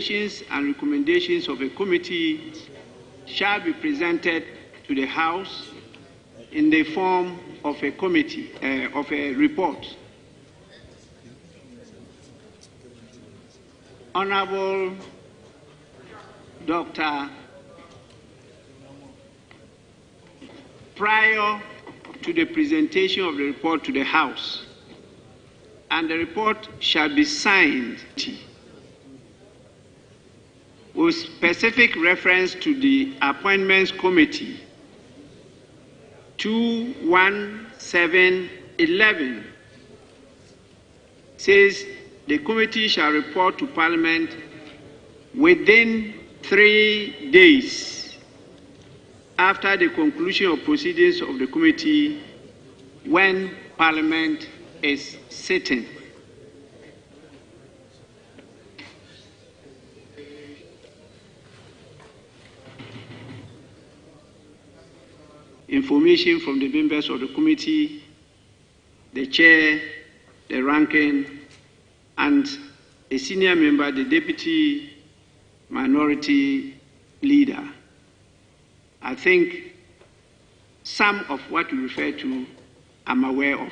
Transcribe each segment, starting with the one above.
And recommendations of a committee shall be presented to the House in the form of a committee, of a report. Honorable Dr. Prior to the presentation of the report to the House, and the report shall be signed with specific reference to the Appointments Committee 21711 says the committee shall report to Parliament within 3 days after the conclusion of proceedings of the committee when Parliament is sitting. Information from the members of the committee, the chair, the ranking, and a senior member, the deputy minority leader. I think some of what you refer to I'm aware of,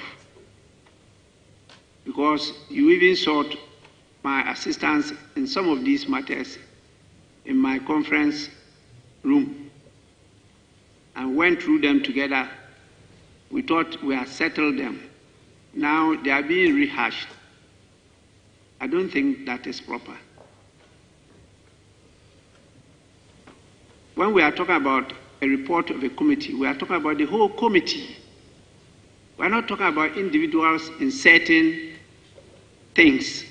because you even sought my assistance in some of these matters in my conference room and went through them together. We thought we had settled them. Now they are being rehashed. I don't think that is proper. When we are talking about a report of a committee, we are talking about the whole committee. We are not talking about individuals inserting things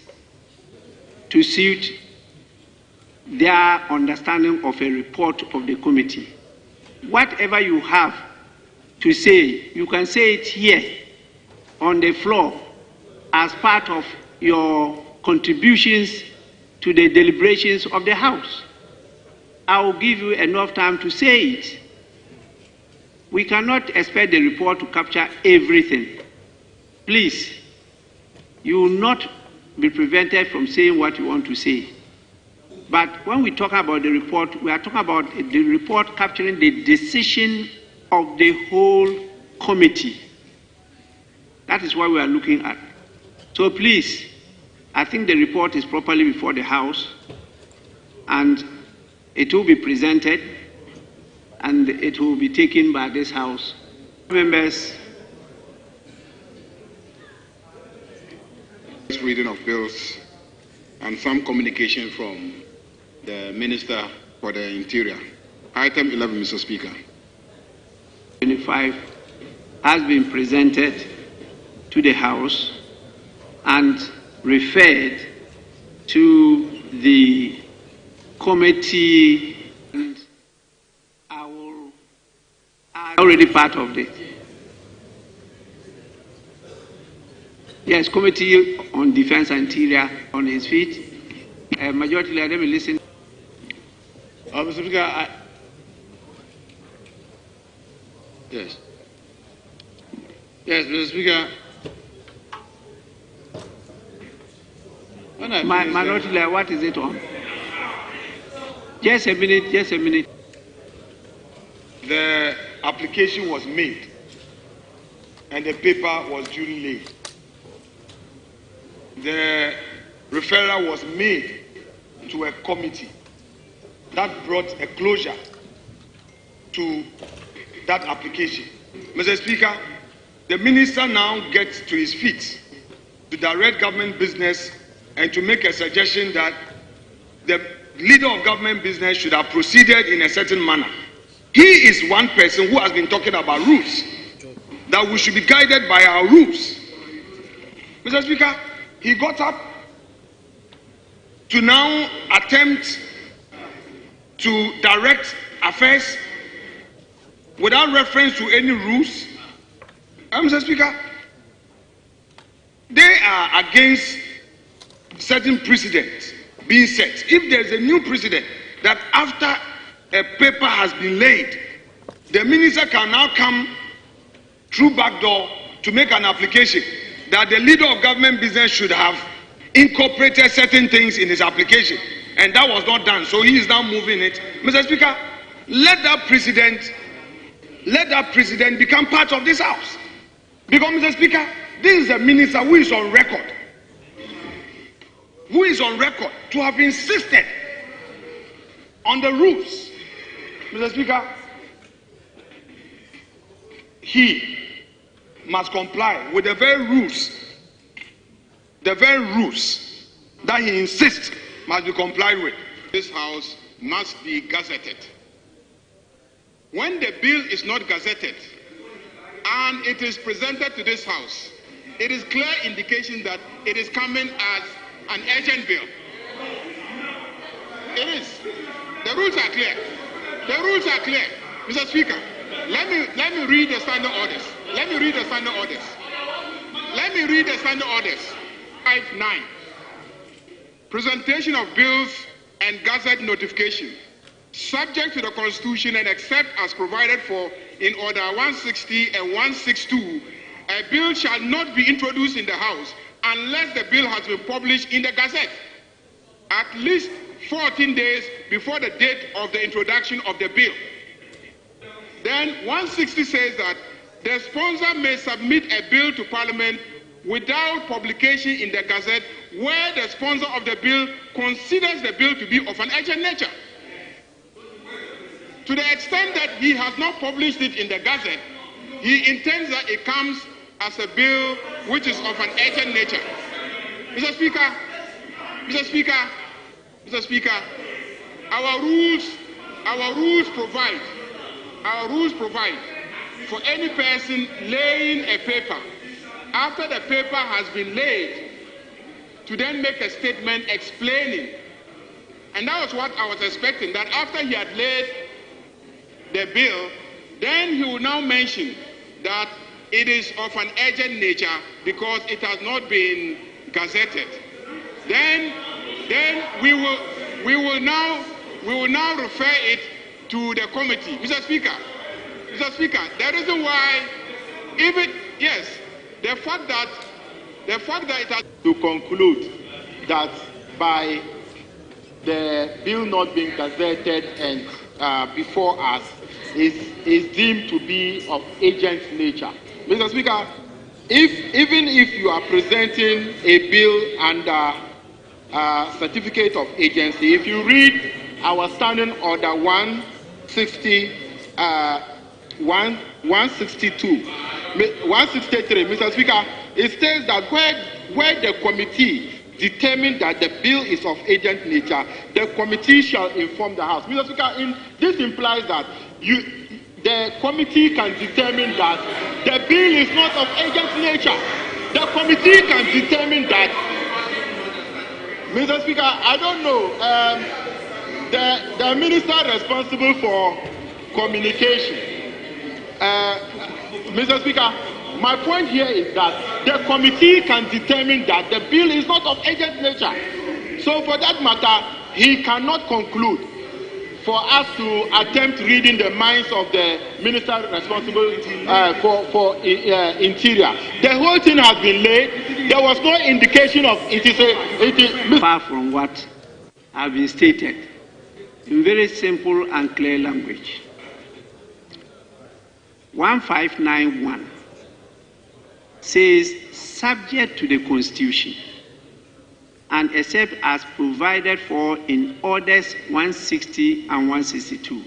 to suit their understanding of a report of the committee. Whatever you have to say, you can say it here on the floor as part of your contributions to the deliberations of the House. I will give you enough time to say it. We cannot expect the report to capture everything. Please, you will not be prevented from saying what you want to say. But when we talk about the report, we are talking about the report capturing the decision of the whole committee. That is what we are looking at. So please, I think the report is properly before the House, and it will be presented, and it will be taken by this House. Members. This reading of bills and some communication from the Minister for the Interior. Item 11, Mr. Speaker. 25 has been presented to the House and referred to the committee. And I'm already part of it. Yes, Committee on Defense and Interior on his feet. Majority Leader, let me listen. Mr. Speaker, yes. Yes, Mr. Speaker. Minority Leader, what is it on? Just a minute, just a minute. The application was made and the paper was duly laid. The referral was made to a committee that brought a closure to that application. Mr. Speaker, the minister now gets to his feet to direct government business and to make a suggestion that the leader of government business should have proceeded in a certain manner. He is one person who has been talking about rules, that we should be guided by our rules. Mr. Speaker, he got up to now attempt to direct affairs without reference to any rules. Mr. Speaker, they are against certain precedents being set. If there is a new precedent that after a paper has been laid, the minister can now come through back door to make an application that the leader of government business should have incorporated certain things in his application. and that was not done, so he is now moving it. Mr. Speaker, let that president become part of this house. Because, Mr. Speaker, this is a minister who is on record. To have insisted on the rules. Mr. Speaker, he must comply with the very rules that he insists must be complied with. This house must be gazetted. When the bill is not gazetted and it is presented to this house, it is clear indication that it is coming as an urgent bill. It is. The rules are clear. Mr. Speaker, let me read the standing orders. Let me read the standing orders. 5.9. Presentation of bills and gazette notification. Subject to the Constitution and except as provided for in Order 160 and 162, a bill shall not be introduced in the House unless the bill has been published in the Gazette at least 14 days before the date of the introduction of the bill. Then 160 says that the sponsor may submit a bill to Parliament without publication in the Gazette where the sponsor of the bill considers the bill to be of an urgent nature. To the extent that he has not published it in the Gazette, he intends that it comes as a bill which is of an urgent nature. Mr. Speaker, our rules provide for any person laying a paper after the paper has been laid to then make a statement explaining. And that was what I was expecting, that after he had laid the bill, then he will now mention that it is of an urgent nature because it has not been gazetted. Then we will now refer it to the committee. Mr. Speaker, the reason why, the fact that it has to conclude that by the bill not being gazetted and before us is deemed to be of urgent nature. Mr. Speaker, even if you are presenting a bill under certificate of agency, if you read our standing order 163, Mr. Speaker, it states that where the committee determined that the bill is of urgent nature, the committee shall inform the House. Mr. Speaker, this implies that the committee can determine that the bill is not of urgent nature. The committee can determine that. Mr. Speaker, I don't know. The minister responsible for communication, Mr. Speaker, my point here is that the committee can determine that the bill is not of urgent nature. So for that matter, he cannot conclude for us to attempt reading the minds of the minister responsible for interior. The whole thing has been laid. There was no indication of it is far from what has been stated in very simple and clear language. 1591 says, subject to the Constitution and except as provided for in Orders 160 and 162,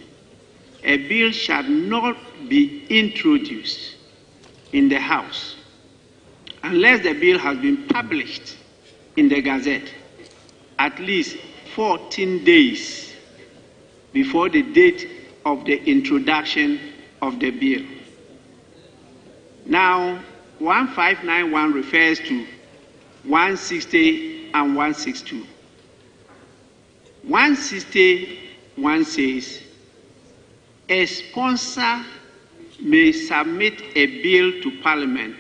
a bill shall not be introduced in the House unless the bill has been published in the Gazette at least 14 days before the date of the introduction of the bill. Now, 1591 refers to 160 and 162. 161 says, a sponsor may submit a bill to Parliament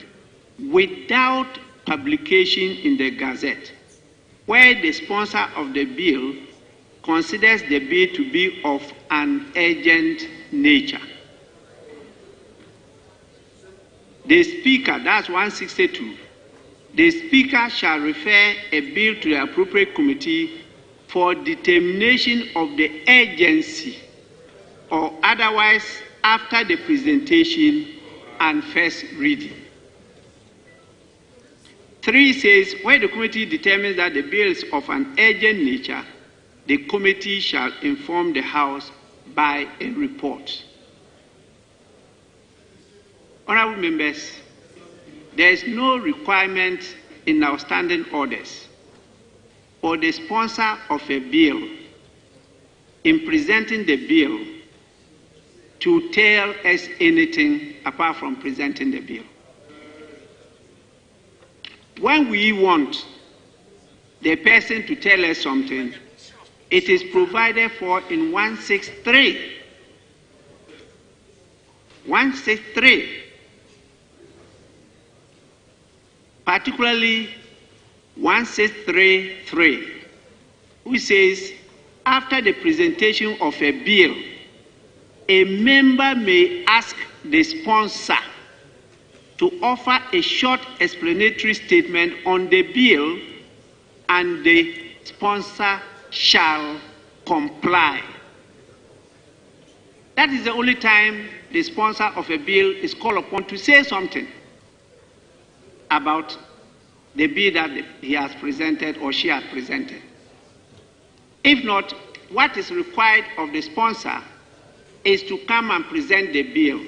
without publication in the Gazette, where the sponsor of the bill considers the bill to be of an urgent nature. The Speaker, that's 162, the Speaker shall refer a bill to the appropriate committee for determination of the urgency or otherwise after the presentation and first reading. 3 says, when the committee determines that the bill is of an urgent nature, the committee shall inform the House by a report. Honorable members, there is no requirement in our standing orders for the sponsor of a bill in presenting the bill to tell us anything apart from presenting the bill. When we want the person to tell us something, it is provided for in 163. 163. Particularly 163.3, which says, after the presentation of a bill, a member may ask the sponsor to offer a short explanatory statement on the bill, and the sponsor shall comply. That is the only time the sponsor of a bill is called upon to say something about the bill that he has presented or she has presented. If not, what is required of the sponsor is to come and present the bill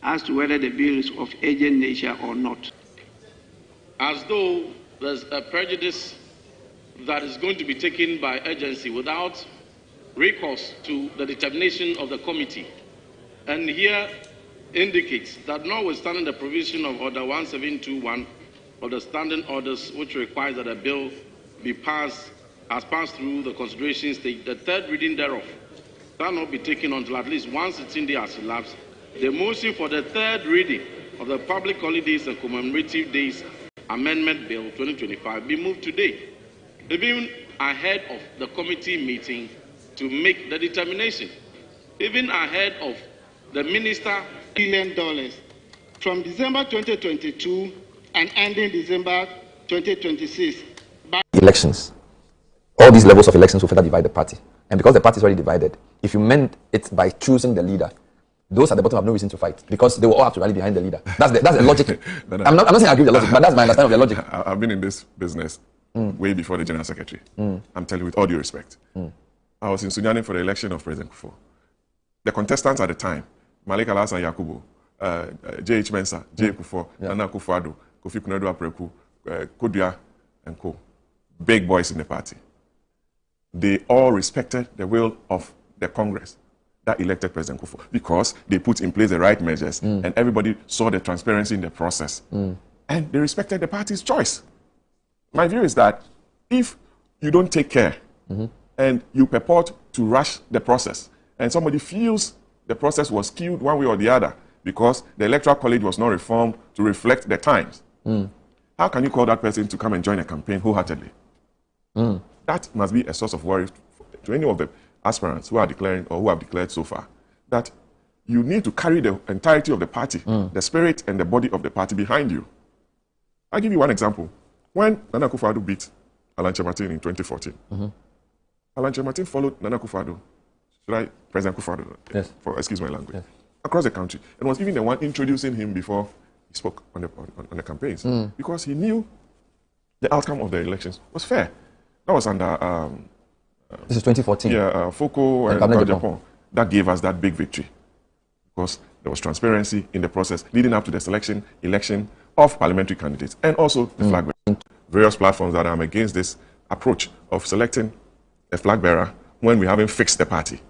as to whether the bill is of urgent nature or not. As though there's a prejudice that is going to be taken by urgency without recourse to the determination of the committee. And here indicates that notwithstanding the provision of Order 1721 of the standing orders, which requires that a bill be passed, has passed through the consideration stage, the third reading thereof cannot be taken until at least 1 sitting day has elapsed. The motion for the third reading of the Public Holidays and Commemorative Days Amendment Bill 2025 be moved today, even ahead of the committee meeting to make the determination, even ahead of the minister. $1 billion from December 2022 and ending December 2026. Elections. All these levels of elections will further divide the party. And because the party is already divided, if you meant it by choosing the leader, those at the bottom have no reason to fight because they will all have to rally behind the leader. That's the logic. I'm not saying I agree with the logic, but that's my understanding of the logic. I've been in this business way before the General Secretary. I'm telling you with all due respect. I was in Sunyani for the election of President Kufuor. The contestants at the time, Malik Alassane Yakubu, J.H. Mensah, J. Kufuor, Nana Akufo-Addo, Kofi Konadu Apreku, Kodua, and co. Big boys in the party. They all respected the will of the Congress that elected President Kufuor because they put in place the right measures and everybody saw the transparency in the process. And they respected the party's choice. My view is that if you don't take care and you purport to rush the process and somebody feels the process was skewed one way or the other because the Electoral College was not reformed to reflect the times, how can you call that person to come and join a campaign wholeheartedly? That must be a source of worry to any of the aspirants who are declaring or who have declared so far, that you need to carry the entirety of the party, the spirit and the body of the party behind you. I'll give you one example. When Nana Akufo-Addo beat Alan Kyerematen in 2014, Alan Kyerematen followed Nana Akufo-Addo, President Akufo-Addo, excuse my language, across the country, and was even the one introducing him before he spoke on the campaigns, because he knew the outcome of the elections was fair. That was under this is 2014. Yeah, Foko and Japan. That gave us that big victory because there was transparency in the process leading up to the election of parliamentary candidates and also the flag bearer. Various platforms that I'm against this approach of selecting a flag bearer when we haven't fixed the party.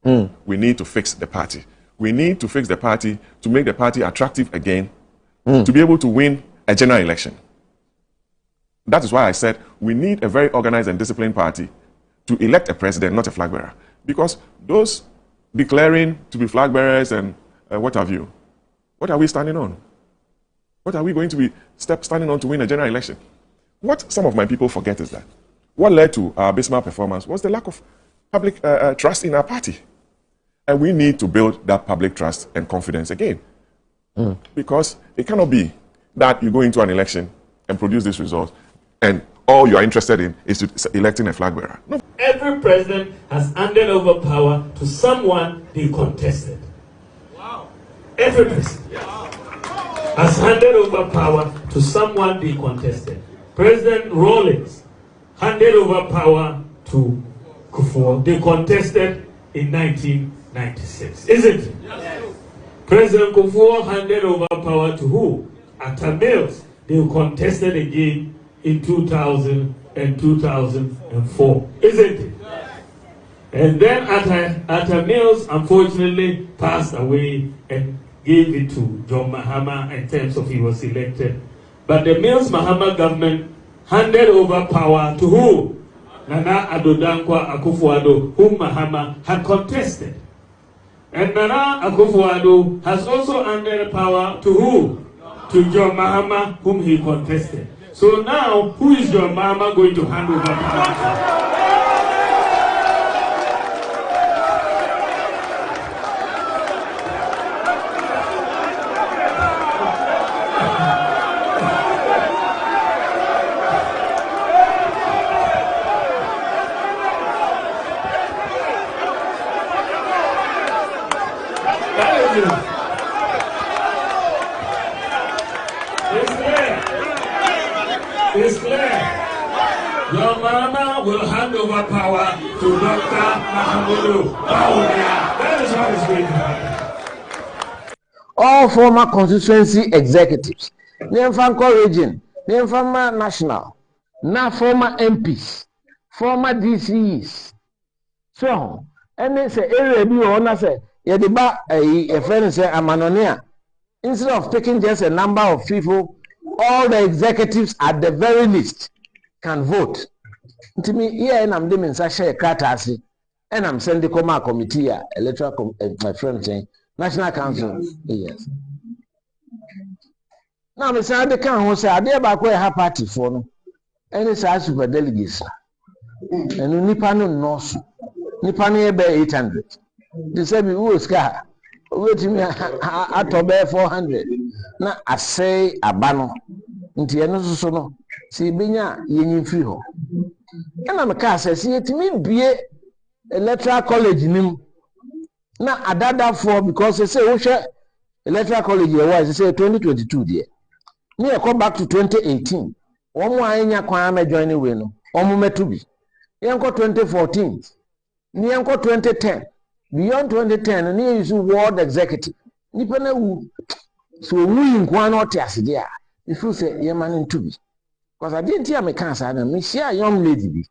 We need to fix the party. We need to fix the party to make the party attractive again to be able to win a general election. That is why I said we need a very organized and disciplined party to elect a president, not a flag bearer. Because those declaring to be flag bearers and what have you, what are we standing on? What are we going to be standing on to win a general election? What some of my people forget is that what led to our abysmal performance was the lack of public trust in our party. And we need to build that public trust and confidence again. Because it cannot be that you go into an election and produce this result, and all you are interested in is electing a flag bearer. No. Every president has handed over power to someone they contested. Wow. Every president has handed over power to someone they contested. President Rawlings handed over power to Kufuor. They contested in 1996, isn't it? Yes. President Kufuor handed over power to who? Atta Mills. They contested again in 2000 and 2004, isn't it? Yes. And then Atta Mills unfortunately passed away and gave it to John Mahama in terms of he was elected. But the Mills Mahama government handed over power to who? Nana Addo Dankwa Akufo-Addo, whom Mahama had contested. And Nana Akufo-Addo has also handed power to who? To John Mahama, whom he contested. So now, who is John Mahama going to hand over power to? It's clear. Your mama will hand over power to Dr. Mahamudu Bawumia. That is what is going to happen. All former constituency executives, Niemfanko region, Niemfama national, now former MPs, former DCEs. So, and they say, area be on say, Yediba, a friend say, Amanonia. Instead of taking just a number of people, all the executives at the very least can vote. To me, here and I'm doing such a catastrophe, and I'm sending the committee, electoral, my friend saying, National Council. Yes. Now, Mr. Adekan who said, I dare back where her party for no, and it's a super delegates. And Nipano knows Nipani about 800. They said, we will scar. Wait me at about 400. Now, I say a banner. Nti eno so no si benya yenyin free ho na me ka say si etimi bie electoral college nim na adada for because say wo hwe electoral college ye wa say 2022 there me e come back to 2018 omo anya kwan ma join we no omo metu bi yenko 2014 ni yenko 2010 beyond 2010 ni use ward executive ni pa na wu so wu nkwan no tiase dia. If you say, you're man to be. Because I didn't hear me cancer, and me see a young lady be.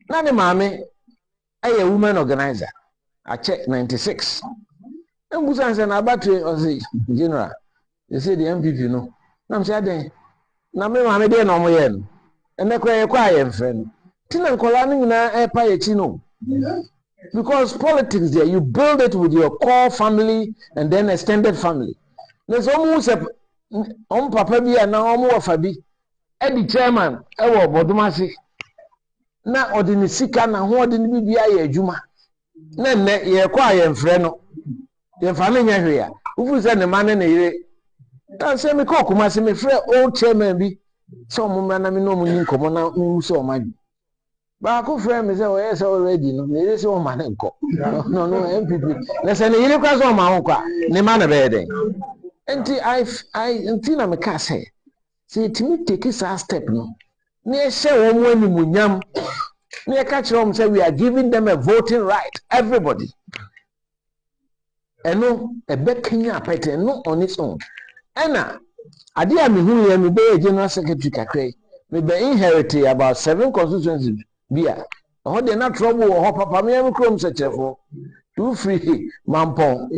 Now, the mammy, a woman organizer. I checked 96. And Busan said, about to the general. They say the MPP, you know. I'm saying, now, me, mammy, they're no more. And they're quiet, friend. Tina Colani na a payetino. Because politics there, you build it with your core family and then extended family. There's almost a papa bi na omo wafabi e di chairman e wo bodumase na odini sika na ho odini bibia ya adwuma na nne ye kwa ye mfre no ye fa na nya hwe ya ufu se ne mane na yire na se me ko kuma se me frɛ old chairman bi so mo na me no mo nyi nkomo na mu se o madu ba ko frɛ me se o yes already no me se o mane nko no MPP na se ne yire kwa so o ma ho kwa ne ma na be den. Until until I'm a cast say to me take this step no. Near say one munyam. Near catch them say we are giving them a voting right. Everybody. And no a bed Kenya pete no on its own. Anna, I dear me who me be a general secretary kakre. Me be inherited about 7 constituencies. Bia. Oh, they're not trouble or papa me am chrome such a for. Too free, Mampong,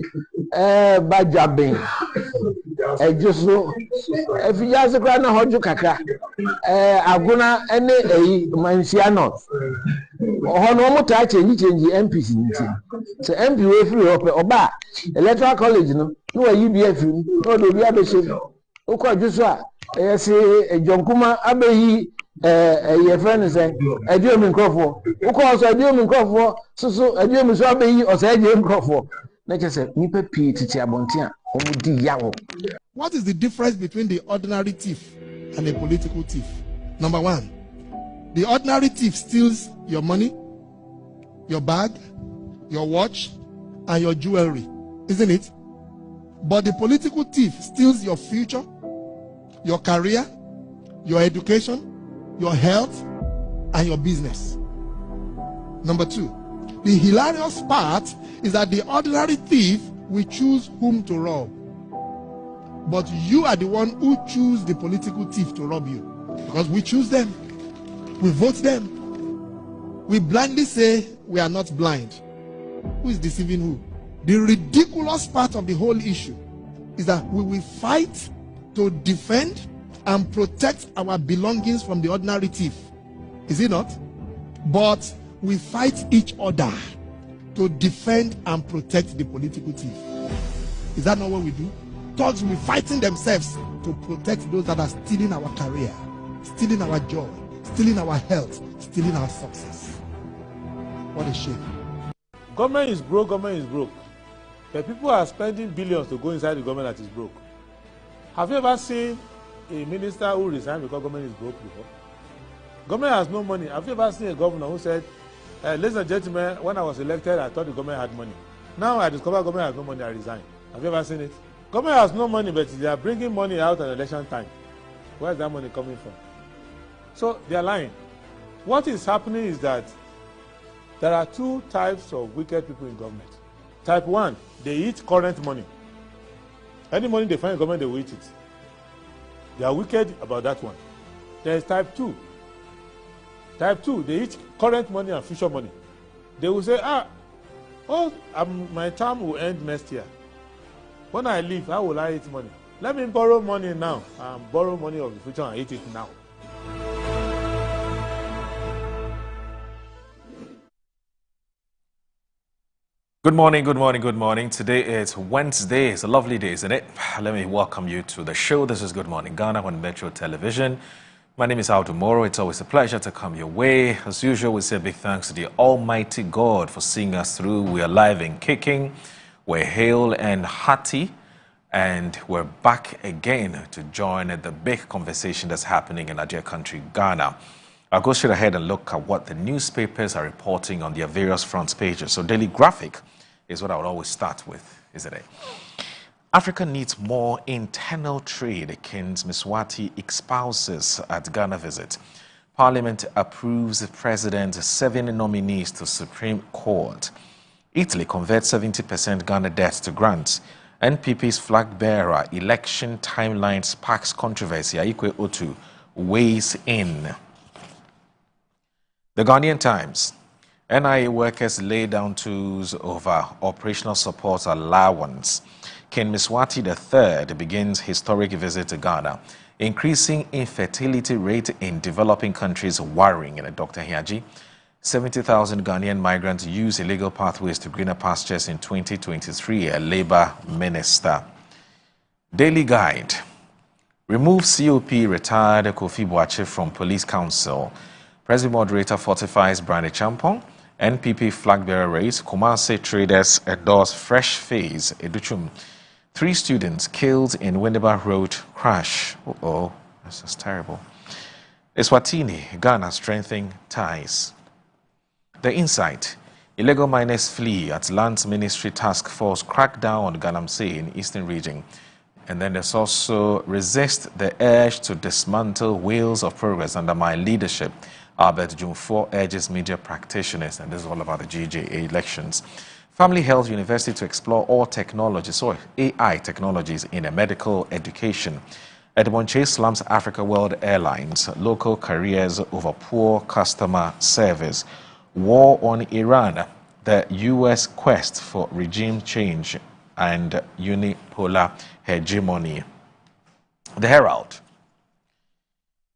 Bajabing, just so if you just grant a hoju kaka, Aguna, any a Manciano, or no more touch and change the MPC. So MP way free or back, electoral college, no UBF, no the other ship. Okay, just what I say, John Kuma Abbey. Your friend is saying, I do him in Crawford. Of course, I do him in Crawford. So I do him in Swabby or say, I do him Crawford. Like I said, Nipe P. Tiabontia, Omudi Yawo. What is the difference between the ordinary thief and a political thief? Number one, The ordinary thief steals your money, your bag, your watch, and your jewelry, isn't it? But the political thief steals your future, your career, your education, your health, and your business. Number 2, the hilarious part is that the ordinary thief will choose whom to rob. But you are the one who choose the political thief to rob you. Because we choose them. We vote them. We blindly say we are not blind. Who is deceiving who? The ridiculous part of the whole issue is that we will fight to defend and protect our belongings from the ordinary thief. Is it not? But we fight each other to defend and protect the political thief. Is that not what we do? Thugs will be fighting themselves to protect those that are stealing our career, stealing our joy, stealing our health, stealing our success. What a shame. Government is broke, government is broke. But people are spending billions to go inside the government that is broke. Have you ever seen a minister who resigned because government is broke before? Government has no money. Have you ever seen a governor who said, ladies and gentlemen, when I was elected, I thought the government had money. Now I discover government has no money, I resign. Have you ever seen it? Government has no money, but they are bringing money out at election time. Where is that money coming from? So they are lying. What is happening is that there are 2 types of wicked people in government. Type 1, they eat current money. Any money they find in government, they will eat it. They are wicked about that one. There is type 2. Type 2, they eat current money and future money. They will say, my term will end next year. When I leave, how will I eat money? Let me borrow money now and borrow money of the future and eat it now. Good morning, good morning, good morning. Today is Wednesday. It's a lovely day, isn't it? Let me welcome you to the show. This is Good Morning Ghana on Metro Television. My name is Aldo Moro. It's always a pleasure to come your way. As usual, we say a big thanks to the Almighty God for seeing us through. We are live and kicking. We're hale and hearty. And we're back again to join the big conversation that's happening in our dear country, Ghana. I'll go straight ahead and look at what the newspapers are reporting on their various front pages. So Daily Graphic is what I would always start with, isn't it? Africa needs more internal trade, Kins Miswati espouses at Ghana visit. Parliament approves President's 7 nominees to Supreme Court. Italy converts 70% Ghana debt to grants. NPP's flag bearer election timeline sparks controversy. Aikwe Otu weighs in. The Ghanaian Times. NIA workers lay down tools over operational support allowance. Ken Miswati III begins historic visit to Ghana. Increasing infertility rate in developing countries worrying. And Dr. Hiaji. 70,000 Ghanaian migrants use illegal pathways to greener pastures in 2023, a Labour minister. Daily Guide. Remove COP retired Kofi Boache from Police Council. President Moderator fortifies Brande Champong. NPP flag bearer race. Kumasi traders endorse fresh phase. Educhum. 3 students killed in Windeba Road crash. Uh-oh, this is terrible. Eswatini, Ghana strengthening ties. The Insight. Illegal miners flee at Lands Ministry Task Force crackdown on Galamsey in Eastern Region. And then there's also resist the urge to dismantle wheels of progress under my leadership. Albert Jumfor urges media practitioners, and this is all about the GJA elections. Family Health University to explore all technologies, or AI technologies in a medical education. Edmond Chase slams Africa World Airlines, local careers over poor customer service. War on Iran, the U.S. quest for regime change and unipolar hegemony. The Herald.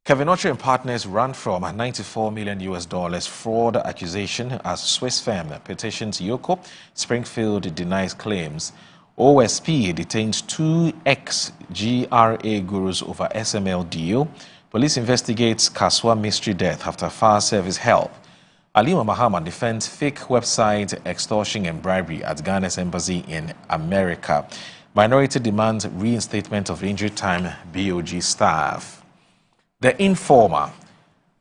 Kevin Oche and partners run from $94 million fraud accusation as Swiss firm petitions Yoko. Springfield denies claims. OSP detains 2 ex-GRA gurus over SML deal. Police investigates Kaswa mystery death after fire service help. Alima Mahama defends fake website extortion and bribery at Ghana's embassy in America. Minority demands reinstatement of injury time BOG staff. The Informer.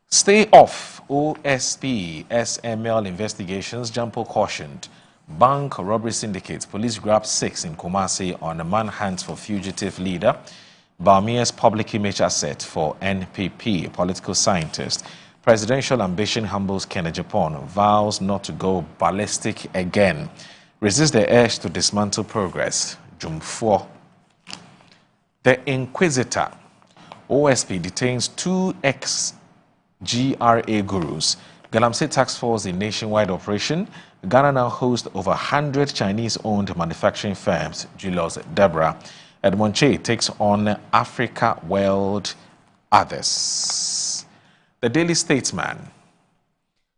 Stay off OSP SML investigations, Jampo cautioned. Bank robbery syndicate, police grabbed 6 in Kumasi on a manhunt for fugitive leader. Baumia's public image asset for NPP, political scientist. Presidential ambition humbles Kenya Japan, vows not to go ballistic again. Resist the urge to dismantle progress. June 4. The Inquisitor, OSP detains 2 ex-GRA gurus. Galamsey Task Force in nationwide operation. Ghana now hosts over 100 Chinese-owned manufacturing firms. Julius Deborah. Edmond Che takes on Africa World Others. The Daily Statesman.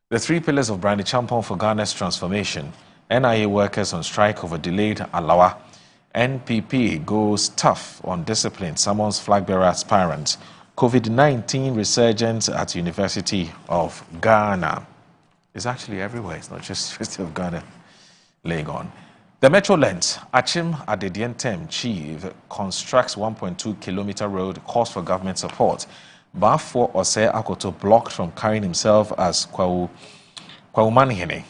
The 3 pillars of Brandy Champon for Ghana's transformation. NIA workers on strike over delayed Alawa. NPP goes tough on discipline, summons flag bearer aspirants. COVID-19 resurgence at University of Ghana. It's actually everywhere. It's not just University of Ghana. Legon. The Metro Lens, Achim Adedientem Chief, constructs 1.2-kilometer road, calls for government support. Bafo Ose Akoto blocked from carrying himself as Kwaumanihene.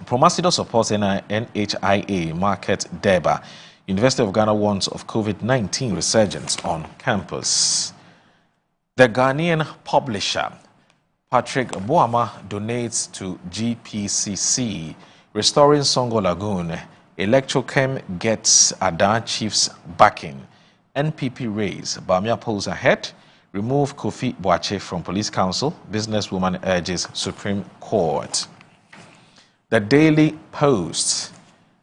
Promasido supports NHIA market Deba. University of Ghana warns of COVID-19 resurgence on campus. The Ghanaian publisher, Patrick Boama, donates to GPCC. Restoring Songo Lagoon, Electrochem gets Adan Chief's backing. NPP raise, Bamia pulls ahead. Remove Kofi Boache from Police Council. Businesswoman urges Supreme Court. The Daily Post,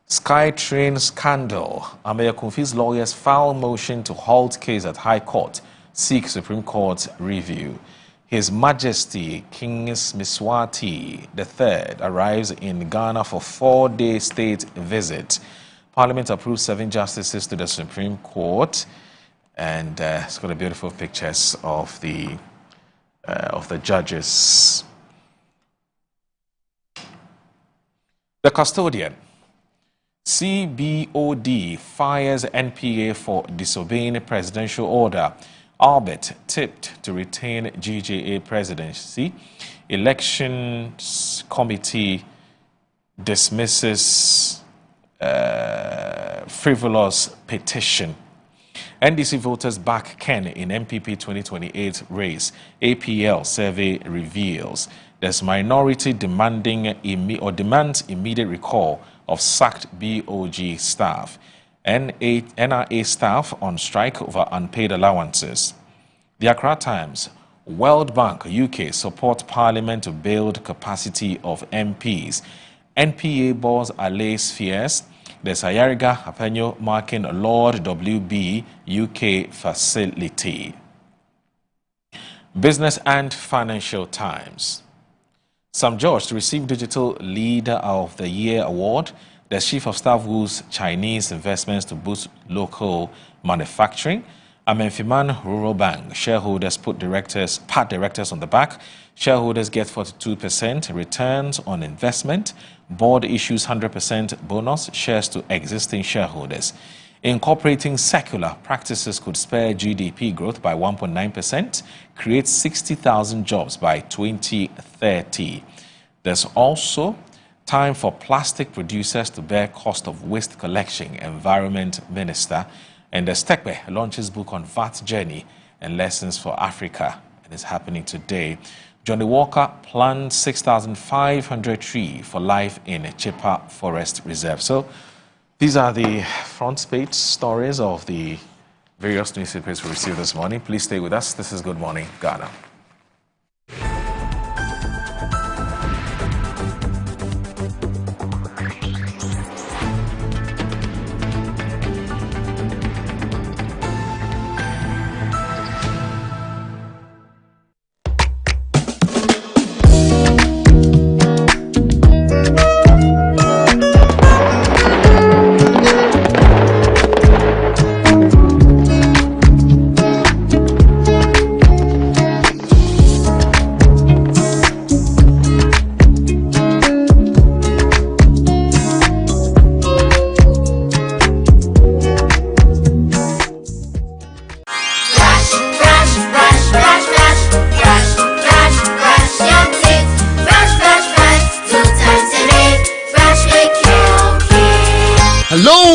SkyTrain scandal. Ameya Kunfi's lawyers file motion to halt case at High Court. Seek Supreme Court review. His Majesty King Miswati III arrives in Ghana for 4-day state visit. Parliament approves 7 justices to the Supreme Court, and it's got a beautiful pictures of the judges. The Custodian. CBOD fires NPA for disobeying presidential order. Albert tipped to retain GJA presidency. Elections Committee dismisses frivolous petition. NDC voters back Ken in MPP 2028 race. APL survey reveals there's minority demanding demands immediate recall of sacked BOG staff. NRA staff on strike over unpaid allowances. The Accra Times, World Bank UK support Parliament to build capacity of MPs. NPA boards allay fears. The Sayariga Hapenyo marking Lord WB UK facility. Business and Financial Times. Sam George to receive Digital Leader of the Year award. The Chief of Staff woos Chinese investments to boost local manufacturing. Amenfiman Rural Bank shareholders pat directors on the back. Shareholders get 42% returns on investment. Board issues 100% bonus shares to existing shareholders. Incorporating secular practices could spur GDP growth by 1.9%, create 60,000 jobs by 2030. There's also time for plastic producers to bear cost of waste collection, Environment Minister. And the Stekbe launches book on VAT journey and lessons for Africa. And it's happening today. Johnny Walker planned 6,500 trees for life in Chipa Forest Reserve. So these are the front page stories of the various newspapers we received this morning. Please stay with us. This is Good Morning Ghana.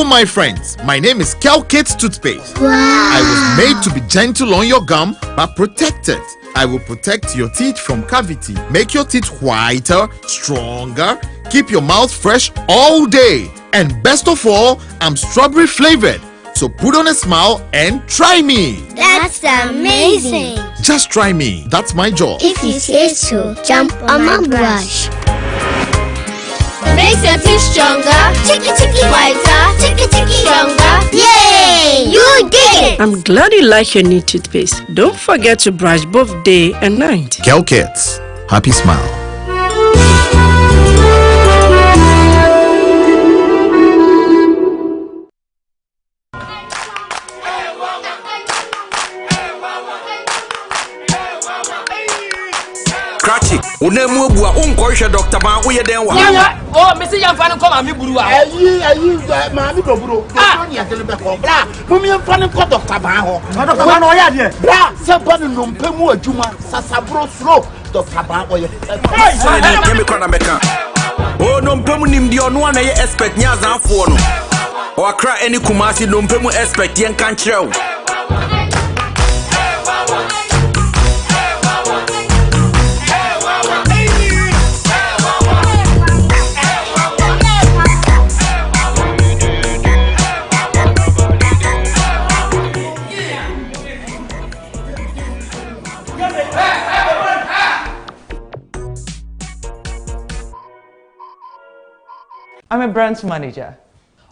Hello, my friends. My name is Kelkit Toothpaste. Wow. I was made to be gentle on your gum, but protected. I will protect your teeth from cavity, make your teeth whiter, stronger, keep your mouth fresh all day. And best of all, I'm strawberry flavored. So put on a smile and try me. That's amazing. Just try me. That's my job. If you say so, jump on my brush. Makes your teeth stronger, chicky whiter, chicky stronger. Yay! You did it! I'm glad you like your new toothpaste. Don't forget to brush both day and night. Kelkits, happy smile. Cratchy, unemu bua unkoisha Dr. Ban uye denwa. Oh, Mr. Yamfan come and me buru ah. Mami do buru. Don't ni atele be ko. Bra, mumi Yamfan ko Dr. Ban ho. Dr. Ban oya de. Bra, se ba no mpemu adwuma sasabro slow Dr. Ban oye. Hey, say me kona meka. Oh, no mpemu nimdi ono na ye expect nya zanfo no. O akra any Kumasi no mpemu expect yen kan kire. I'm a brand manager.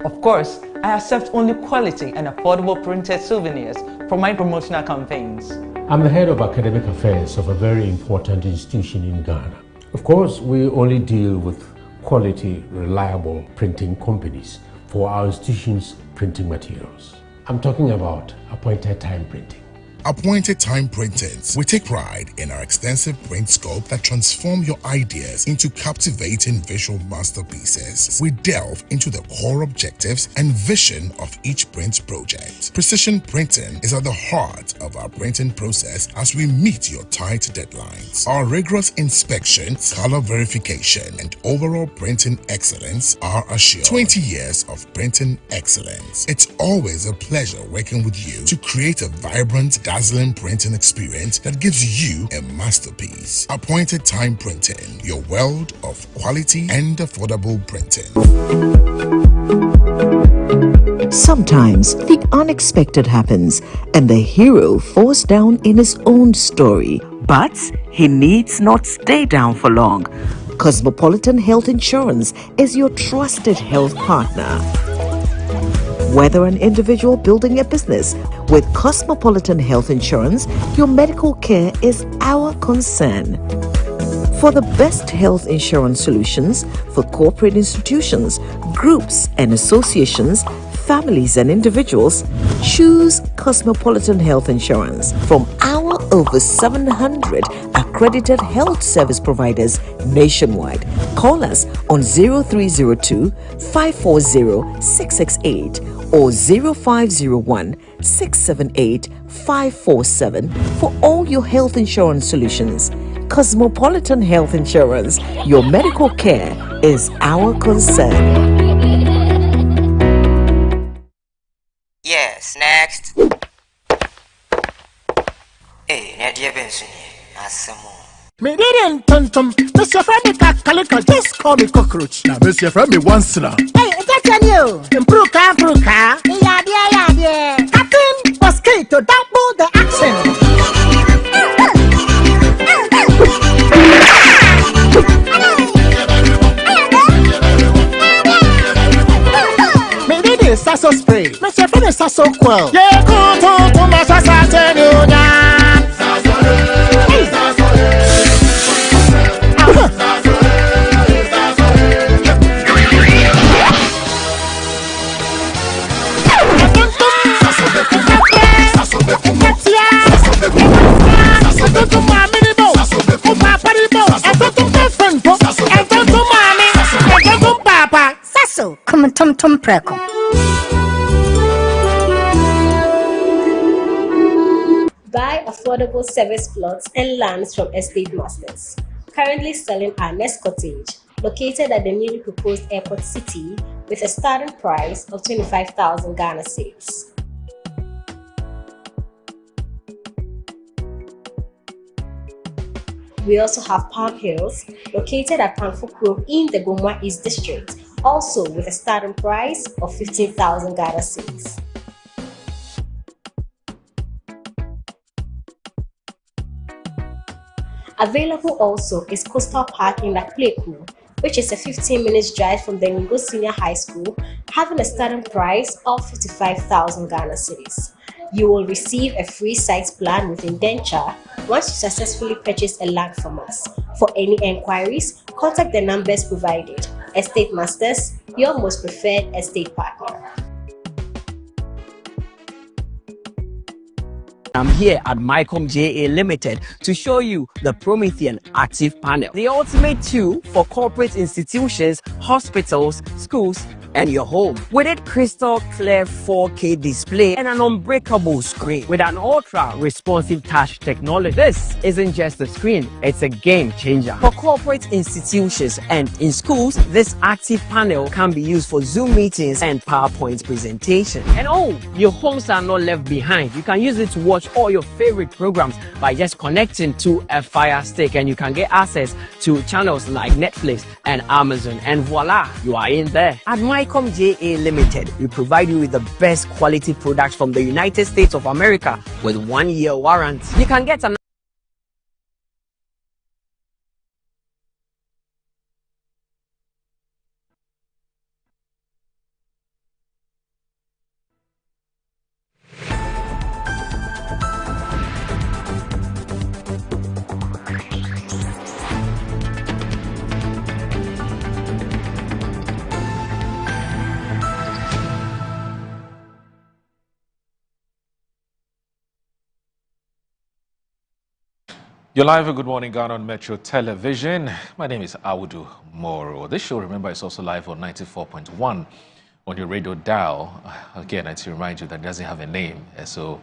Of course, I accept only quality and affordable printed souvenirs for my promotional campaigns. I'm the head of academic affairs of a very important institution in Ghana. Of course, we only deal with quality, reliable printing companies for our institution's printing materials. I'm talking about appointed time printing. Appointed Time Printings. We take pride in our extensive print scope that transform your ideas into captivating visual masterpieces. We delve into the core objectives and vision of each print project. Precision printing is at the heart of our printing process as we meet your tight deadlines. Our rigorous inspection, color verification, and overall printing excellence are assured. 20 years of printing excellence. It's always a pleasure working with you to create a vibrant, dazzling printing experience that gives you a masterpiece. Appointed Time Printing, your world of quality and affordable printing. Sometimes the unexpected happens and the hero falls down in his own story. But he needs not stay down for long. Cosmopolitan Health Insurance is your trusted health partner. Whether an individual building a business, with Cosmopolitan Health Insurance, your medical care is our concern. For the best health insurance solutions for corporate institutions, groups and associations, families and individuals, choose Cosmopolitan Health Insurance from our over 700 accredited health service providers nationwide. Call us on 0302 540 668 or 0501 678 547 for all your health insurance solutions. Cosmopolitan Health Insurance, your medical care is our concern. Yes, next. Hey, Nadia Benson, Me didn't tum. Mr. Femi Kalika, just call me cockroach. Now, Mr. Femi once now. Hey, that's you. Improve. Yeah. Captain was key to double the action. Me did this sasso spray. Mr. Femi sasso quell. Yeah, go to my sasso. Tum preko. Buy affordable service plots and lands from estate masters. Currently selling our next cottage located at the newly proposed airport city with a starting price of 25,000 Ghana cedis. We also have Palm Hills, located at Panfukro in the Bomwa East District, also with a starting price of 15,000 Ghana cedis. Available also is Coastal Park in Lakleku, which is a 15-minute drive from the Ningo Senior High School, having a starting price of 55,000 Ghana cedis. You will receive a free site plan with indenture once you successfully purchase a land from us. For any enquiries, contact the numbers provided. Estate Masters, your most preferred estate partner. I'm here at Mycom JA Limited to show you the Promethean Active Panel, the ultimate tool for corporate institutions, hospitals, schools, and your home. With its crystal clear 4K display and an unbreakable screen with an ultra responsive touch technology, this isn't just a screen, it's a game changer. For corporate institutions and in schools, this active panel can be used for Zoom meetings and PowerPoint presentation. And oh, your homes are not left behind. You can use it to watch all your favorite programs by just connecting to a Fire Stick, and you can get access to channels like Netflix and Amazon, and voila, you are in there. At Mycom JA Limited, we provide you with the best quality products from the United States of America with 1-year warranty. You can get an You're live at Good Morning Ghana on Metro Television. My name is Audu Moro. This show, remember, is also live on 94.1 on your radio dial. Again, I need to remind you that it doesn't have a name. So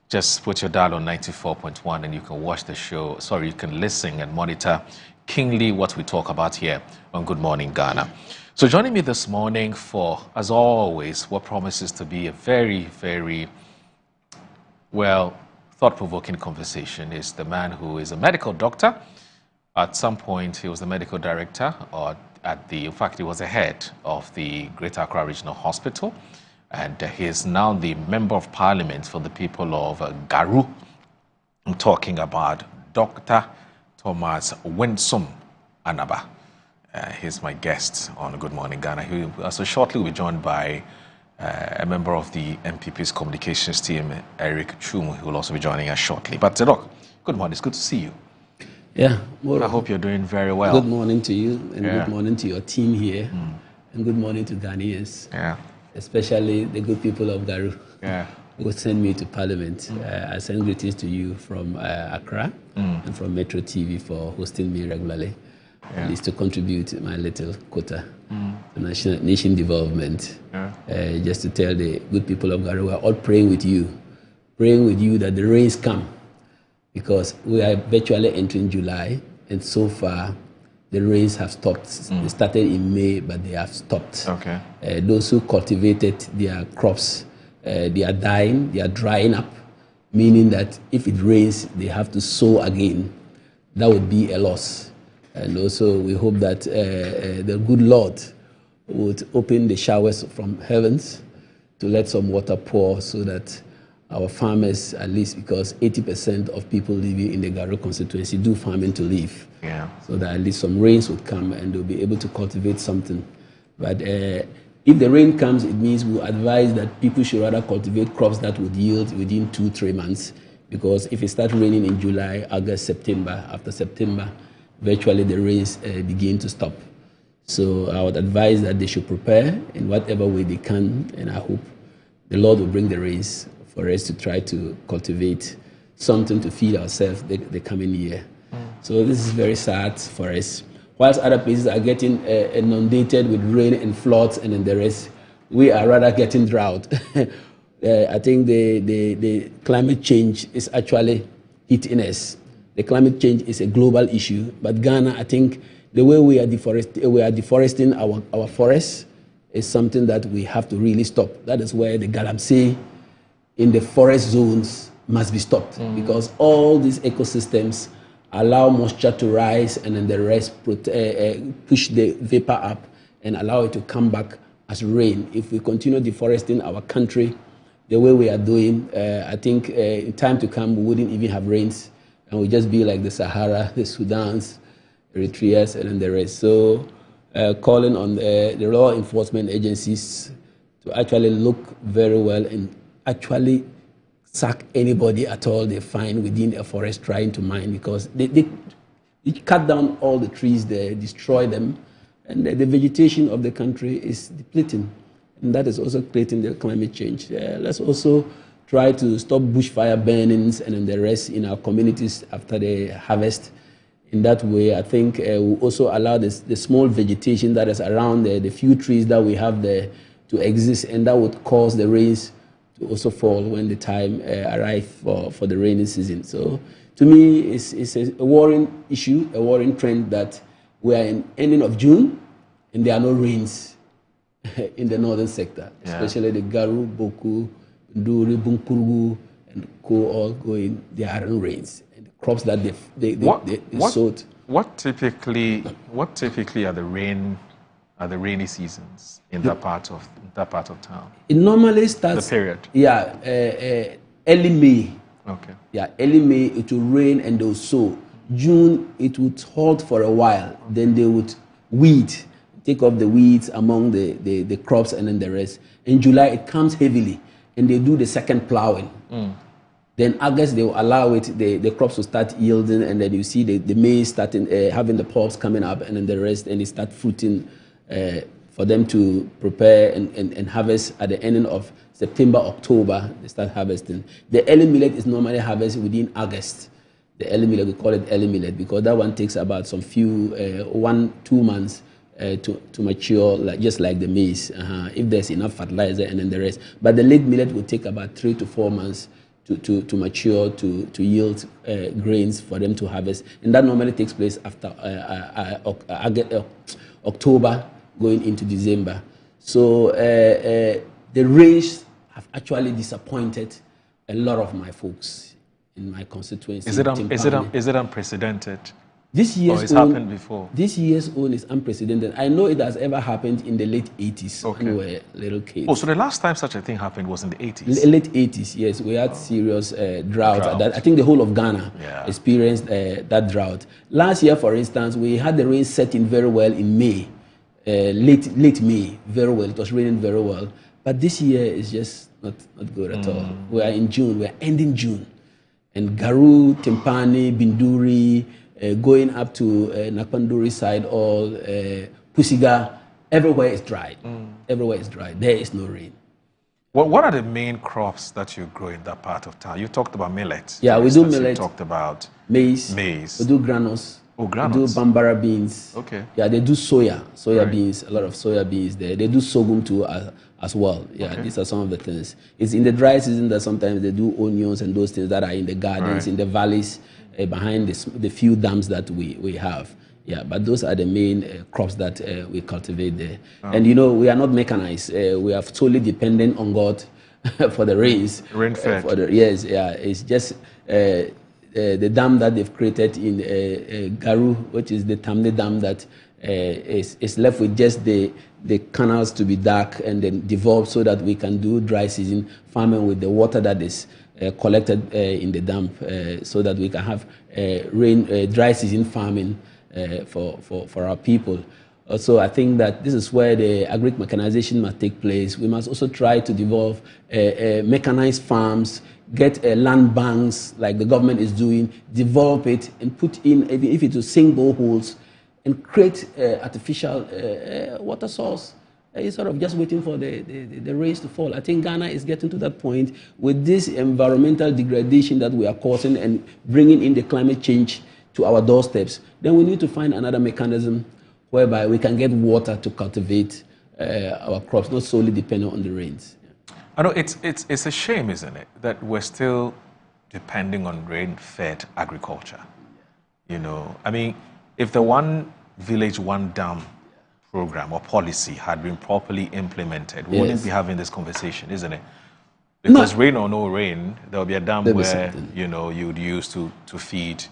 just put your dial on 94.1 and you can watch the show. Sorry, you can listen and monitor keenly what we talk about here on Good Morning Ghana. So joining me this morning for, as always, what promises to be a very, very, well, thought-provoking conversation is the man who is a medical doctor. At some point, he was the medical director, or in fact, he was the head of the Greater Accra Regional Hospital, and he is now the Member of Parliament for the people of Garu. I'm talking about Dr. Thomas Winsome Anaba. He's my guest on Good Morning Ghana. He also shortly will be joined by a member of the MPP's communications team, Eric Chum, who will also be joining us shortly. But Doc, good morning. It's good to see you. Yeah. I hope you're doing very well. Good morning to you, and good morning to your team here, and good morning to Ghanaians, especially the good people of Garu, who send me to Parliament. I send greetings to you from Accra and from Metro TV for hosting me regularly. At least to contribute my little quota to nation development. Just to tell the good people of Garu, we are all praying with you that the rains come, because we are virtually entering July, and so far the rains have stopped. They started in May, but they have stopped. Those who cultivated their crops, they are dying, they are drying up, meaning that if it rains, they have to sow again. That would be a loss. And also we hope that the good Lord would open the showers from heavens to let some water pour, so that our farmers, at least, because 80% of people living in the Garu constituency do farming to live. So that at least some rains would come and they'll be able to cultivate something. But if the rain comes, it means we advise that people should rather cultivate crops that would yield within 2-3 months, because if it starts raining in July, August, September, after September, virtually the rains begin to stop. So I would advise that they should prepare in whatever way they can, and I hope the Lord will bring the rains for us to try to cultivate something to feed ourselves the coming year. So this is very sad for us. Whilst other places are getting inundated with rain and floods and then the rest, we are rather getting drought. I think the climate change is actually hitting us. The climate change is a global issue, but Ghana, I think the way we are deforesting our forests is something that we have to really stop. That is where the galamsey in the forest zones must be stopped, because all these ecosystems allow moisture to rise, and then the rest push the vapor up and allow it to come back as rain. If we continue deforesting our country the way we are doing, I think in time to come we wouldn't even have rains, and we'll just be like the Sahara, the Sudans, Eritreas, and then the rest. So calling on the law enforcement agencies to actually look very well and actually sack anybody at all they find within a forest trying to mine, because they cut down all the trees, they destroy them, and the vegetation of the country is depleting, and that is also creating the climate change. Let's also try to stop bushfire burnings and then the rest in our communities after the harvest. In that way, I think we'll also allow the small vegetation that is around the few trees that we have there to exist, and that would cause the rains to also fall when the time arrives for the rainy season. So to me, it's a worrying issue, a worrying trend that we are in ending of June and there are no rains in the northern sector, especially the Garu, Boku, Nduri, Bunkurugu, and Co all going, there are no rains. And the crops that they sowed. What typically are the rainy seasons in that part of town? It normally starts. The period. Yeah, early May. Okay. Yeah, early May it will rain and they'll sow. June it would halt for a while. Then they would weed, take off the weeds among the crops and then the rest. In July it comes heavily and they do the second plowing. Then August they will allow it, the crops will start yielding, and then you see the maize starting having the pulps coming up and then the rest, and it start fruiting for them to prepare and harvest at the ending of September, October. They start harvesting. The early millet is normally harvested within August. The early millet, we call it early millet because that one takes about some few 1-2 months to mature, just like the maize, if there's enough fertilizer and then the rest. But the late millet will take about 3 to 4 months to mature, to yield grains for them to harvest. And that normally takes place after October going into December. So the rains have actually disappointed a lot of my folks in my constituency. Is it unprecedented? This year's it's happened before? This year's own is unprecedented. I know it has ever happened in the late 80s when we were little kids. Oh, so the last time such a thing happened was in the 80s? Late 80s, yes. We had serious drought. I think the whole of Ghana experienced that drought. Last year, for instance, we had the rain setting very well in May, late May, very well. It was raining very well. But this year is just not good at all. We are in June. We are ending June. And Garu, Tempani, Binduri, going up to Nakpanduri side, all Pusiga, everywhere is dry. Everywhere is dry. There is no rain. What are the main crops that you grow in that part of town? You talked about millet. Yeah, we do millet. You talked about maize. We do granules. Oh, granules. We do Bambara beans. Okay. Yeah, they do soya beans, a lot of soya beans there. They do sorghum too as well. Yeah, These are some of the things. It's in the dry season that sometimes they do onions and those things that are in the gardens, in the valleys, behind the few dams that we have. Yeah, but those are the main crops that we cultivate there. And we are not mechanized. We are solely dependent on God for the rains. Rain-fed. It's just the dam that they've created in Garu, which is the Tamne Dam that is left with just the canals to be dark and then developed so that we can do dry season farming with the water that is collected in the dam, so that we can have dry season farming for our people. Also, I think that this is where the agric mechanization must take place. We must also try to develop mechanized farms, get land banks like the government is doing, develop it and put in, if it will sink boreholes, and create artificial water source. Instead of just waiting for the rains to fall. I think Ghana is getting to that point with this environmental degradation that we are causing and bringing in the climate change to our doorsteps. Then we need to find another mechanism whereby we can get water to cultivate our crops, not solely dependent on the rains. I know it's a shame, isn't it, that we're still depending on rain-fed agriculture. I mean, if the one Village One Dam program or policy had been properly implemented, we wouldn't be having this conversation, isn't it? Because rain or no rain, there'll be a dam where you'd use to feed.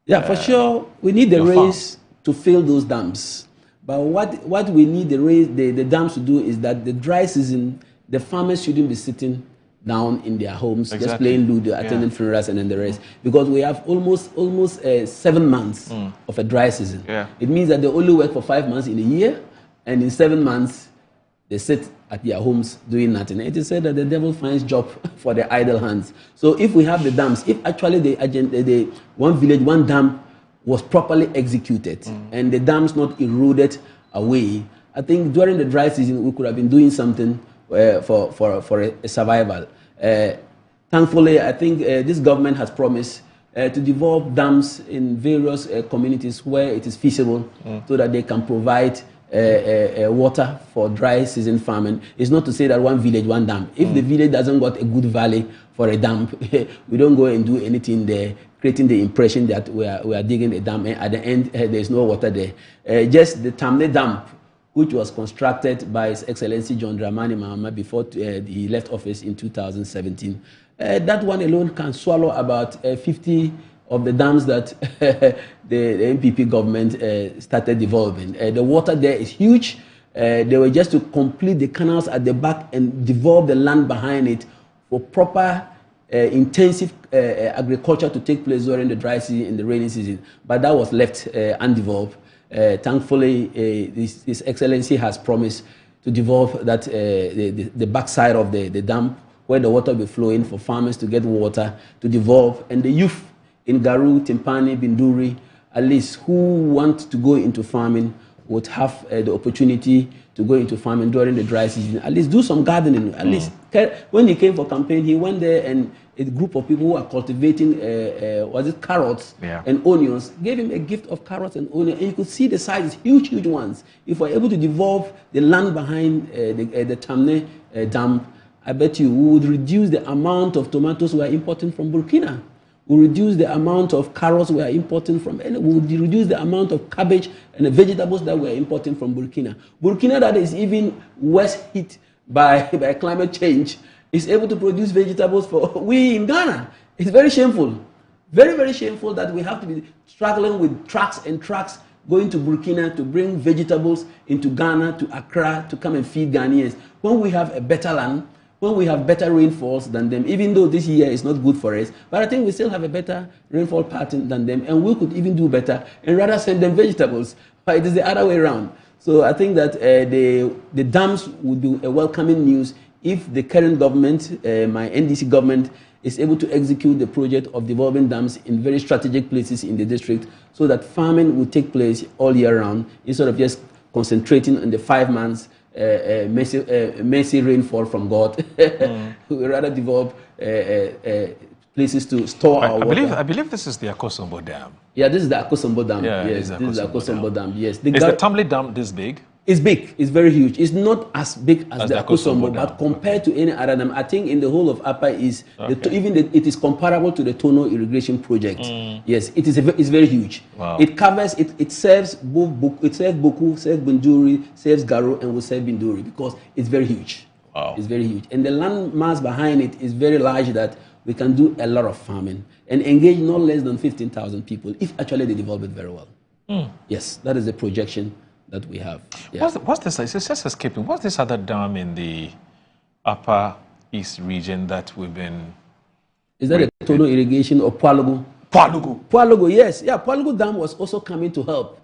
Yeah, for sure, we need the rains to fill those dams. But what we need the dams to do is that the dry season, the farmers shouldn't be sitting down in their homes, just playing Ludo, attending funerals, and then the rest. Because we have almost 7 months of a dry season. It means that they only work for 5 months in a year, and in 7 months, they sit at their homes doing nothing. It is said that the devil finds job for the idle hands. So if we have the dams, if actually the one village, one dam was properly executed, and the dams not eroded away, I think during the dry season, we could have been doing something for a survival. Thankfully, I think this government has promised to develop dams in various communities where it is feasible so that they can provide water for dry season farming. It's not to say that one village, one dam. If the village doesn't got a good valley for a dam, we don't go and do anything there, creating the impression that we are digging a dam, and at the end, there's no water there. Just the Tamale Dam, which was constructed by His Excellency John Dramani Mahama before he left office in 2017. That one alone can swallow about 50 of the dams that the NPP government started developing. The water there is huge. They were just to complete the canals at the back and develop the land behind it for proper intensive agriculture to take place during the dry season and the rainy season. But that was left undeveloped. Thankfully, His Excellency has promised to develop that the backside of the dam where the water will be flowing for farmers to get water to develop, and the youth in Garu, Timpani, Binduri, at least who want to go into farming would have the opportunity to go into farming during the dry season. At least do some gardening. At least when he came for campaign, he went there and a group of people who are cultivating, carrots and onions, gave him a gift of carrots and onions. And you could see the sizes, huge, huge ones. If we're able to develop the land behind the Tamale Dam, I bet you we would reduce the amount of tomatoes we are importing from Burkina. We reduce the amount of carrots we are importing from, and we will reduce the amount of cabbage and the vegetables that we are importing from Burkina. Burkina, that is even worse hit by climate change, is able to produce vegetables for we in Ghana. It's very shameful. Very, very shameful that we have to be struggling with trucks and trucks going to Burkina to bring vegetables into Ghana, to Accra, to come and feed Ghanaians. When we have a better land, when we have better rainfalls than them, even though this year is not good for us, but I think we still have a better rainfall pattern than them, and we could even do better and rather send them vegetables. But it is the other way around. So I think that the dams would be a welcoming news if the current government, my NDC government, is able to execute the project of developing dams in very strategic places in the district so that farming will take place all year round instead of just concentrating on the 5 months mercy rainfall from God. We rather develop places to store our water. I believe this is the Akosombo Dam. Yeah, this is the Akosombo Dam. Yeah, yes, this is the Akosombo Dam. Yes. Is the Tamale Dam this big? It's big. It's very huge. It's not as big as the Akosombo, but compared to any other dam, I think in the whole of Upper East, it is comparable to the Tono irrigation project. Yes, it's very huge. Wow. It covers, it serves both, it serves Boku, serves Binduri, serves Garo, and will serve Binduri because it's very huge. Wow. It's very huge. And the land mass behind it is very large that we can do a lot of farming and engage not less than 15,000 people if actually they develop it very well. Yes, that is the projection that we have. Yeah. What's this? It's just escaping. What's this other dam in the Upper East region that we've been? Is that a Tono irrigation or Pualugu? Pualugu, yes. Yeah, Pualugu Dam was also coming to help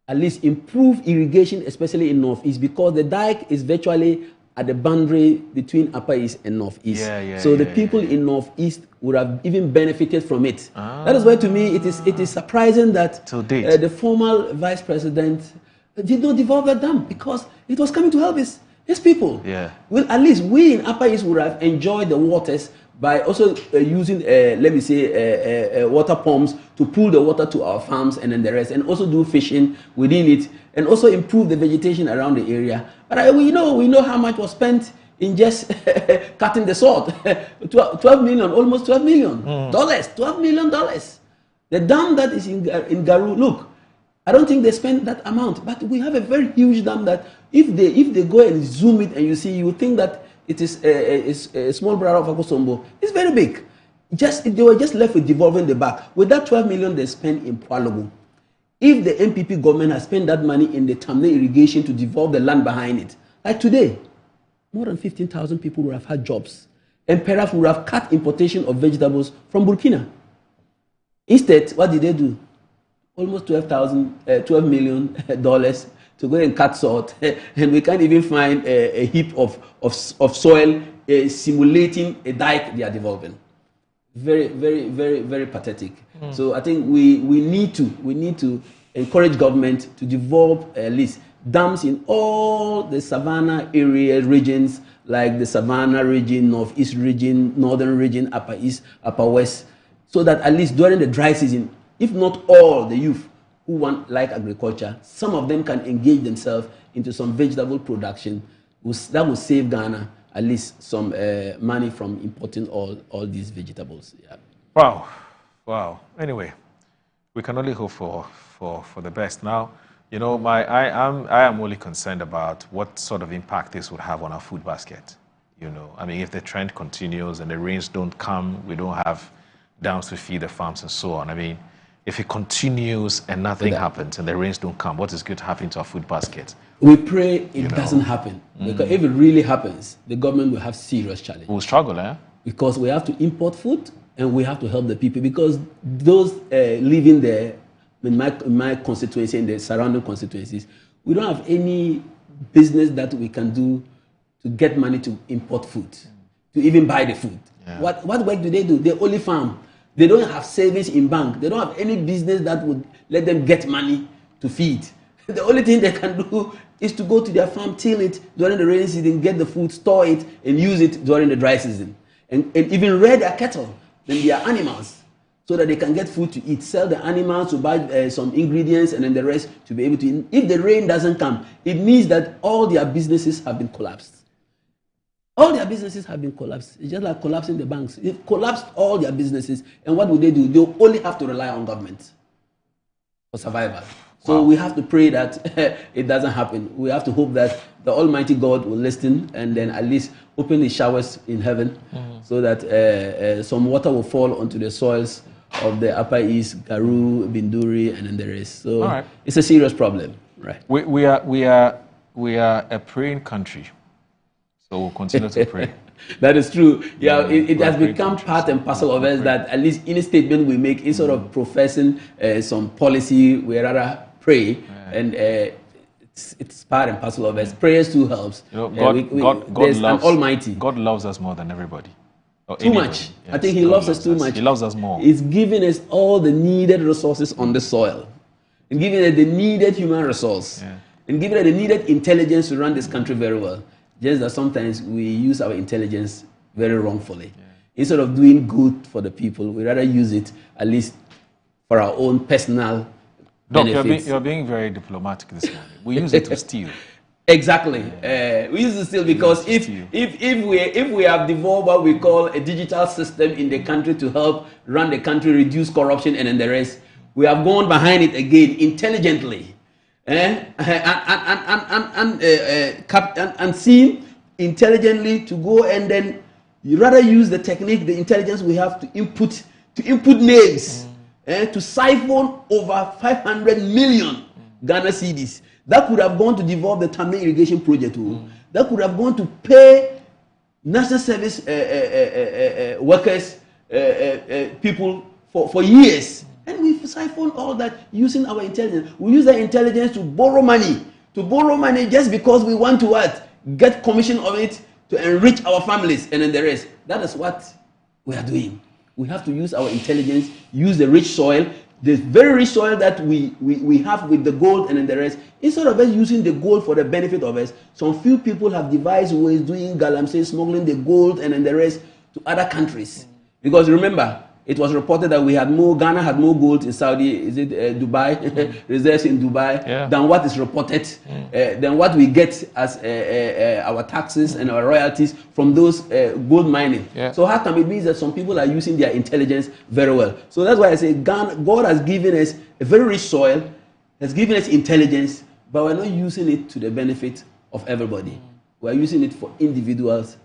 at least improve irrigation, especially in Northeast, because the dike is virtually at the boundary between Upper East and Northeast. So the people in Northeast would have even benefited from it. That is why, to me, it is surprising that the former vice president did not develop that dam because it was coming to help his people. Well, at least we in Upper East would have enjoyed the waters by also using, let me say, water pumps to pull the water to our farms and then the rest, and also do fishing within it, and also improve the vegetation around the area. But we know how much was spent in just cutting the salt. 12 million, almost $12 million. $12 million. The dam that is in Garu, look, I don't think they spend that amount. But we have a very huge dam that if they go and zoom it and you see, you think that it is a small brother of Akosombo. It's very big. They were just left with devolving the back. With that 12 million they spent in Pualogo, if the MPP government has spent that money in the Tamne irrigation to devolve the land behind it, like today, more than 15,000 people would have had jobs. And perhaps would have cut importation of vegetables from Burkina. Instead, what did they do? Almost $12 million to go and cut salt, and we can't even find a heap of soil simulating a dike they are developing. Very, very, very, very pathetic. So I think we need to encourage government to develop at least dams in all the savannah area regions, like the savannah region, northeast region, northern region, upper east, upper west, so that at least during the dry season, if not all the youth who like agriculture, some of them can engage themselves into some vegetable production that will save Ghana at least some money from importing all these vegetables. Yeah. Wow. Anyway, we can only hope for the best. Now, you know, I am only concerned about what sort of impact this would have on our food basket. You know, I mean, if the trend continues and the rains don't come, we don't have dams to feed the farms and so on. I mean, if it continues and nothing happens and the rains don't come, what is going to happen to our food basket? We pray it doesn't happen. Because if it really happens, the government will have serious challenge. We'll struggle, eh? Because we have to import food and we have to help the people. Because those living there, in my constituency and the surrounding constituencies, we don't have any business that we can do to get money to import food, to even buy the food. Yeah. What work do? They only farm. They don't have savings in bank. They don't have any business that would let them get money to feed. The only thing they can do is to go to their farm, till it during the rainy season, get the food, store it, and use it during the dry season. And even rear their cattle, then their animals, so that they can get food to eat. Sell the animals to buy some ingredients, and then the rest to be able to eat. If the rain doesn't come, it means that all their businesses have been collapsed. All their businesses have been collapsed. It's just like collapsing the banks. It collapsed all their businesses. And what will they do? They'll only have to rely on government for survival. So we have to pray that it doesn't happen. We have to hope that the Almighty God will listen and then at least open the showers in heaven so that some water will fall onto the soils of the Upper East, Garu, Binduri, and then the rest. So it's a serious problem. Right. We are a praying country. So we'll continue to pray. That is true. Yeah, it has become part and parcel of us that at least any statement we make, instead of professing some policy, we rather pray. And it's part and parcel of us. Prayers too helps. You know, God loves, Almighty. God loves us more than everybody. Too much. Yes, I think He loves us too much. He loves us more. He's giving us all the needed resources on the soil, and giving us the needed human resource, and giving us the needed intelligence to run this country very well. Just that sometimes we use our intelligence very wrongfully. Instead of doing good for the people, we rather use it at least for our own personal benefits. You're being very diplomatic this morning. We use it to steal. Exactly. We use it to steal because if we have developed what we call a digital system in the country to help run the country, reduce corruption, and then the rest, we have gone behind it again intelligently. And seen intelligently to go, and then you rather use the technique, the intelligence we have to input names, to siphon over 500 million Ghana cedis. That could have gone to develop the Tamne irrigation project. That could have gone to pay national service workers, people for years. And we siphon all that using our intelligence. We use that intelligence to borrow money. Just because we want to get commission of it to enrich our families and then the rest. That is what we are doing. We have to use our intelligence, use the rich soil, the very rich soil that we have with the gold and then the rest. Instead of us using the gold for the benefit of us, some few people have devised ways doing galamsey, smuggling the gold and then the rest to other countries. Because remember, it was reported that Ghana had more gold in Saudi, Dubai, reserves in Dubai, than what is reported, than what we get as our taxes and our royalties from those gold mining. So how come it means that some people are using their intelligence very well? So that's why I say God has given us a very rich soil, has given us intelligence, but we're not using it to the benefit of everybody. We're using it for individuals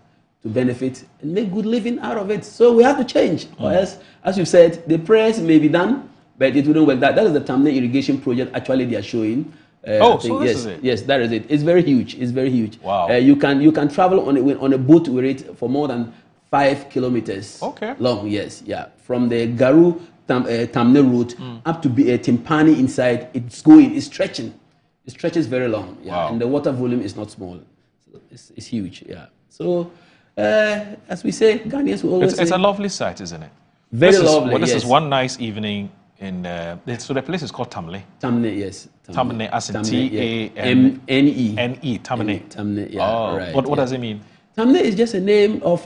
to benefit and make good living out of it. So we have to change. Or else, as you said, the prayers may be done, but it wouldn't work. That is the Tamne irrigation project actually they are showing. So this is it? Yes, that is it. It's very huge. It's very huge. Wow. You can travel on a boat with it for more than 5 kilometers long. Yes, yeah. From the Garu Tamne route up to Timpani inside, it's stretching. It stretches very long. Yeah. Wow. And the water volume is not small. So it's huge. Yeah. So as we say, Ghanaians will always it's a lovely site, isn't it? Very lovely. This is one nice evening in. So the place is called Tamle. Tamne, yes. Tamne, as in Tamne. Tamne. Tamne, yeah. Right. What does it mean? Tamne is just a name of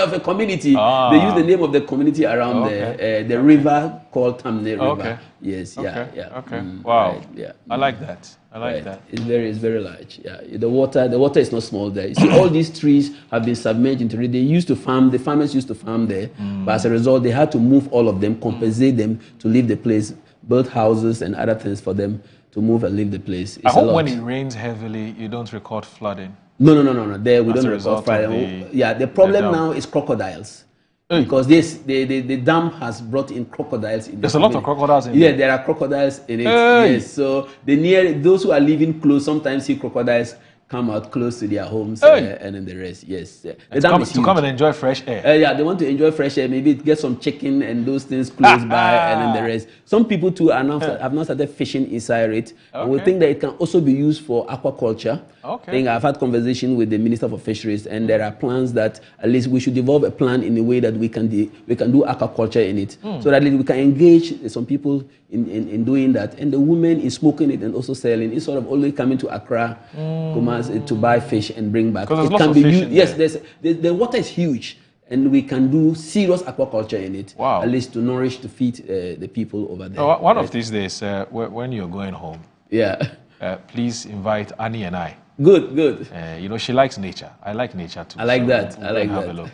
of a community. They use the name of the community around the river called Tamne River. Yes, yeah. Okay. Wow. Right, yeah. I like that. I like that. It's very large. Yeah. The water is not small there. You see, all these trees have been submerged into it. The farmers used to farm there, but as a result, they had to move all of them, compensate them to leave the place, build houses and other things for them to move and leave the place. I hope when it rains heavily, you don't record flooding. No. There we don't record flooding. The problem now is crocodiles. Because the dam has brought in crocodiles. There's a lot of crocodiles in there. Yeah, there are crocodiles in it. Yes, so those who are living close sometimes see crocodiles come out close to their homes and then the rest. Yes, the dam is huge. To come and enjoy fresh air. They want to enjoy fresh air. Maybe get some chicken and those things close by, and then the rest. Some people too have now started fishing inside it. We think that it can also be used for aquaculture. I think I've had conversation with the Minister for Fisheries, and there are plans that at least we should develop a plan in a way that we can do aquaculture in it, so that we can engage some people in doing that, and the women in smoking it and also selling. It's sort of only coming to Accra, Kumasi to buy fish and bring back. It can be used. Yes, the water is huge, and we can do serious aquaculture in it. Wow. At least to feed the people over there. One of these days, when you're going home, please invite Annie and I. Good. She likes nature. I like nature too. I like that. Have a look.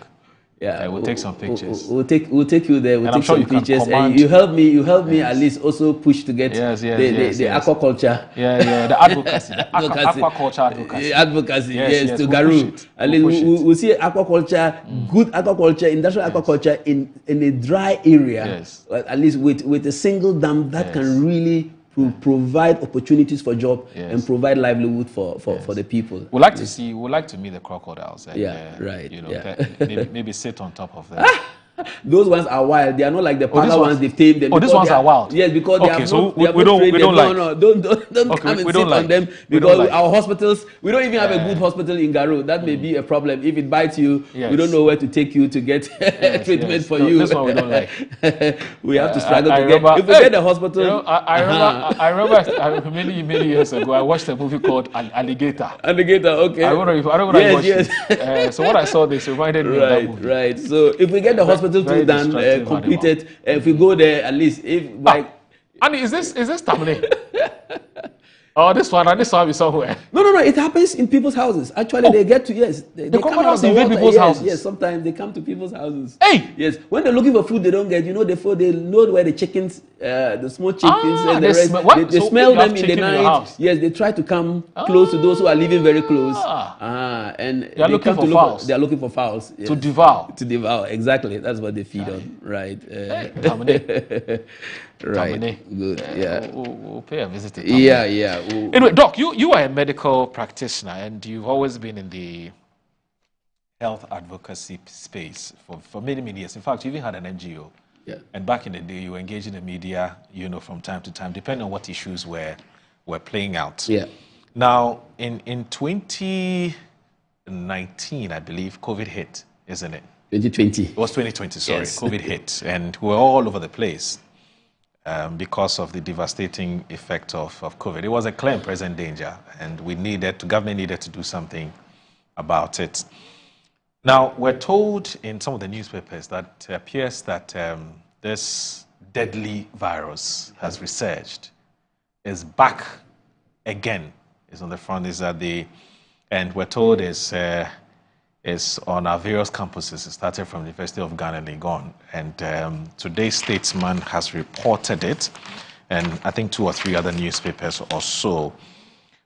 Yeah, we'll take some pictures. We'll take you there. We'll take some pictures, and you help me at least also push to get the aquaculture. The advocacy, aquaculture advocacy. Yes, to Garu. At least we'll see aquaculture, good aquaculture, industrial aquaculture in a dry area. Yes. At least with a single dam that can really provide opportunities for job and provide livelihood for the people. We'd like to meet the crocodiles. And, maybe sit on top of them. Those ones are wild. They are not like the panda ones. They've tamed them. These ones are wild. Yes, because they have so we don't like. Don't come and sit on them, because our hospitals, we don't even have a good hospital in Garu. That may be a problem. If it bites you, we don't know where to take you to get treatment for you. This one we don't like. We have to struggle to get. If we get the hospital, I remember many years ago I watched a movie called Alligator. Alligator, okay. I don't know if I watched it. So when I saw this, it reminded me of that movie. Right. So if we get the hospital done, completed, if we go there, at least Annie, is this Tamale? Oh, this one we somewhere. No, it happens in people's houses. Actually, they get to, they come out of the water. People's houses. Yes, sometimes they come to people's houses. Hey! Yes, when they're looking for food they don't get, they know where the chickens, the small chickens and the rest, they smell them in the night. Yes, they try to come close to those who are living very close. And they are looking for fowls. They are looking for fowls. Yes. To devour. To devour, exactly. That's what they feed on, right? Right. Good. Yeah. We'll pay a visit to Yeah. Anyway, Doc, you are a medical practitioner and you've always been in the health advocacy space for many years. In fact, you even had an NGO. Yeah. And back in the day, you were engaging the media, from time to time, depending on what issues were playing out. Yeah. Now, in 2019, I believe, COVID hit, isn't it? 2020. It was 2020, sorry. Yes. COVID hit, and we were all over the place. Because of the devastating effect of COVID. It was a clear and present danger, and government needed to do something about it. Now, we're told in some of the newspapers that it appears that this deadly virus has resurged, is back again, is on the front, and we're told is on our various campuses. It started from the University of Ghana, Legon. And today's Statesman has reported it. and I think 2 or 3 other newspapers or so.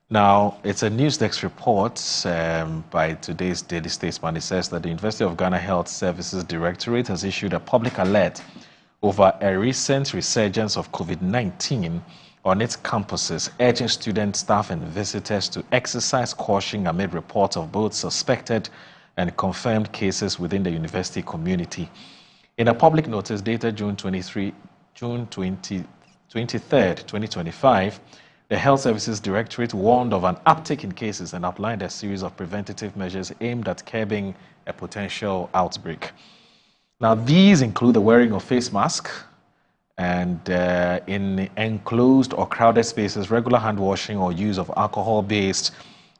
Now, it's a Newsdesk report by today's Daily Statesman. It says that the University of Ghana Health Services Directorate has issued a public alert over a recent resurgence of COVID-19 on its campuses, urging students, staff, and visitors to exercise caution amid reports of both suspected and confirmed cases within the university community. In a public notice dated June 23rd, 2025, the Health Services Directorate warned of an uptick in cases and outlined a series of preventative measures aimed at curbing a potential outbreak. Now, these include the wearing of face masks, and in enclosed or crowded spaces, regular hand washing or use of alcohol-based,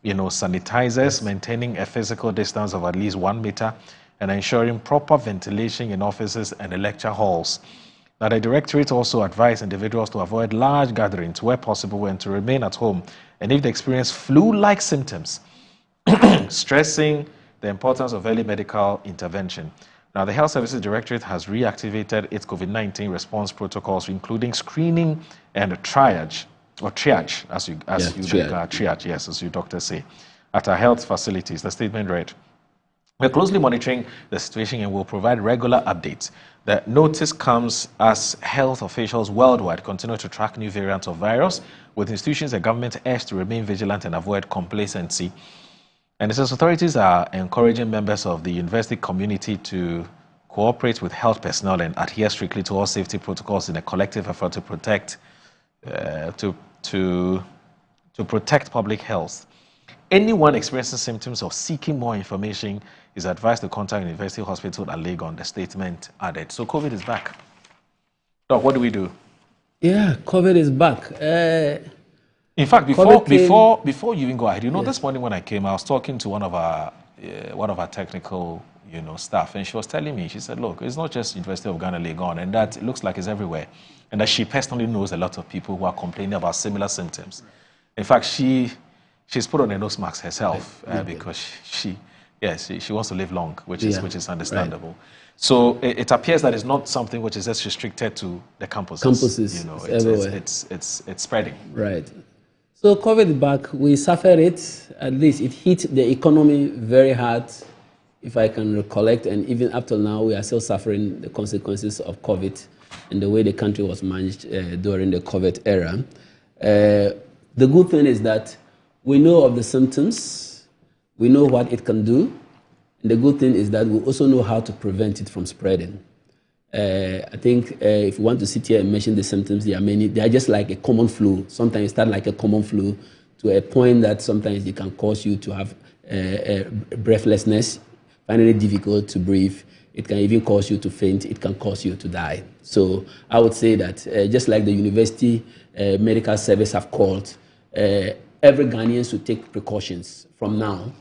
sanitizers, maintaining a physical distance of at least 1 meter, and ensuring proper ventilation in offices and in lecture halls. Now, the Directorate also advised individuals to avoid large gatherings where possible and to remain at home, and if they experience flu-like symptoms, stressing the importance of early medical intervention. Now, the Health Services Directorate has reactivated its COVID-19 response protocols, including screening and triage, as you doctors say, at our health facilities. The statement read, "We're closely monitoring the situation and will provide regular updates. The notice comes as health officials worldwide continue to track new variants of virus, with institutions and government urged to remain vigilant and avoid complacency." And it says authorities are encouraging members of the university community to cooperate with health personnel and adhere strictly to all safety protocols in a collective effort to protect protect public health. Anyone experiencing symptoms or seeking more information is advised to contact University Hospital at Legon, the statement added. So COVID is back. Doc, what do we do? Yeah, COVID is back. In fact, before you even go ahead, this morning when I came, I was talking to one of our technical, staff, and she was telling me, she said, look, it's not just University of Ghana, Legon, and that it looks like it's everywhere, and that she personally knows a lot of people who are complaining about similar symptoms. In fact, she's put on a nose mask herself because she wants to live long, which is understandable. Right. So it appears that it's not something which is just restricted to the campuses. It's spreading. Right. So COVID back, we suffered it. At least it hit the economy very hard, if I can recollect, and even up till now, we are still suffering the consequences of COVID and the way the country was managed during the COVID era. The good thing is that we know of the symptoms, we know what it can do, and the good thing is that we also know how to prevent it from spreading. I think if you want to sit here and mention the symptoms, there are many. They are just like a common flu. Sometimes it starts like a common flu to a point that sometimes it can cause you to have breathlessness, finding it difficult to breathe. It can even cause you to faint. It can cause you to die. So I would say that just like the university medical service have called, every Ghanaian should take precautions from now.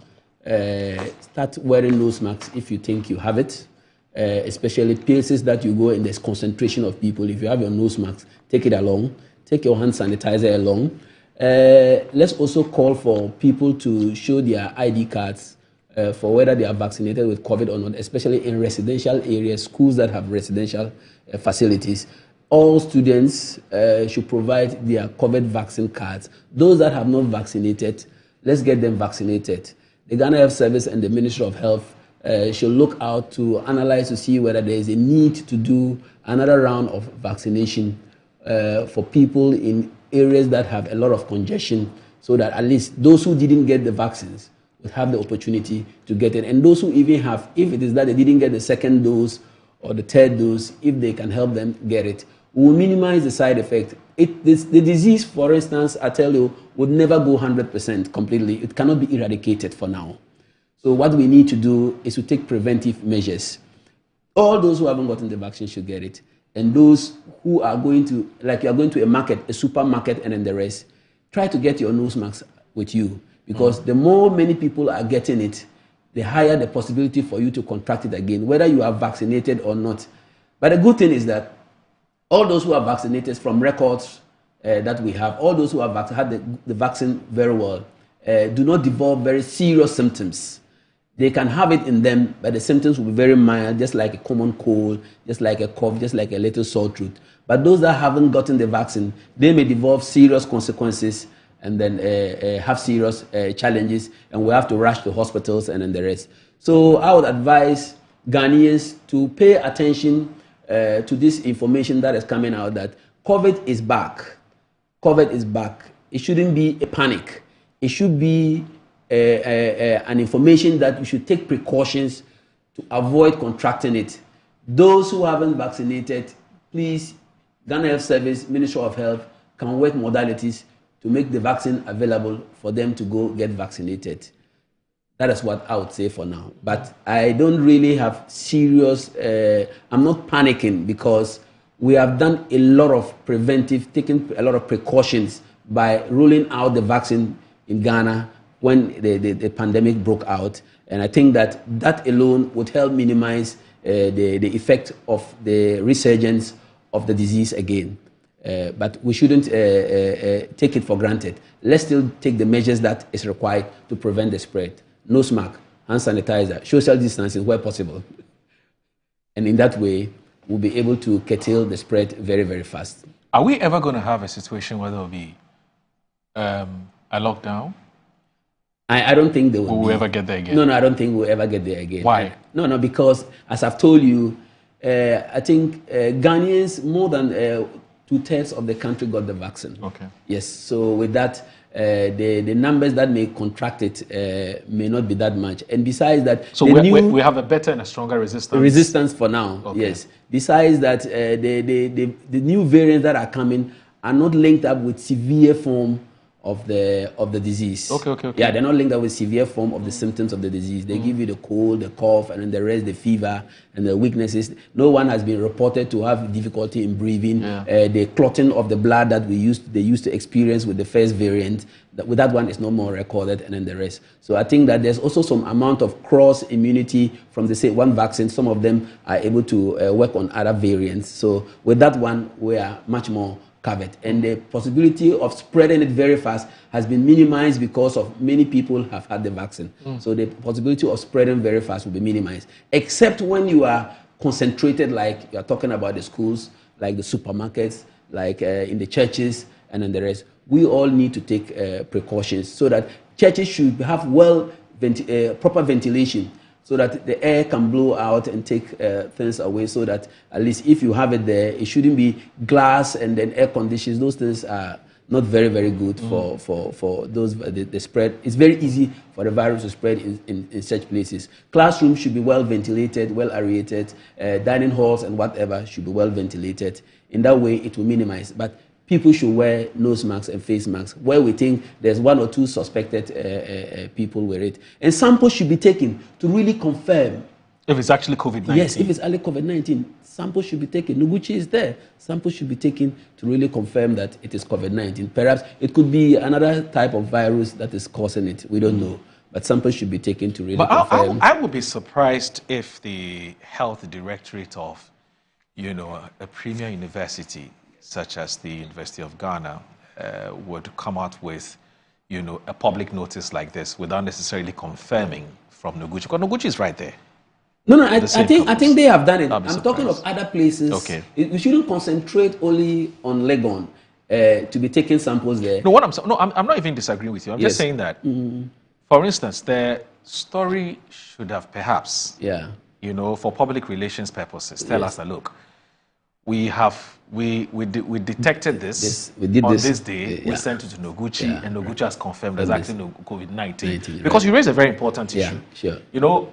Start wearing nose masks if you think you have it. Especially places that you go and there's concentration of people. If you have your nose mask, take it along. Take your hand sanitizer along. Let's also call for people to show their ID cards for whether they are vaccinated with COVID or not, especially in residential areas, schools that have residential facilities. All students should provide their COVID vaccine cards. Those that have not vaccinated, let's get them vaccinated. The Ghana Health Service and the Ministry of Health should look out to analyze to see whether there is a need to do another round of vaccination for people in areas that have a lot of congestion, so that at least those who didn't get the vaccines would have the opportunity to get it. And those who even have, if it is that they didn't get the second dose or the third dose, if they can help them get it, we will minimize the side effect. The disease, for instance, I tell you, would never go 100% completely. It cannot be eradicated for now. So what we need to do is to take preventive measures. All those who haven't gotten the vaccine should get it. And those who are going to, like you are going to a market, a supermarket, and then the rest, try to get your nose mask with you. Because the more many people are getting it, the higher the possibility for you to contract it again, whether you are vaccinated or not. But the good thing is that all those who are vaccinated, from records that we have, all those who have had the vaccine very well, do not develop very serious symptoms. They can have it in them, but the symptoms will be very mild, just like a common cold, just like a cough, just like a little sore throat. But those that haven't gotten the vaccine, they may develop serious consequences and then have serious challenges, and we have to rush to hospitals and then the rest. So I would advise Ghanaians to pay attention to this information that is coming out that COVID is back. COVID is back. It shouldn't be a panic. It should be an information that you should take precautions to avoid contracting it. Those who haven't vaccinated, please, Ghana Health Service, Ministry of Health can work modalities to make the vaccine available for them to go get vaccinated. That is what I would say for now. But I don't really have serious, I'm not panicking because we have done a lot of preventive, taken a lot of precautions by rolling out the vaccine in Ghana when the pandemic broke out. And I think that alone would help minimize the effect of the resurgence of the disease again. But we shouldn't take it for granted. Let's still take the measures that is required to prevent the spread. Nose mask, hand sanitizer, social distancing where possible. And in that way, we'll be able to curtail the spread very, very fast. Are we ever going to have a situation where there will be a lockdown? I don't think there will. Will we ever get there again? No, I don't think we'll ever get there again. Why? No, because as I've told you, I think Ghanaians, more than 2/3 of the country got the vaccine. Okay. Yes, so with that, the numbers that may contract it may not be that much. And besides that, so we have a better and a stronger resistance. Resistance for now, okay. Yes. Besides that, the new variants that are coming are not linked up with severe form of the disease. Okay. Yeah, they're not linked up with severe form of the symptoms of the disease. They give you the cold, the cough, and then the rest, the fever and the weaknesses. No one has been reported to have difficulty in breathing. Yeah. The clotting of the blood that they used to experience with the first variant, with that one is no more recorded, and then the rest. So I think that there's also some amount of cross immunity from the one vaccine. Some of them are able to work on other variants. So with that one, we are much more covered, and the possibility of spreading it very fast has been minimized because of many people have had the vaccine. So the possibility of spreading very fast will be minimized, except when you are concentrated, like you're talking about the schools, like the supermarkets, like in the churches, and then the rest. We all need to take precautions so that churches should have proper ventilation, so that the air can blow out and take things away, so that at least if you have it there, it shouldn't be glass and then air conditions. Those things are not very, very good for those the spread. It's very easy for the virus to spread in such places. Classrooms should be well ventilated, well aerated. Dining halls and whatever should be well ventilated. In that way, it will minimize. But people should wear nose masks and face masks where we think there's 1 or 2 suspected people with it. And samples should be taken to really confirm. If it's actually COVID-19? Yes, if it's actually COVID-19, samples should be taken. Noguchi is there. Samples should be taken to really confirm that it is COVID-19. Perhaps it could be another type of virus that is causing it. We don't know. But samples should be taken to really confirm. I would be surprised if the health directorate of, a premier university such as the University of Ghana would come out with, a public notice like this without necessarily confirming from Noguchi. Because Noguchi is right there. No, I think they have done it. I'm talking of other places. Okay. We shouldn't concentrate only on Legon to be taking samples there. No, I'm not even disagreeing with you. I'm just saying that, for instance, the story should have perhaps, for public relations purposes, tell us that, look, we detected this on this day. We sent it to Noguchi, and Noguchi has confirmed there's actually no COVID-19. Because you raise a very important issue. Sure.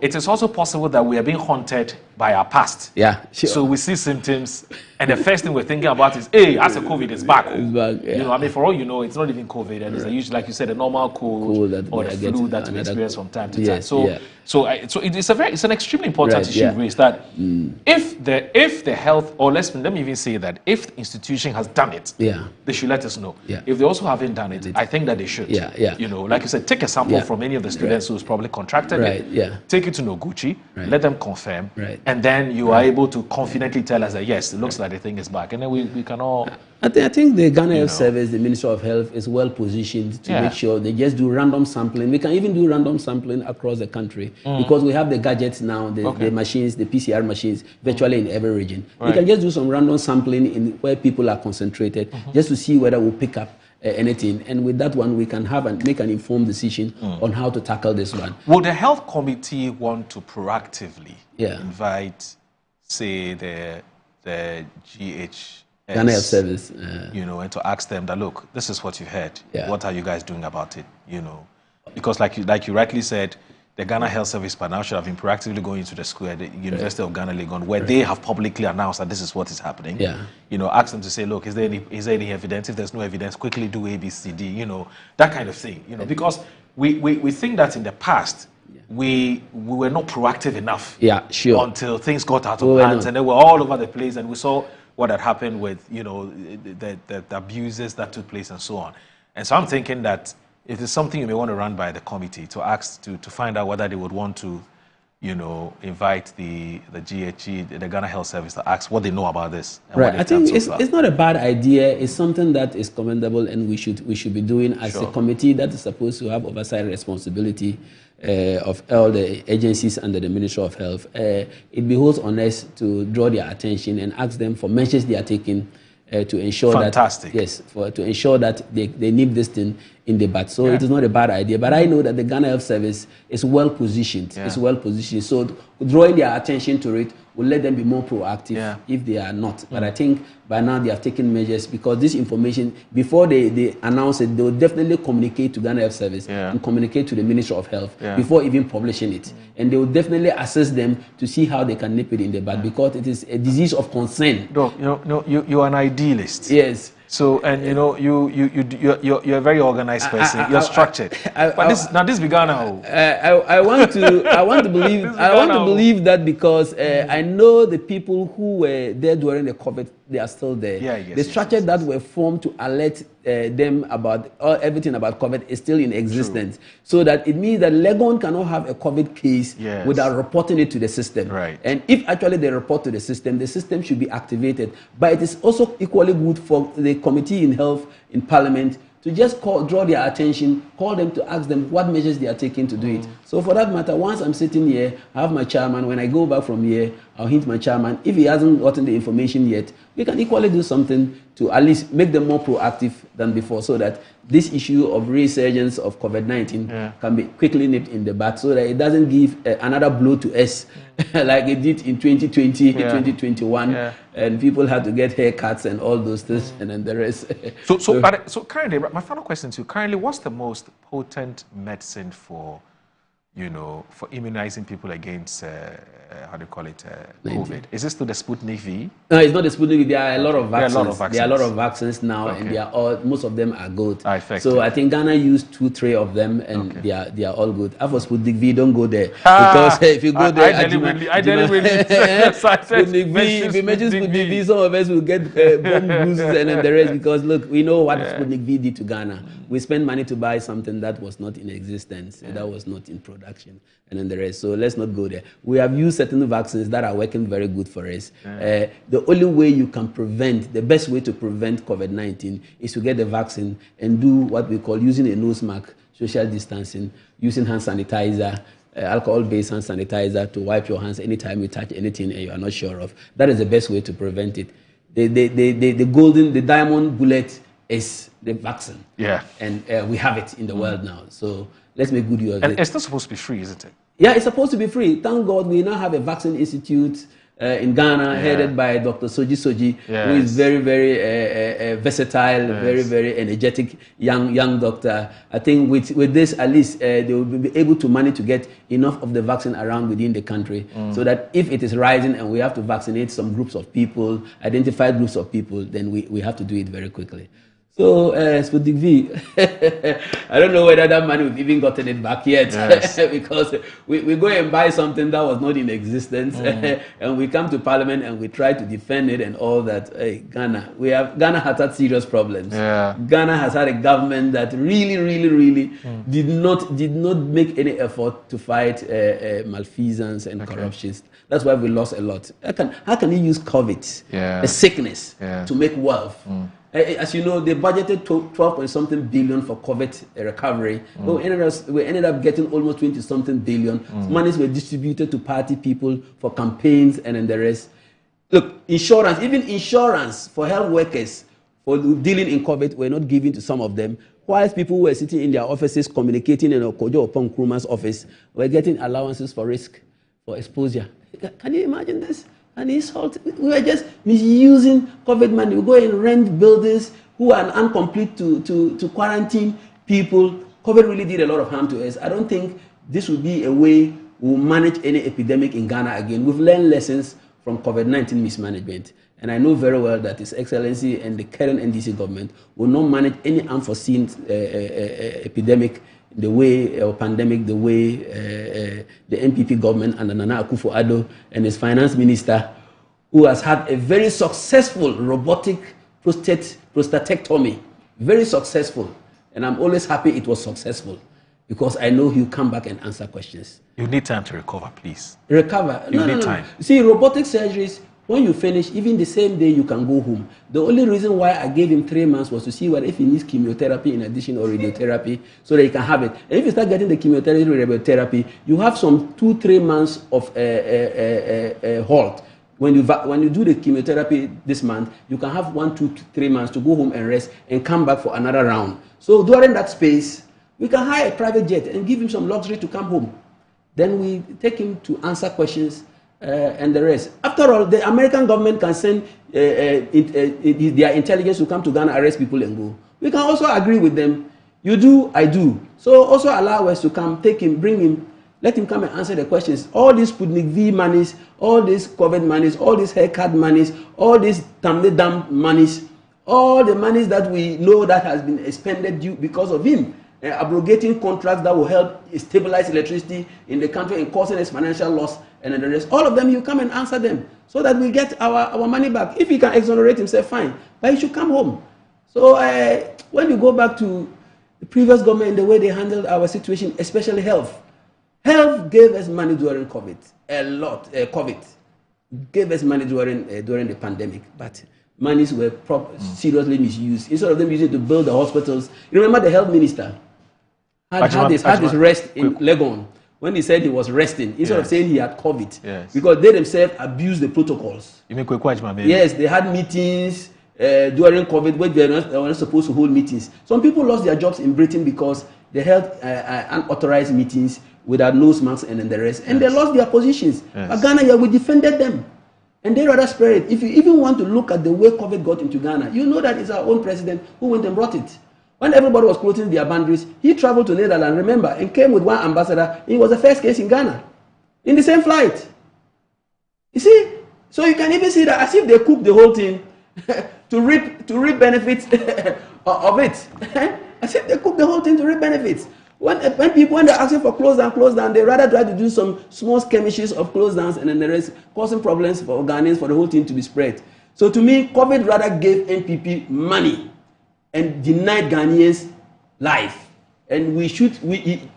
It is also possible that we are being haunted by our past. Yeah, sure. So we see symptoms, and the first thing we're thinking about is, hey, as a COVID is back. For all you know, it's not even COVID, and it's usually, like you said, a normal cold or the flu that we experience from time to time. So it's an extremely important issue raised that if the health, or let me even say that if the institution has done it, they should let us know. If they also haven't done it, I think that they should. Like you said, take a sample from any of the students who's probably contracted it, take it to Noguchi, let them confirm, and then you are able to confidently tell us that yes, it looks like the thing is back, and then we can all I think the Ghana Health Service, the Ministry of Health, is well positioned to make sure they just do random sampling. We can even do random sampling across the country because we have the gadgets now, the machines, the PCR machines, virtually in every region. We can just do some random sampling in where people are concentrated, just to see whether we'll pick up anything. And with that one, we can have and make an informed decision on how to tackle this one. Would the health committee want to proactively invite, say, the Ghana Health Service, and to ask them that, look, this is what you heard. What are you guys doing about it? Because like you rightly said, the Ghana Health Service by now should have been proactively going into the school at the University of Ghana, Legon, where they have publicly announced that this is what is happening. Ask them to say, look, is there any evidence? If there's no evidence, quickly do A, B, C, D. That kind of thing. Because we think that in the past we were not proactive enough. Until things got out of hands and they were all over the place, and we saw what had happened with, the abuses that took place and so on. And so I'm thinking that it is something you may want to run by the committee to ask to find out whether they would want to, invite the GHE, the Ghana Health Service, to ask what they know about this. Right. I think it's not a bad idea. It's something that is commendable, and we should be doing as a committee that is supposed to have oversight responsibility of all the agencies under the Ministry of Health. It behoves on us to draw their attention and ask them for measures they are taking to ensure to ensure that they nip this thing in the bud. So it is not a bad idea. But I know that the Ghana Health Service is well positioned. It's well positioned. So drawing their attention to it will let them be more proactive if they are not. But I think by now they have taken measures, because this information, before they announce it, they will definitely communicate to Ghana Health Service and communicate to the Ministry of Health before even publishing it. And they will definitely assess them to see how they can nip it in the bud, because it is a disease of concern. Doc, you're an idealist. Yes. So, and you're a very organized person. You're structured. This began now. I want to believe that, because I know the people who were there during the COVID, they are still there. The structure that were formed to alert them about everything about COVID is still in existence. So that it means that Legon cannot have a COVID case without reporting it to the system. And if actually they report to the system should be activated. But it is also equally good for the Committee in Health in Parliament to just draw their attention, call them to ask them what measures they are taking to do it. So for that matter, once I'm sitting here, I have my chairman. When I go back from here, I'll hint my chairman. If he hasn't gotten the information yet, we can equally do something to at least make them more proactive than before, so that this issue of resurgence of COVID-19 can be quickly nipped in the bud, so that it doesn't give another blow to us like it did in 2020, 2021, and people had to get haircuts and all those things, and then the rest. So currently, my final question to you, currently, what's the most potent medicine for immunizing people against, COVID? Is this still the Sputnik V? No, it's not the Sputnik V. There are a lot of vaccines. There are a lot of vaccines now, and most of them are good. So I think Ghana used 2-3 of them, and they are all good. As for Sputnik V, don't go there, because if you go there, Sputnik V, if you mention Sputnik V, some of us will get bomb bruises and then the rest, because look, we know what Sputnik V did to Ghana. We spent money to buy something that was not in existence, that was not in production, and then the rest. So let's not go there. We have used certain vaccines that are working very good for us. The only way you can prevent, the best way to prevent COVID-19 is to get the vaccine and do what we call using a nose mask, social distancing, using hand sanitizer, alcohol-based hand sanitizer to wipe your hands anytime you touch anything and you are not sure of. That is the best way to prevent it. The diamond bullet is the vaccine. And we have it in the world now. So let's make good use of it. And it's not supposed to be free, isn't it? Yeah, it's supposed to be free. Thank God we now have a vaccine institute in Ghana, headed by Dr. Soji, who is very, very versatile, very, very energetic young doctor. I think with this, at least they will be able to manage to get enough of the vaccine around within the country, so that if it is rising and we have to vaccinate some groups of people, identified groups of people, then we have to do it very quickly. So, Sputnik V, I don't know whether that money we've even gotten it back yet, because we go and buy something that was not in existence, and we come to Parliament and we try to defend it and all that. Hey, Ghana has had serious problems. Ghana has had a government that really did not make any effort to fight malfeasance and corruptions. That's why we lost a lot. How can you use COVID, a sickness, to make wealth? As you know, they budgeted 12-point-something billion for COVID recovery. But we ended up getting almost 20-something billion. Monies were distributed to party people for campaigns and then the rest. Look, insurance, even insurance for health workers for dealing in COVID were not given to some of them. Whilst people were sitting in their offices communicating in Okojo Opon Nkrumah's office, were getting allowances for risk, for exposure. Can you imagine this? And insult. We were just misusing COVID money. We go and rent buildings who are incomplete to quarantine people. COVID really did a lot of harm to us. I don't think this will be a way we'll manage any epidemic in Ghana again. We've learned lessons from COVID-19 mismanagement. And I know very well that His Excellency and the current NDC government will not manage any unforeseen epidemic the way, or pandemic, the way the NPP government under Nana Akufo-Addo and his finance minister, who has had a very successful robotic prostatectomy, very successful. And I'm always happy it was successful because I know he'll come back and answer questions. You need time to recover, please. Recover? You need time. See, robotic surgeries, when you finish, even the same day you can go home. The only reason why I gave him 3 months was to see whether if he needs chemotherapy in addition or radiotherapy so that he can have it. And if you start getting the chemotherapy or radiotherapy, you have some 2-3 months of halt. When you do the chemotherapy this month, you can have 1, 2, 3 months to go home and rest and come back for another round. So during that space, we can hire a private jet and give him some luxury to come home. Then we take him to answer questions and the rest. After all, the American government can send their intelligence to come to Ghana, arrest people and go. We can also agree with them. You do, I do. So also allow us to come, take him, bring him, let him come and answer the questions. All these Sputnik V monies, all these COVID monies, all these haircut monies, all these Tamle monies, all the monies that we know that has been expended due because of him. Abrogating contracts that will help stabilize electricity in the country and causing us financial loss and the rest. All of them, you come and answer them so that we get our money back. If he can exonerate himself, fine. But he should come home. So when you go back to the previous government and the way they handled our situation, especially health. Health gave us money during COVID. A lot. COVID gave us money during the pandemic. But monies were seriously misused. Instead of them using it to build the hospitals. You remember the health minister had his rest in Legon when he said he was resting, instead of saying he had COVID, because they themselves abused the protocols. You mean Kwekwaji? Yes, they had meetings during COVID where they were not supposed to hold meetings. Some people lost their jobs in Britain because they held unauthorized meetings without nose masks and then the rest, and they lost their positions. But Ghana, we defended them. And they rather spread it. If you even want to look at the way COVID got into Ghana, you know that it's our own president who went and brought it. When everybody was closing their boundaries, he traveled to Netherlands, remember, and came with one ambassador. It was the first case in Ghana, in the same flight. You see? So you can even see that as if they cooked the whole thing to reap benefits of it. As if they cooked the whole thing to reap benefits. When they're asking for close down, they rather try to do some small skirmishes of close downs and then the rest, causing problems for Ghanaians, for the whole thing to be spread. So to me, COVID rather gave NPP money and denied Ghanaians life. And Ken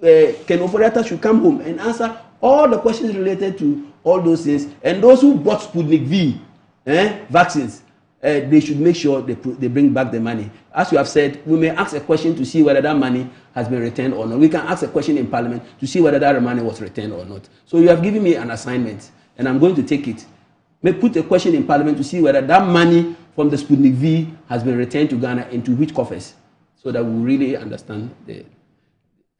Oforiatta should come home and answer all the questions related to all those things. And those who bought Sputnik V vaccines, they should make sure they bring back the money. As you have said, we may ask a question to see whether that money has been returned or not. We can ask a question in Parliament to see whether that money was returned or not. So you have given me an assignment, and I'm going to take it. May put a question in Parliament to see whether that money from the Sputnik V has been returned to Ghana, into which coffers, so that we really understand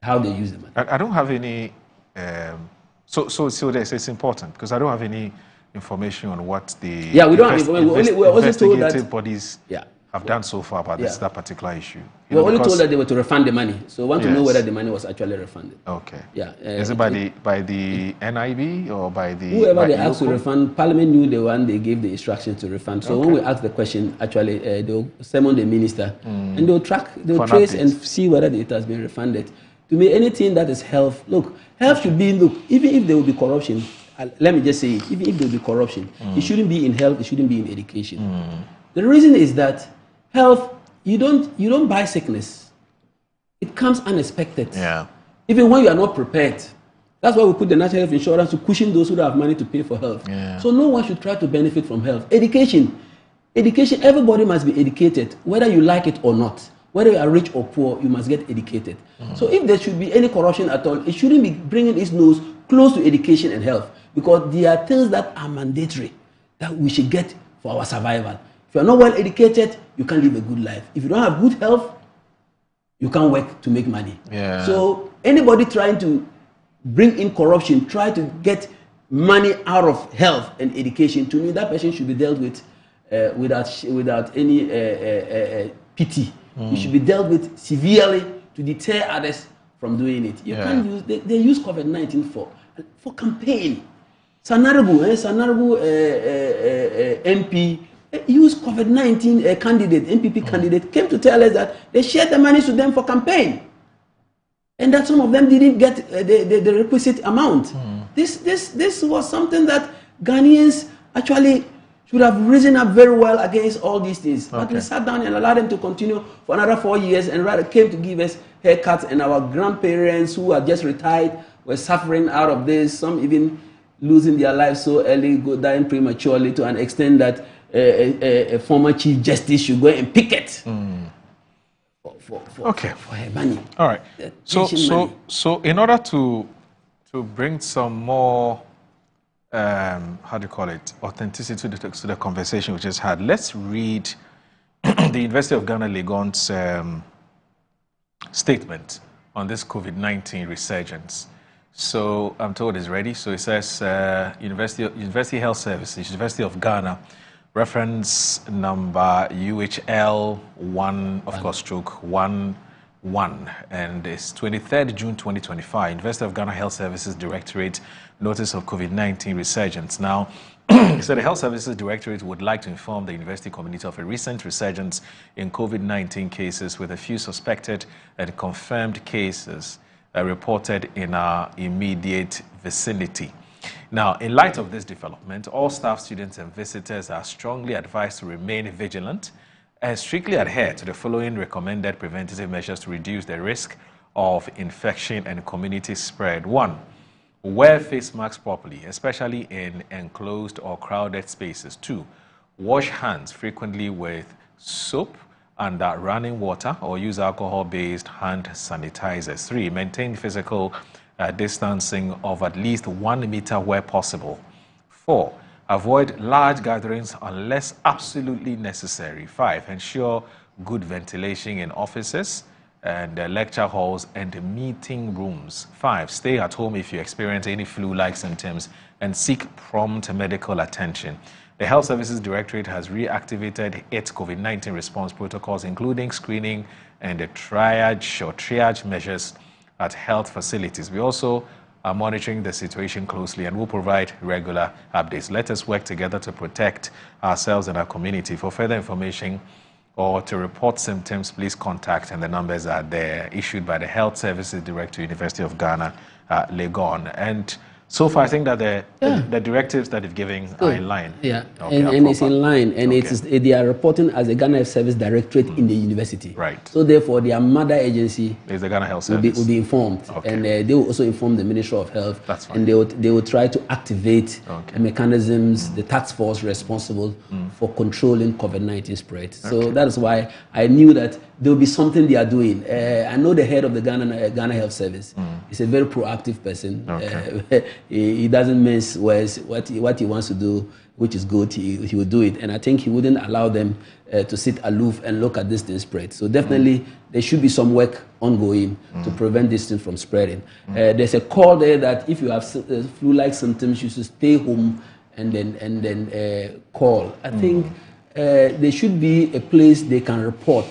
how they use the money. I don't have any. So it's important because I don't have any information on what the we don't have information. We're also told that bodies have done so far about that particular issue. We're only told that they were to refund the money, so we want to know whether the money was actually refunded. Okay. Yeah. Is it by the NIB or by the whoever they asked to refund? Parliament knew the one they gave the instructions to refund. So when we ask the question, actually they'll summon the minister and they'll trace and see whether it has been refunded. To me, anything that is health, health should be even if there will be corruption. Let me just say it, even if there will be corruption, it shouldn't be in health, it shouldn't be in education. The reason is that health, you don't buy sickness. It comes unexpected. Yeah. Even when you are not prepared. That's why we put the national health insurance to cushion those who don't have money to pay for health. Yeah. So no one should try to benefit from health. Education. Education, everybody must be educated, whether you like it or not. Whether you are rich or poor, you must get educated. So if there should be any corruption at all, it shouldn't be bringing its nose close to education and health, because there are things that are mandatory that we should get for our survival. If you are not well educated, you can't live a good life. If you don't have good health, you can't work to make money. Yeah. So anybody trying to bring in corruption, try to get money out of health and education, to me, that person should be dealt with without any pity. It should be dealt with severely to deter others from doing it. You can't use, they use COVID-19 for campaign. Sanaribu MP used COVID-19 candidate, MPP candidate, came to tell us that they shared the money to them for campaign, and that some of them didn't get the requisite amount. This was something that Ghanaians actually should have risen up very well against all these things. But we sat down and allowed them to continue for another 4 years, and rather came to give us haircuts, and our grandparents who are just retired were suffering out of this, some even losing their lives so early, dying prematurely, to an extent that a former Chief Justice should go and picket for her money. All right. So in order to bring some more how do you call it, authenticity to the conversation we just had, let's read the University of Ghana Legon's statement on this COVID-19 resurgence. So I'm told it's ready. So it says University Health Services, University of Ghana, reference number UHL 1, of course, stroke 11, and it's 23rd June 2025. University of Ghana Health Services Directorate notice of COVID-19 resurgence. Now, so the Health Services Directorate would like to inform the university community of a recent resurgence in COVID-19 cases, with a few suspected and confirmed cases reported in our immediate vicinity. Now, in light of this development, all staff, students, and visitors are strongly advised to remain vigilant and strictly adhere to the following recommended preventative measures to reduce the risk of infection and community spread. 1. Wear face masks properly, especially in enclosed or crowded spaces. 2. Wash hands frequently with soap and running water, or use alcohol-based hand sanitizers. 3. Maintain physical distancing of at least 1 meter where possible. 4. Avoid large gatherings unless absolutely necessary. 5. Ensure good ventilation in offices and lecture halls and meeting rooms. 5. Stay at home if you experience any flu-like symptoms and seek prompt medical attention. The Health Services Directorate has reactivated its COVID-19 response protocols, including screening and the triage measures at health facilities. We also are monitoring the situation closely and will provide regular updates. Let us work together to protect ourselves and our community. For further information or to report symptoms, please contact, and the numbers are there, issued by the Health Services Director, University of Ghana, Legon. And so far, I think that the directives that they've given are in line. Yeah, and it's in line, and they are reporting as a Ghana Health Service Directorate in the university. Right. So therefore, their mother agency is the Ghana Health Service. Will be informed, and they will also inform the Ministry of Health. That's fine. And they will try to activate mechanisms, the task force responsible for controlling COVID-19 spread. So that is why I knew that there will be something they are doing. I know the head of the Ghana Health Service. He's a very proactive person. He doesn't mince words. What he wants to do, which is good, he will do it. And I think he wouldn't allow them to sit aloof and look at this thing spread. So definitely there should be some work ongoing to prevent this thing from spreading. There's a call there that if you have flu-like symptoms, you should stay home and then call. I think there should be a place they can report.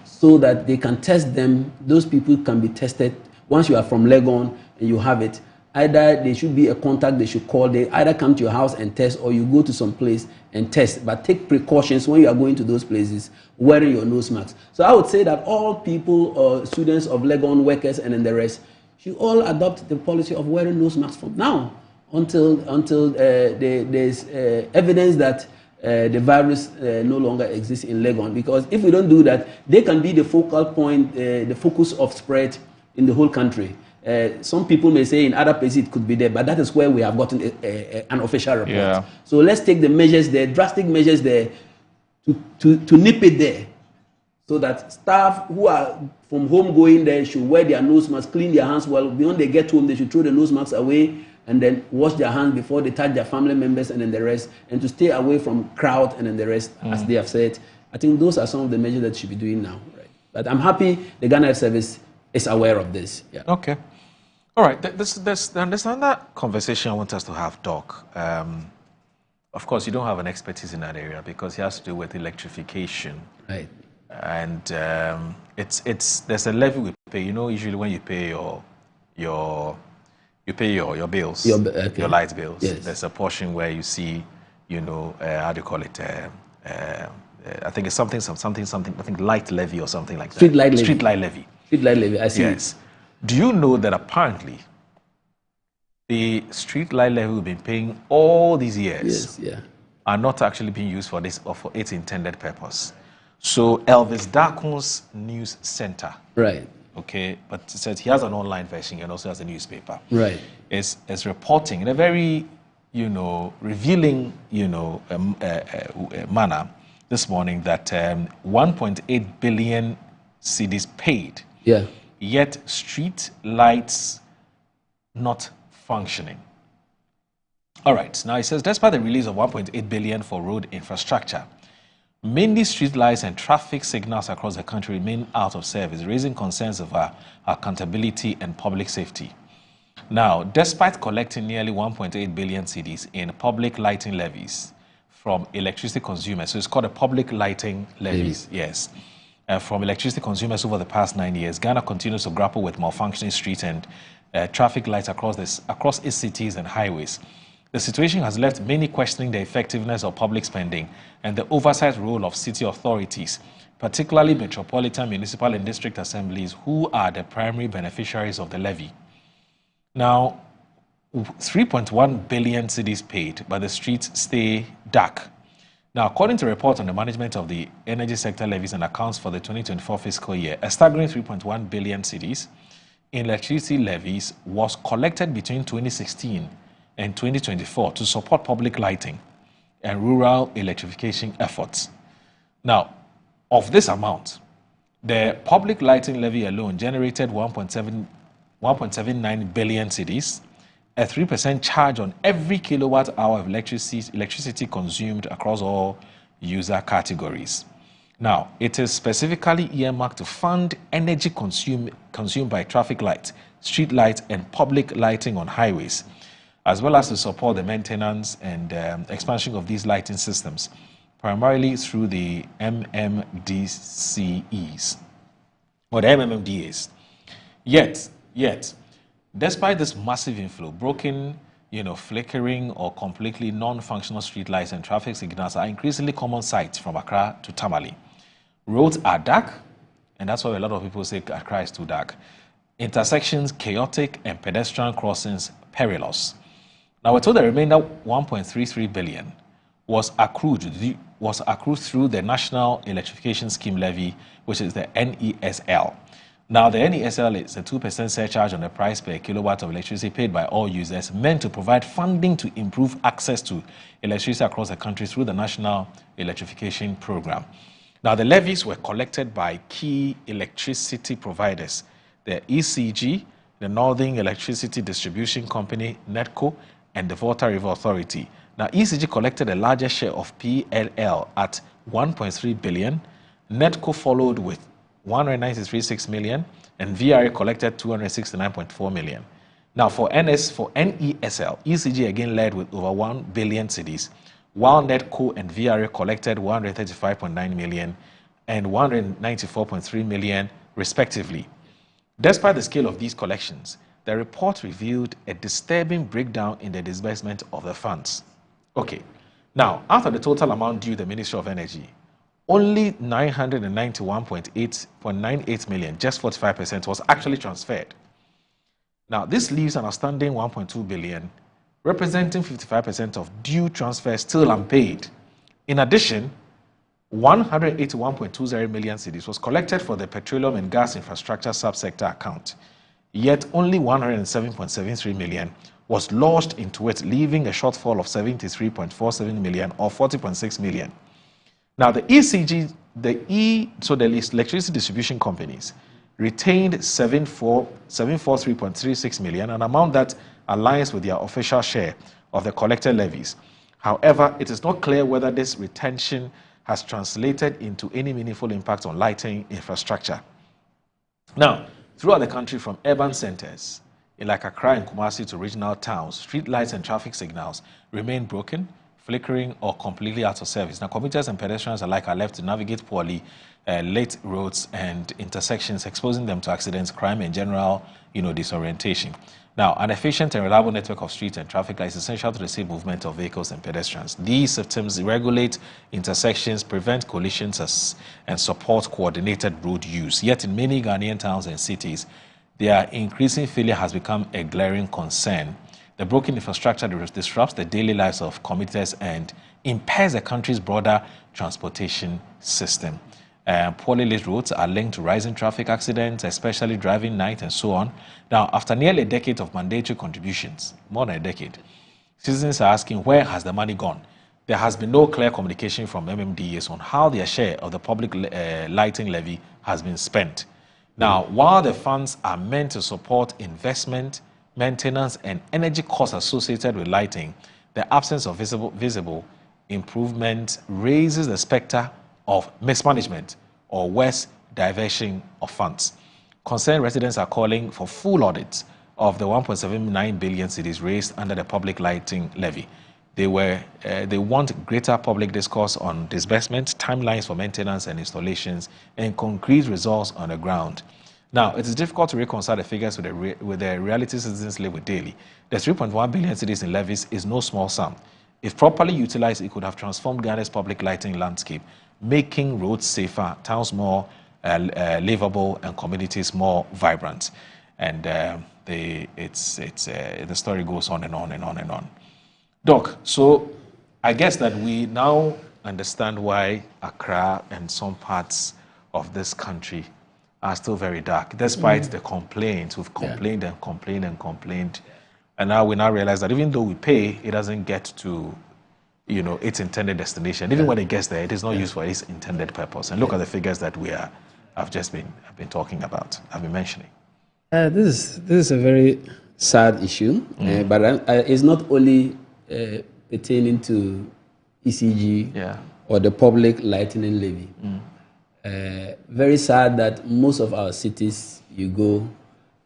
So that they can test them. Those people can be tested. Once you are from Legon and you have it, either there should be a contact they should call. They either come to your house and test, or you go to some place and test. But take precautions when you are going to those places, wearing your nose mask. So I would say that all people, or students of Legon, workers, and then the rest, should all adopt the policy of wearing nose masks from now until there's evidence that the virus no longer exists in Legon. Because if we don't do that, they can be the focal point, the focus of spread in the whole country. Some people may say in other places it could be there, but that is where we have gotten an official report. So let's take the measures there, drastic measures there, to nip it there, so that staff who are from home going there should wear their nose masks, clean their hands well. Beyond they get home, they should throw the nose masks away and then wash their hands before they touch their family members and then the rest, and to stay away from crowd and then the rest, as they have said. I think those are some of the measures that should be doing now. Right? But I'm happy the Ghana Health Service is aware of this. Yeah. Okay. All right. There's another conversation I want us to have, Doc. Of course, you don't have an expertise in that area because it has to do with electrification. Right. And there's a levy we pay. You know, usually when you pay your bills, your light bills, yes. There's a portion where you see, you know, how do you call it? I think it's something. I think light levy or something like that. Street light levy. Street light levy. Street light levy. I see. Yes. Do you know that apparently the street light levy we've been paying all these years are not actually being used for this or for its intended purpose? So Elvis Dakon's news center, right? Okay, but it says he has an online version and also has a newspaper, right? Is reporting in a very, you know, revealing, you know, manner this morning that 1.8 billion cedis paid. Yeah. Yet street lights not functioning. All right. Now it says despite the release of 1.8 billion for road infrastructure, mainly street lights and traffic signals across the country remain out of service, raising concerns over accountability and public safety. Now, despite collecting nearly 1.8 billion cedis in public lighting levies from electricity consumers, so it's called a public lighting levies, yes, from electricity consumers over the past 9 years, Ghana continues to grapple with malfunctioning street and traffic lights across its cities and highways. The situation has left many questioning the effectiveness of public spending and the oversight role of city authorities, particularly metropolitan, municipal, and district assemblies, who are the primary beneficiaries of the levy. Now, 3.1 billion cedis paid, but the streets stay dark. Now, according to a report on the management of the energy sector levies and accounts for the 2024 fiscal year, a staggering 3.1 billion cedis in electricity levies was collected between 2016 and 2024 to support public lighting and rural electrification efforts. Now, of this amount, the public lighting levy alone generated 1.79 billion cedis, a 3% charge on every kilowatt hour of electricity consumed across all user categories. Now, it is specifically earmarked to fund energy consumed by traffic lights, street lights, and public lighting on highways, as well as to support the maintenance and expansion of these lighting systems, primarily through the MMDCEs, or the MMDAs. Yet, despite this massive inflow, broken, flickering or completely non-functional street lights and traffic signals are increasingly common sights from Accra to Tamale. Roads are dark, and that's why a lot of people say Accra is too dark. Intersections chaotic and pedestrian crossings perilous. Now, we're told the remainder 1.33 billion was accrued through the National Electrification Scheme levy, which is the NESL. Now, the NESL is a 2% surcharge on the price per kilowatt of electricity paid by all users, meant to provide funding to improve access to electricity across the country through the National Electrification Program. Now, the levies were collected by key electricity providers, the ECG, the Northern Electricity Distribution Company, NEDCO, and the Volta River Authority. Now, ECG collected a larger share of PLL at 1.3 billion. NEDCO followed with 193.6 million, and VRA collected 269.4 million. Now, for NESL, ECG again led with over 1 billion cedis, while NEDCO and VRA collected 135.9 million and 194.3 million, respectively. Despite the scale of these collections, the report revealed a disturbing breakdown in the disbursement of the funds. Okay, now, out of the total amount due the Ministry of Energy, only 991.98 million, just 45%, was actually transferred. Now, this leaves an outstanding 1.2 billion, representing 55% of due transfers still unpaid. In addition, 181.20 million cedis was collected for the petroleum and gas infrastructure subsector account, yet only 107.73 million was lodged into it, leaving a shortfall of 73.47 million or 40.6 million. Now, the ECG, so the electricity distribution companies retained 743.36 million, an amount that aligns with their official share of the collected levies. However, it is not clear whether this retention has translated into any meaningful impact on lighting infrastructure. Now, throughout the country, from urban centers like Accra and Kumasi to regional towns, street lights and traffic signals remain broken, flickering, or completely out of service. Now, commuters and pedestrians alike are left to navigate poorly late roads and intersections, exposing them to accidents, crime, and general, disorientation. Now, an efficient and reliable network of street and traffic lights is essential to the safe movement of vehicles and pedestrians. These systems regulate intersections, prevent collisions, and support coordinated road use. Yet, in many Ghanaian towns and cities, their increasing failure has become a glaring concern. The broken infrastructure disrupts the daily lives of commuters and impairs the country's broader transportation system. Poorly lit roads are linked to rising traffic accidents, especially driving night and so on. Now, after nearly a decade of mandatory contributions, more than a decade, citizens are asking, where has the money gone? There has been no clear communication from MMDAs on how their share of the public lighting levy has been spent. Now, while the funds are meant to support investment, maintenance, and energy costs associated with lighting, the absence of visible improvement raises the specter of mismanagement or worse, diversion of funds. Concerned residents are calling for full audits of the 1.79 billion cedis raised under the public lighting levy. They want greater public discourse on disbursement, timelines for maintenance and installations, and concrete results on the ground. Now, it is difficult to reconcile the figures with the reality citizens live with daily. The 3.1 billion cedis in levies is no small sum. If properly utilized, it could have transformed Ghana's public lighting landscape, making roads safer, towns more livable, and communities more vibrant. And the story goes on and on and on and on. Doc, so I guess that we now understand why Accra and some parts of this country are still very dark, despite the complaints. We've complained and complained and complained. And now we realize that even though we pay, it doesn't get to its intended destination. Even when it gets there, it is not used for its intended purpose. And look at the figures that I've been talking about, I've been mentioning. This is a very sad issue, but it's not only pertaining to ECG or the public lighting levy. Very sad that most of our cities you go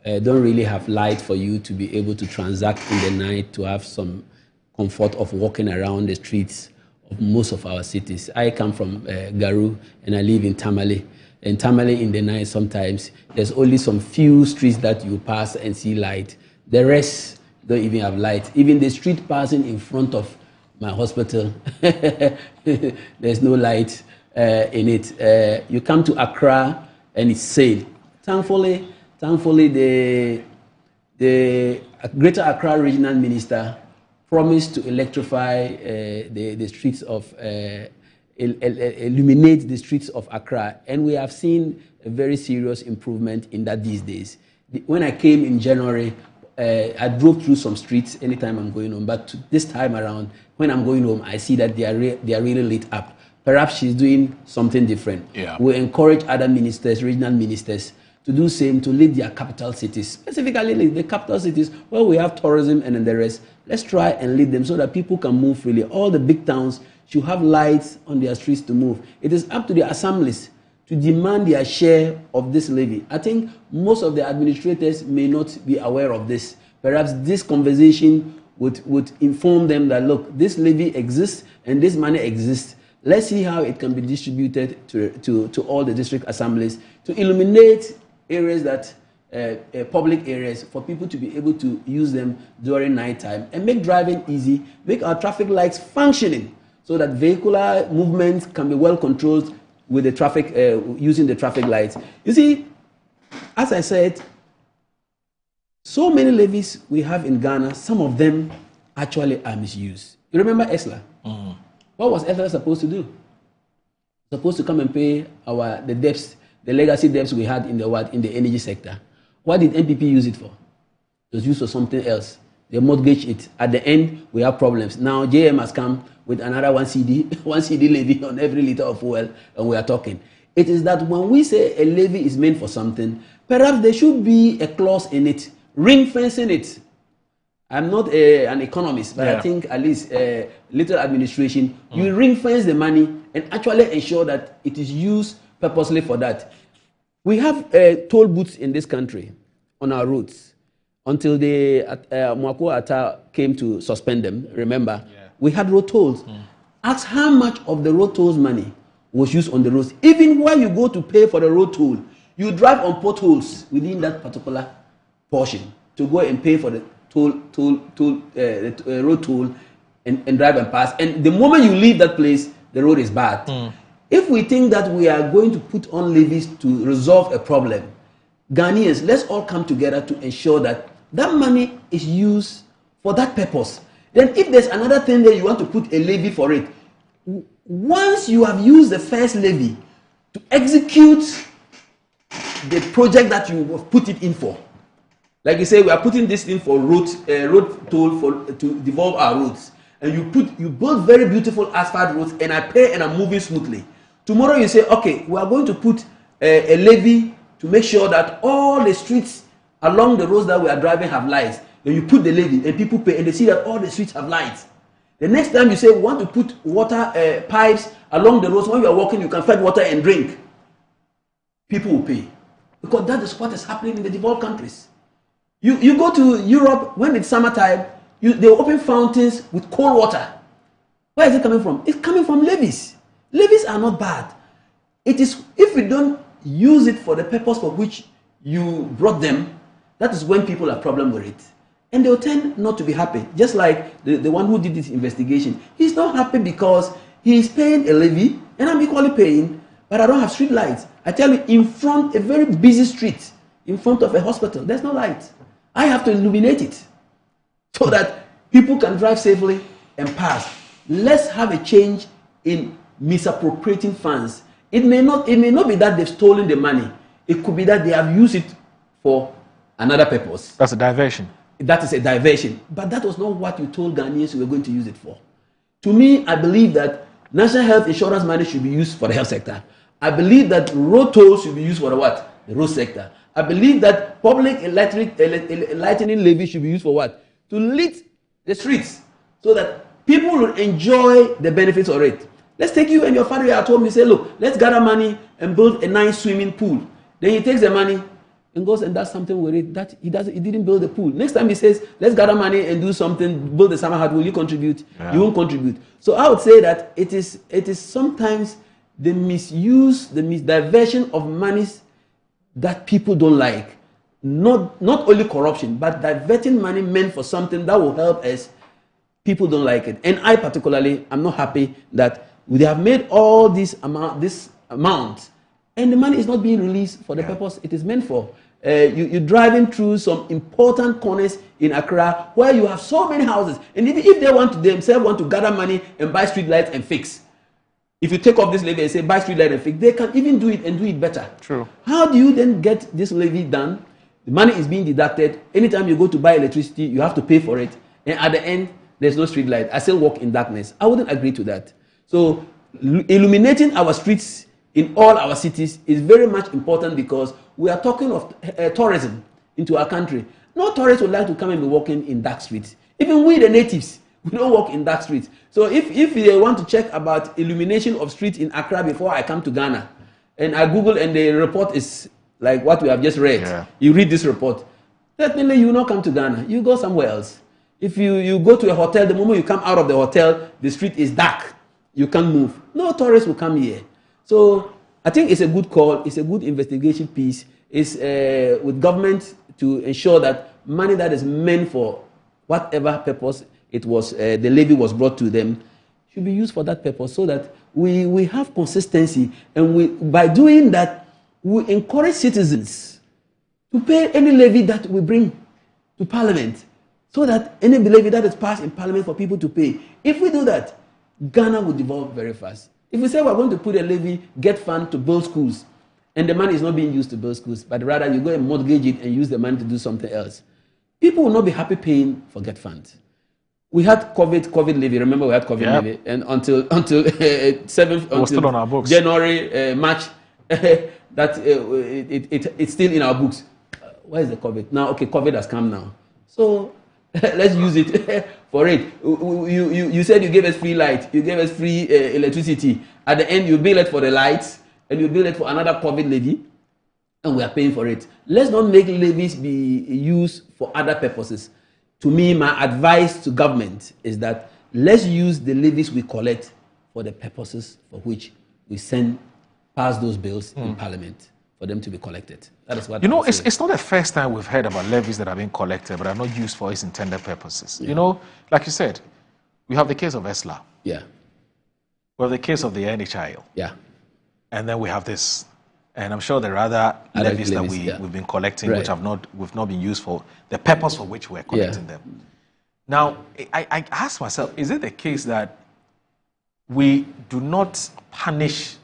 don't really have light for you to be able to transact in the night, to have some comfort of walking around the streets of most of our cities. I come from Garu and I live in Tamale. In Tamale in the night sometimes there's only some few streets that you pass and see light. The rest don't even have light. Even the street passing in front of my hospital, there's no light in it. You come to Accra and it's safe. Thankfully the Greater Accra Regional Minister promised to electrify the streets of, illuminate the streets of Accra. And we have seen a very serious improvement in that these days. When I came in January, I drove through some streets anytime I'm going home, but this time around, when I'm going home, I see that they are really lit up. Perhaps she's doing something different. We encourage other ministers, regional ministers, to do same, to lead their capital cities, specifically the capital cities where we have tourism and then the rest. Let's try and lead them so that people can move freely. All the big towns should have lights on their streets to move. It is up to the assemblies to demand their share of this levy. I think most of the administrators may not be aware of this. Perhaps this conversation would inform them that, look, this levy exists and this money exists. Let's see how it can be distributed to all the district assemblies to illuminate areas that public areas for people to be able to use them during night time and make driving easy, make our traffic lights functioning so that vehicular movement can be well controlled with the traffic, using the traffic lights. You see, as I said, so many levies we have in Ghana, some of them actually are misused. You remember ESLA? What was ESLA supposed to do? Supposed to come and pay the debts, the legacy debts we had in the energy sector. What did NPP use it for? It was used for something else. They mortgage it. At the end, we have problems. Now, JM has come with another 1 CD, 1 CD levy on every liter of fuel, and we are talking. It is that when we say a levy is meant for something, perhaps there should be a clause in it, ring fencing it. I'm not an economist, but I think at least little administration, you ring fence the money and actually ensure that it is used purposely for that. We have toll booths in this country on our roads until the Mwako Atta came to suspend them. Remember, we had road tolls. Ask how much of the road tolls money was used on the roads. Even when you go to pay for the road toll, you drive on potholes within that particular portion to go and pay for the road toll and drive and pass. And the moment you leave that place, the road is bad. If we think that we are going to put on levies to resolve a problem, Ghanaians, let's all come together to ensure that that money is used for that purpose. Then if there's another thing that you want to put a levy for it, once you have used the first levy to execute the project that you have put it in for, like you say, we are putting this in for road toll to devolve our roads, and you build very beautiful asphalt roads, and I pay and I'm moving smoothly. Tomorrow you say, okay, we are going to put a levy to make sure that all the streets along the roads that we are driving have lights. Then you put the levy and people pay, and they see that all the streets have lights. The next time you say we want to put water pipes along the roads, when you are walking, you can fetch water and drink. People will pay, because that is what is happening in the developed countries. You go to Europe when it's summertime, they open fountains with cold water. Where is it coming from? It's coming from levies. Levies are not bad. It is if you don't use it for the purpose for which you brought them, that is when people have problem with it. And they'll tend not to be happy. Just like the one who did this investigation. He's not happy because he's paying a levy, and I'm equally paying, but I don't have street lights. I tell you, in front, a very busy street, in front of a hospital, there's no light. I have to illuminate it so that people can drive safely and pass. Let's have a change in misappropriating funds. It may not be that they've stolen the money. It could be that they have used it for another purpose. That's a diversion. That is a diversion. But that was not what you told Ghanaians you were going to use it for. To me, I believe that national health insurance money should be used for the health sector. I believe that road tolls should be used for the what? The road sector. I believe that public lightning levy should be used for what? To lit the streets so that people will enjoy the benefits of it. Let's take you and your father at home. You say, look, let's gather money and build a nice swimming pool. Then he takes the money and goes and does something with it that he didn't build the pool. Next time he says, let's gather money and do something, build the summer house. Will you contribute? Yeah. You won't contribute. So I would say that it is sometimes the misuse, the misdiversion of monies that people don't like. Not only corruption, but diverting money meant for something that will help us. People don't like it. And I particularly, I'm not happy that they have made all this amount, and the money is not being released for the purpose it is meant for. You're driving through some important corners in Accra where you have so many houses, and even if they themselves want to gather money and buy street lights and fix, if you take off this levy and say buy street light and fix, they can even do it and do it better. True. How do you then get this levy done? The money is being deducted. Anytime you go to buy electricity, you have to pay for it, and at the end, there's no street light. I still walk in darkness. I wouldn't agree to that. So illuminating our streets in all our cities is very much important, because we are talking of tourism into our country. No tourist would like to come and be walking in dark streets. Even we, the natives, we don't walk in dark streets. So if they want to check about illumination of streets in Accra before I come to Ghana, and I Google and the report is like what we have just read, you read this report, definitely you will not come to Ghana. You go somewhere else. If you go to a hotel, the moment you come out of the hotel, the street is dark. You can't move. No tourist will come here. So I think it's a good call. It's a good investigation piece. It's with government to ensure that money that is meant for whatever purpose it was, the levy was brought to them, should be used for that purpose, so that we have consistency. And by doing that, we encourage citizens to pay any levy that we bring to Parliament, so that any levy that is passed in Parliament for people to pay. If we do that, Ghana will develop very fast. If we say we're going to put a levy, get fund to build schools, and the money is not being used to build schools, but rather you go and mortgage it and use the money to do something else, people will not be happy paying for get funds. We had COVID levy. Remember, we had COVID levy, and until 7th, until still on our books. January, March, that it's still in our books. Where is the COVID now? Okay, COVID has come now, so let's use it for it. You said you gave us free light, you gave us free electricity. At the end, you bill it for the lights, and you bill it for another COVID levy, and we are paying for it. Let's not make levies be used for other purposes. To me, my advice to government is that let's use the levies we collect for the purposes for which we pass those bills in Parliament for them to be collected. That is what you know. It's not the first time we've heard about levies that have been collected but are not used for its intended purposes. Yeah. You know, like you said, we have the case of ESLA. Yeah. We have the case of the NHIL. Yeah. And then we have this. And I'm sure there are other levies that we've been collecting which we've not been used for the purpose for which we're collecting them. Now, I ask myself, is it the case that we do not punish,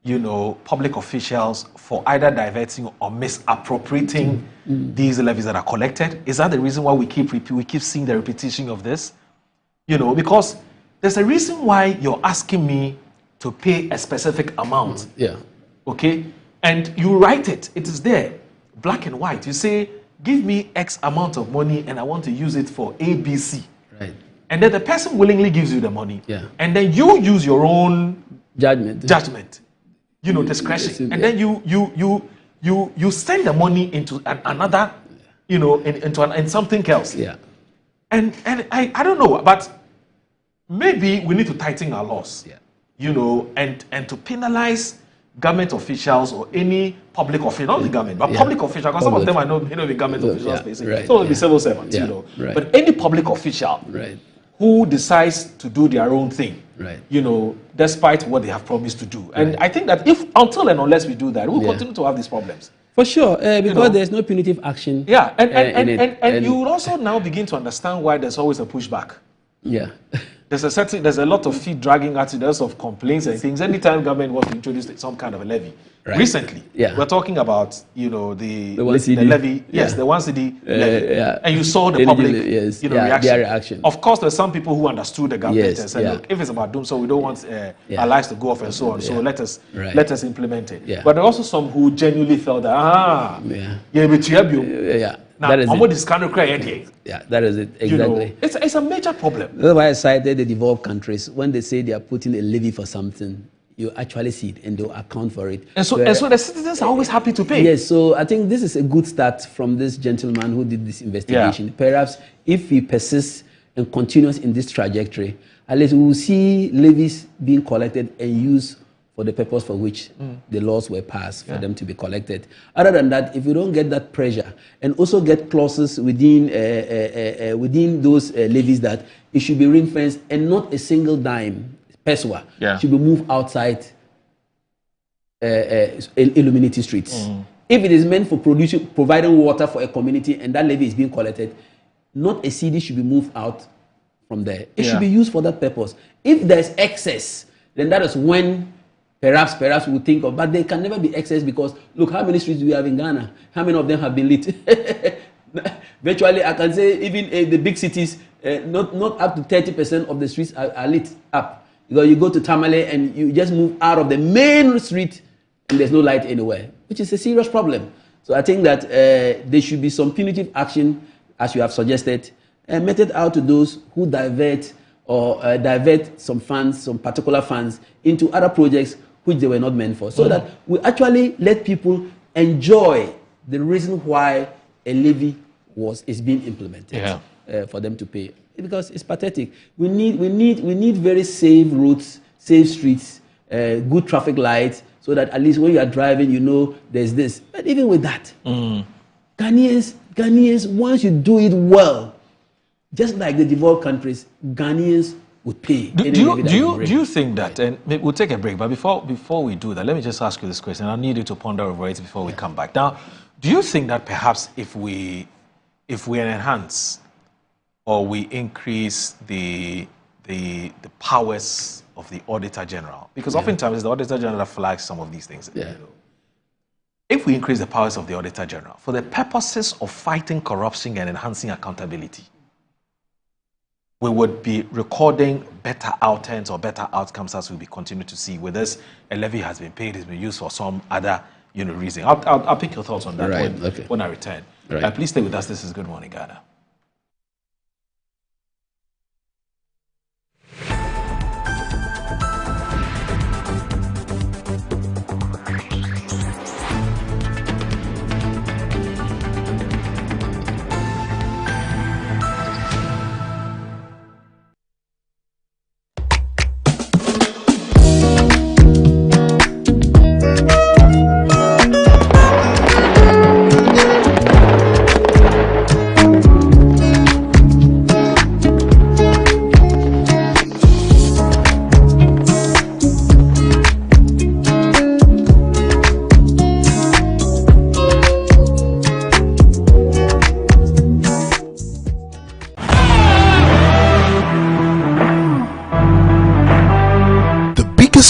you know, public officials for either diverting or misappropriating these levies that are collected? Is that the reason why we keep seeing the repetition of this? You know, because there's a reason why you're asking me to pay a specific amount. Yeah. Okay? And you write it. It is there, black and white. You say, give me X amount of money and I want to use it for ABC. Right. And then the person willingly gives you the money. Yeah. And then you use your own judgment. You know, discretion. And then you send the money into another, you know, in something else. Yeah. And I don't know, but maybe we need to tighten our laws. Yeah. You know, and to penalize government officials or any public official, not the government, but public official, because some of them I know may not be government officials, basically. Some will be civil servants, you know. Right. But any public official who decides to do their own thing, you know, despite what they have promised to do. And I think that if, until and unless we do that, we'll continue to have these problems. For sure, because there's no punitive action. Yeah, and you will also now begin to understand why there's always a pushback. Yeah. There's a lot of feet dragging at it, there's of complaints and things. Anytime government wants to introduce some kind of a levy. Right. Recently, we're talking about, you know, the levy. Yes, the 1 cedi levy. And you saw the public reaction. Of course, there's some people who understood the government and said, look, if it's about doom, so we don't want our lives to go off and so on. So let us implement it. Yeah. But there are also some who genuinely felt that, now, that is that is it. Exactly. You know, it's a major problem. That's why I cited the developed countries. When they say they are putting a levy for something, you actually see it and they'll account for it. And so the citizens are always happy to pay. Yes, so I think this is a good start from this gentleman who did this investigation. Yeah. Perhaps if he persists and continues in this trajectory, at least we will see levies being collected and used for the purpose for which the laws were passed, for them to be collected. Other than that, if we don't get that pressure and also get clauses within those levies that it should be ring-fenced and not a single dime, peswa, should be moved outside illuminati streets. If it is meant for providing water for a community and that levy is being collected, not a cedi should be moved out from there. It should be used for that purpose. If there's excess, then that is when perhaps we'll think of, but there can never be excess because look how many streets do we have in Ghana? How many of them have been lit? Virtually, I can say even the big cities, not up to 30% of the streets are lit up. Because you go to Tamale and you just move out of the main street and there's no light anywhere, which is a serious problem. So I think that there should be some punitive action, as you have suggested, meted out to those who divert some funds, some particular funds, into other projects which they were not meant for, so that we actually let people enjoy the reason why a levy is being implemented for them to pay. Because it's pathetic. We need very safe roads, safe streets, good traffic lights, so that at least when you are driving, you know there's this. But even with that, Ghanaians, once you do it well, just like the developed countries, Ghanaians would pay. Do you think that, and maybe we'll take a break, but before we do that, let me just ask you this question. I need you to ponder over it before we come back. Now, do you think that perhaps if we enhance or we increase the powers of the Auditor General, because oftentimes it's the Auditor General that flags some of these things, you know, if we increase the powers of the Auditor General for the purposes of fighting corruption and enhancing accountability, we would be recording better outcomes or better outcomes as we continue to see. With this, a levy has been paid, it's been used for some other reason. I'll pick your thoughts on that when I return. Right. Please stay with us. This is Good Morning Ghana.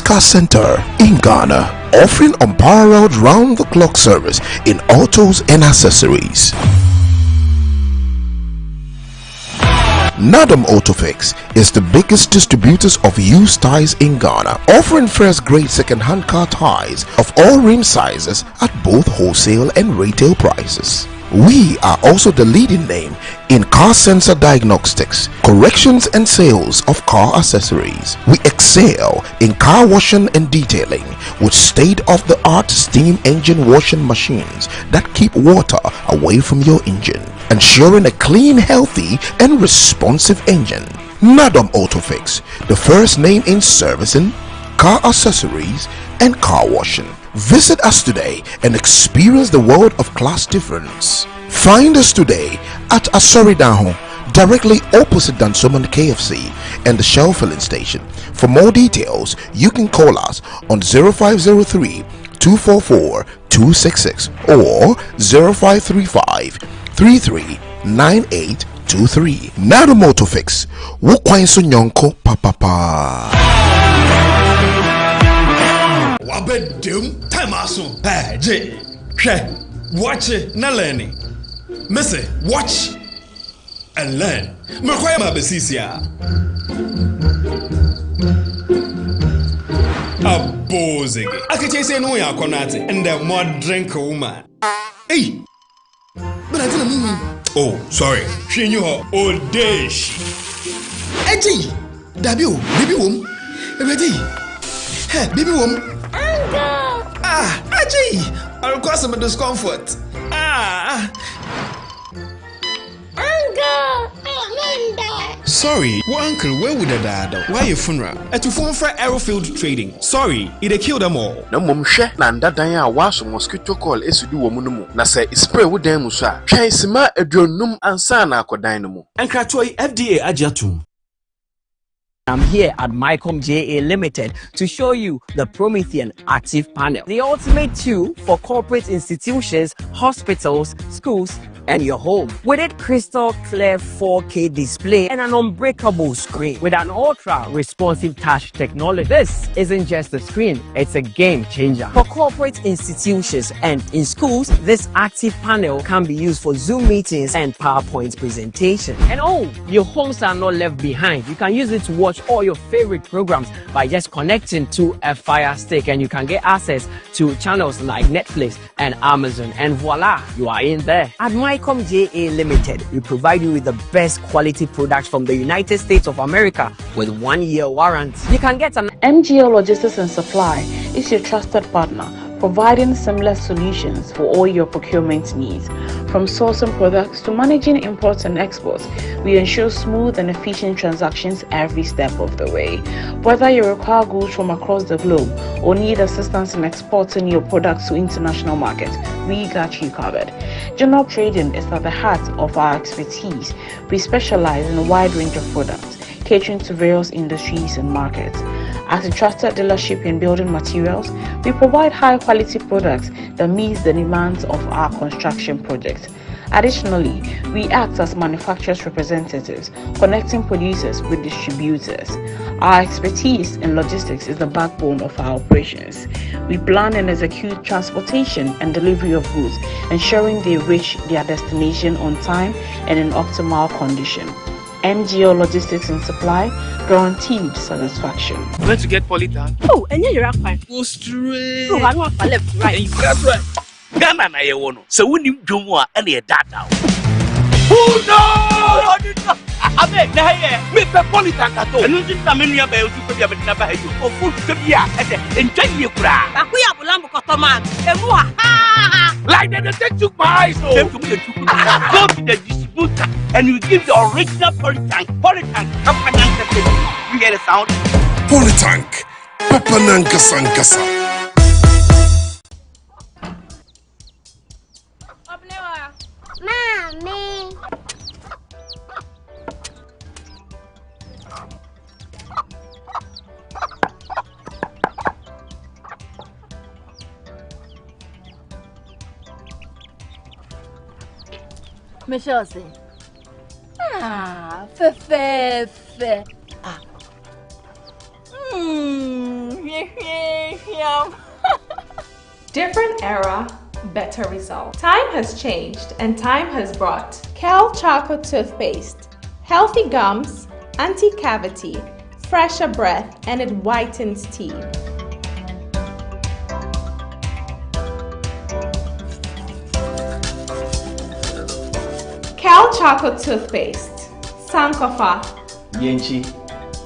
Car Center in Ghana, offering unparalleled round-the-clock service in autos and accessories. Nadam Autofix is the biggest distributors of used tires in Ghana, offering first-grade second-hand car tires of all rim sizes at both wholesale and retail prices. We are also the leading name in car sensor diagnostics, corrections and sales of car accessories. We excel in car washing and detailing with state-of-the-art steam engine washing machines that keep water away from your engine, ensuring a clean, healthy and responsive engine. Nadam Autofix, the first name in servicing, car accessories and car washing. Visit us today and experience the world of class difference. Find us today at Asoridaho, directly opposite Dansoman KFC and the Shell filling station. For more details, you can call us on 0503 244 266 or 0535 339823. Nado Motofix, Wukwainso Nyonko Papa. Wabedum Tamaso J. Watch it, na learning. Missy, watch and learn. Makwema besisia. Abozege. Akete say no ya konate and the more drink woman. Hey. But I didn't mean. Oh, sorry. She knew her old days. Eji. Dabio, baby wom. Ready. Hey, baby wom. Ah, Aji. I'll cause some discomfort. Ah. Sorry, well, uncle, where would I die? Why your funeral? At your phone for Aerofield Trading. Sorry, it killed them all. No mum she nanda danya waso mosquito call esudu womunumu. Na say spray wo dan musa. Twan sima adronum ansa na akodan no mu. Enkratoi FDA ajatum. I'm here at Mycom JA Limited to show you the Promethean Active Panel, the ultimate tool for corporate institutions, hospitals, schools, and your home. With its crystal clear 4K display and an unbreakable screen with an ultra responsive touch technology, this isn't just a screen, it's a game changer. For corporate institutions and in schools, this active panel can be used for Zoom meetings and PowerPoint presentation. And oh, your homes are not left behind. You can use it to watch all your favorite programs by just connecting to a Fire Stick, and you can get access to channels like Netflix and Amazon, and voila, you are in there. At Mycom JA Limited, we provide you with the best quality products from the United States of America with 1-year warranty. You can get an MGL Logistics and Supply is your trusted partner, providing seamless solutions for all your procurement needs. From sourcing products to managing imports and exports, we ensure smooth and efficient transactions every step of the way. Whether you require goods from across the globe or need assistance in exporting your products to international markets, we got you covered. General trading is at the heart of our expertise. We specialize in a wide range of products, catering to various industries and markets. As a trusted dealership in building materials, we provide high-quality products that meet the demands of our construction projects. Additionally, we act as manufacturers' representatives, connecting producers with distributors. Our expertise in logistics is the backbone of our operations. We plan and execute transportation and delivery of goods, ensuring they reach their destination on time and in optimal condition. MGO Logistics and Supply, guaranteed satisfaction. Where to get polytank? Oh, and you're fine. Go straight. Oh, I want to left, right. And you press right. Ghana na ye wono. So when you do more, and ye data. Who knows? Abe, na ye. Me pe polytank ato. Enu ti na me nua ba yo super bia me na ba yo. O fu ke bia, e enjoy ye kura. Akuya bulambo kotoman. Emu ha. Like they take took my eyes. Them to me go to the distributor and you give the original polytank. Polytank, you hear the sound? Polytank, Papananka Sankasa. Mommy. Michelle say, fe. Different era, better result. Time has changed and time has brought Kel Charcoal Toothpaste, healthy gums, anti-cavity, fresher breath, and it whitens teeth. Kel Chocolate Toothpaste. Sankofa. Yenchi.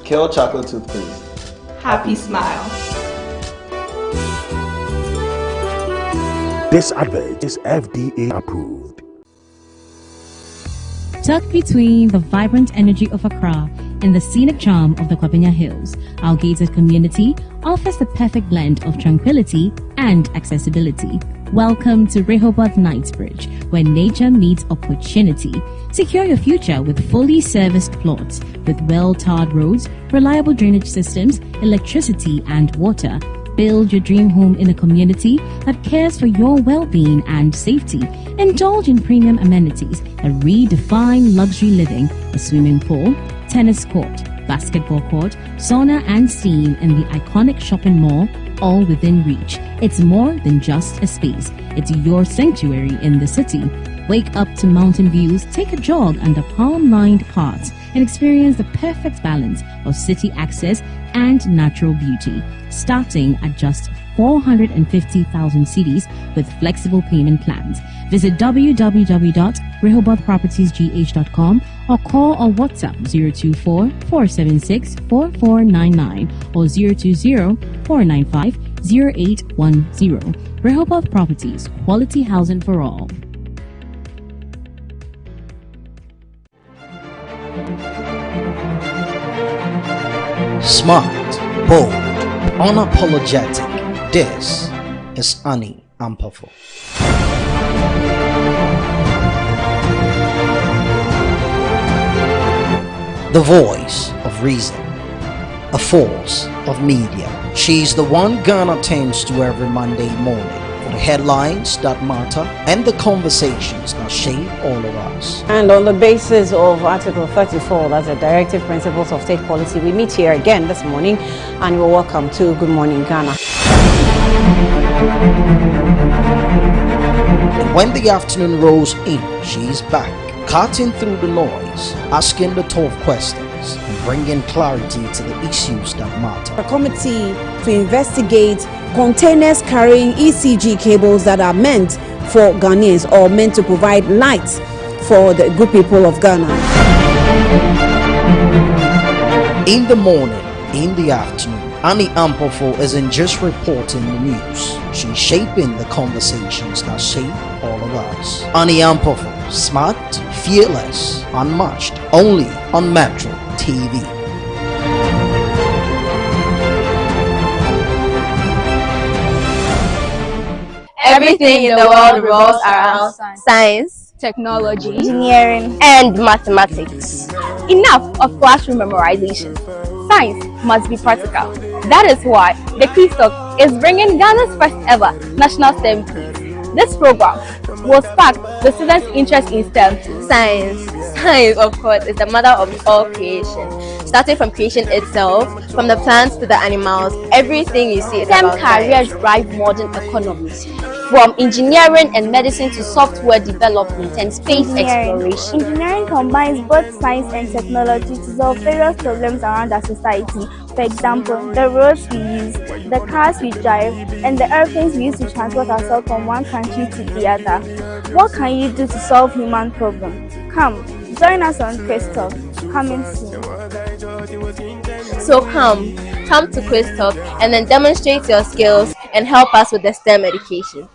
Kel Chocolate Toothpaste. Happy smile. This advert is FDA approved. Tucked between the vibrant energy of Accra and the scenic charm of the Kwapenya Hills, our gated community offers the perfect blend of tranquility and accessibility. Welcome to Rehoboth Knightsbridge, where nature meets opportunity. Secure your future with fully serviced plots with well-tarred roads, reliable drainage systems, electricity and water. Build your dream home in a community that cares for your well-being and safety. Indulge in premium amenities that redefine luxury living: a swimming pool, tennis court, basketball court, sauna and steam in the iconic shopping mall, all within reach. It's more than just a space. It's your sanctuary in the city. Wake up to mountain views, take a jog under palm-lined paths, and experience the perfect balance of city access and natural beauty. Starting at just 450,000 cedis with flexible payment plans. Visit www.rehobothpropertiesgh.com or call or WhatsApp 024-476-4499 or 020-495-0810. Rehoboth Properties, quality housing for all. Smart, bold, unapologetic. This is Annie Ampafo. The voice of reason, a force of media. She's the one Ghana turns to every Monday morning for the headlines that matter and the conversations that shape all of us. And on the basis of Article 34, that's the Directive Principles of State Policy, we meet here again this morning, and you're welcome to Good Morning Ghana. And when the afternoon rolls in, she's back, cutting through the noise, asking the tough questions, and bringing clarity to the issues that matter. A committee to investigate containers carrying ECG cables that are meant for Ghanaians or meant to provide light for the good people of Ghana. In the morning, in the afternoon, Annie Ampofo isn't just reporting the news. She's shaping the conversations that shape all of us. Annie Ampofo, smart, fearless, unmatched, only on Metro TV. Everything in the world revolves around science, technology, engineering, and mathematics. Enough of classroom memorization. Science must be practical. That is why the Quiz Talk is bringing Ghana's first ever national STEM quiz. This program will spark the students' interest in STEM. Science, of course, is the mother of all creation. Starting from creation itself, from the plants to the animals, everything you see is about careers drive modern economies. From engineering and medicine to software development and space exploration. Engineering combines both science and technology to solve various problems around our society. For example, the roads we use, the cars we drive, and the airplanes we use to transport ourselves from one country to the other. What can you do to solve human problems? Come, join us on Quiz Talk, coming soon. So come to Quiz Talk and then demonstrate your skills and help us with the STEM education.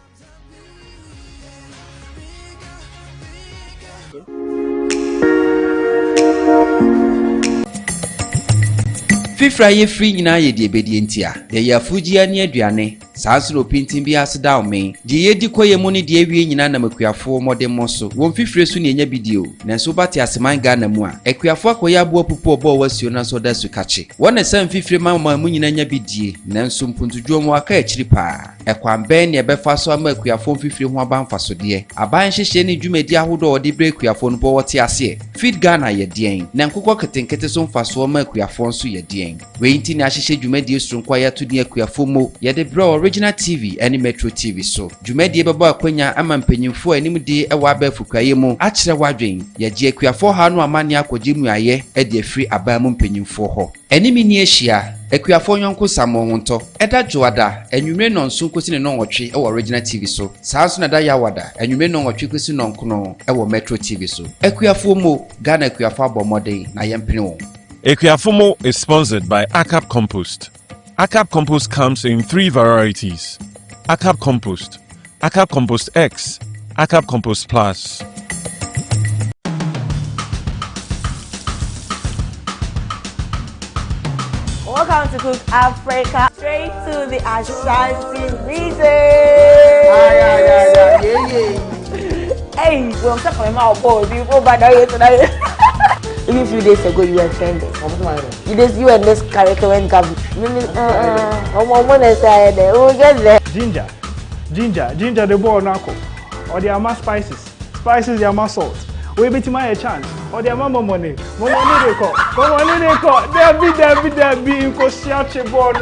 Fifra ye free nyina ye de obedientia de ya fugia ne aduane saasro pintin bi aseda o me de ye di koye mu ne de awie nyina na makuafo modem so won fifre so ne enya bidio na so bate aseman Ghana mu a akuafo akoya abo pupu obo wasio na so da su kache wona sam fifre mama mu nyina nya bidie na nso mpuntudwo mu aka akiri pa ekwan ben ne befa so ama akuafo fifre ho abanfa so de aban hyehye ne dwumadi ahodo ode bre akuafo no bo wote ase Feed Ghana ye den na nkokọ ketenkete so mfaso ama akuafo so ye den we inti na hyehye dwumadi esunkwa ya to ne akuafo mo ye de bro Original TV and Metro TV so dwumadi beba akwanya ama mpanyimfo animdi ewa abafukaye mu akire wadwen ye je akuafo ha no amane akogye mu aye e de free abamu mpanyimfo ho enimi ni ehia akuafo nyonko samo honto eda joada enwumre no nso kosi ne no nwotwe e Original TV so saanso na da yawada enwumre no nwotwe kosi no nkono e Metro TV so akuafo mo Ghana akuafo abomode na yempene wo. Ekuyafumo is sponsored by ACAP Compost. ACAP Compost comes in 3 varieties: ACAP Compost, ACAP Compost X, ACAP Compost Plus. Welcome to Cook Africa, straight to the Ashanti region. Hey, we're talking about boys. You go back there tonight. Even a few days ago, you were offended. You and this character went Gavi. Ginger, the boy nako. Or the ama spices, the ama salt. We bet him a chance. Or the ama money. Money they call. There be in Kosiache born.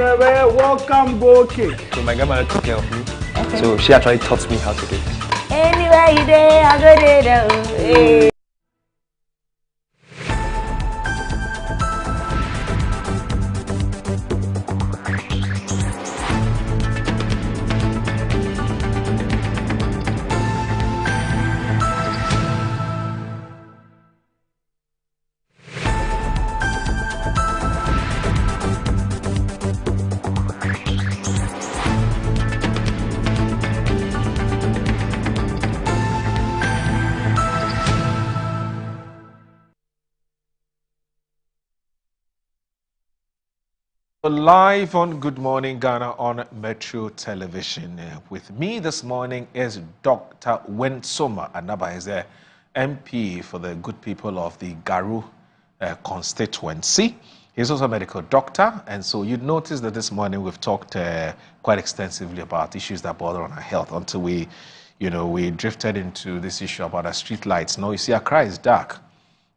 Welcome, go cake. So my grandma took care of me. Okay. So she actually taught me how to do it. Anyway, you there, I go there. Live on Good Morning Ghana on Metro Television. With me this morning is Dr. Wensoma Anaba, is the MP for the good people of the Garu constituency. He's also a medical doctor, and so you'd notice that this morning we've talked quite extensively about issues that bother on our health until we drifted into this issue about our street lights. Now you see, Accra is dark.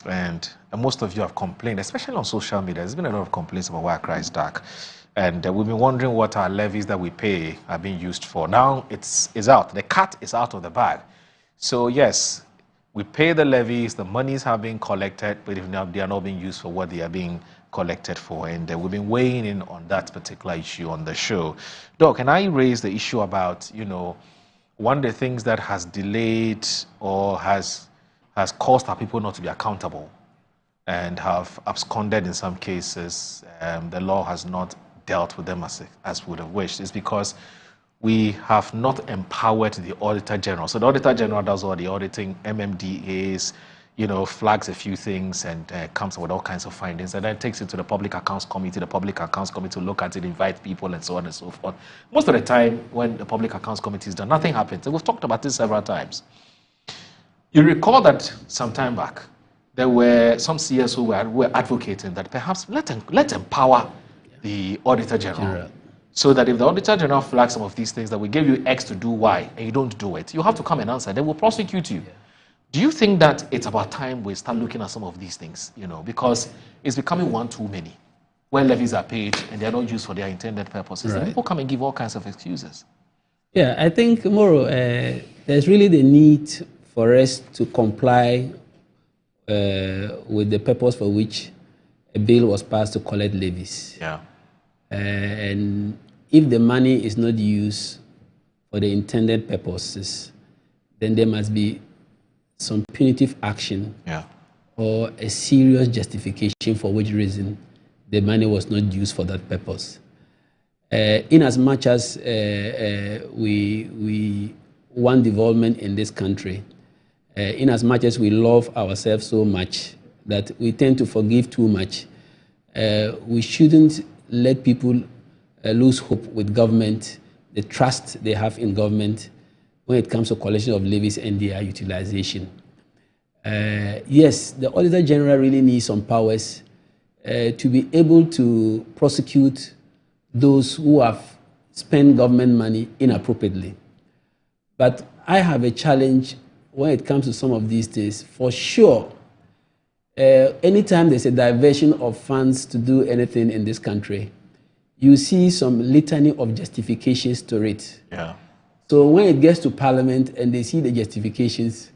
And most of you have complained, especially on social media. There's been a lot of complaints about why Accra is dark. And we've been wondering what our levies that we pay are being used for. Now it's out. The cat is out of the bag. So yes, we pay the levies, the monies have been collected, but if they are not being used for what they are being collected for. And we've been weighing in on that particular issue on the show. Doc, can I raise the issue about, one of the things that has delayed or has caused our people not to be accountable and have absconded in some cases. The law has not dealt with them as would have wished. It's because we have not empowered the Auditor General. So the Auditor General does all the auditing, MMDAs, flags a few things and comes with all kinds of findings and then takes it to the Public Accounts Committee. The Public Accounts Committee to look at it, invite people and so on and so forth. Most of the time when the Public Accounts Committee is done, nothing happens. And we've talked about this several times. You recall that some time back, there were some CS who were advocating that perhaps let's empower the Auditor General So that if the Auditor General flags some of these things that we give you X to do Y and you don't do it, you have to come and answer. They will prosecute you. Do you think that it's about time we start looking at some of these things, because it's becoming one too many, where levies are paid and they are not used for their intended purposes. Right. And people come and give all kinds of excuses. Yeah, I think, Moro, there's really the need for us to comply with the purpose for which a bill was passed to collect levies. Yeah. And if the money is not used for the intended purposes, then there must be some punitive action or a serious justification for which reason the money was not used for that purpose. In as much as we want development in this country, in as much as we love ourselves so much that we tend to forgive too much, we shouldn't let people lose hope with government, the trust they have in government when it comes to collection of levies and their utilization. Yes, the Auditor General really needs some powers to be able to prosecute those who have spent government money inappropriately. But I have a challenge when it comes to some of these things. For sure, anytime there's a diversion of funds to do anything in this country, you see some litany of justifications to it. Yeah. So when it gets to Parliament and they see the justifications,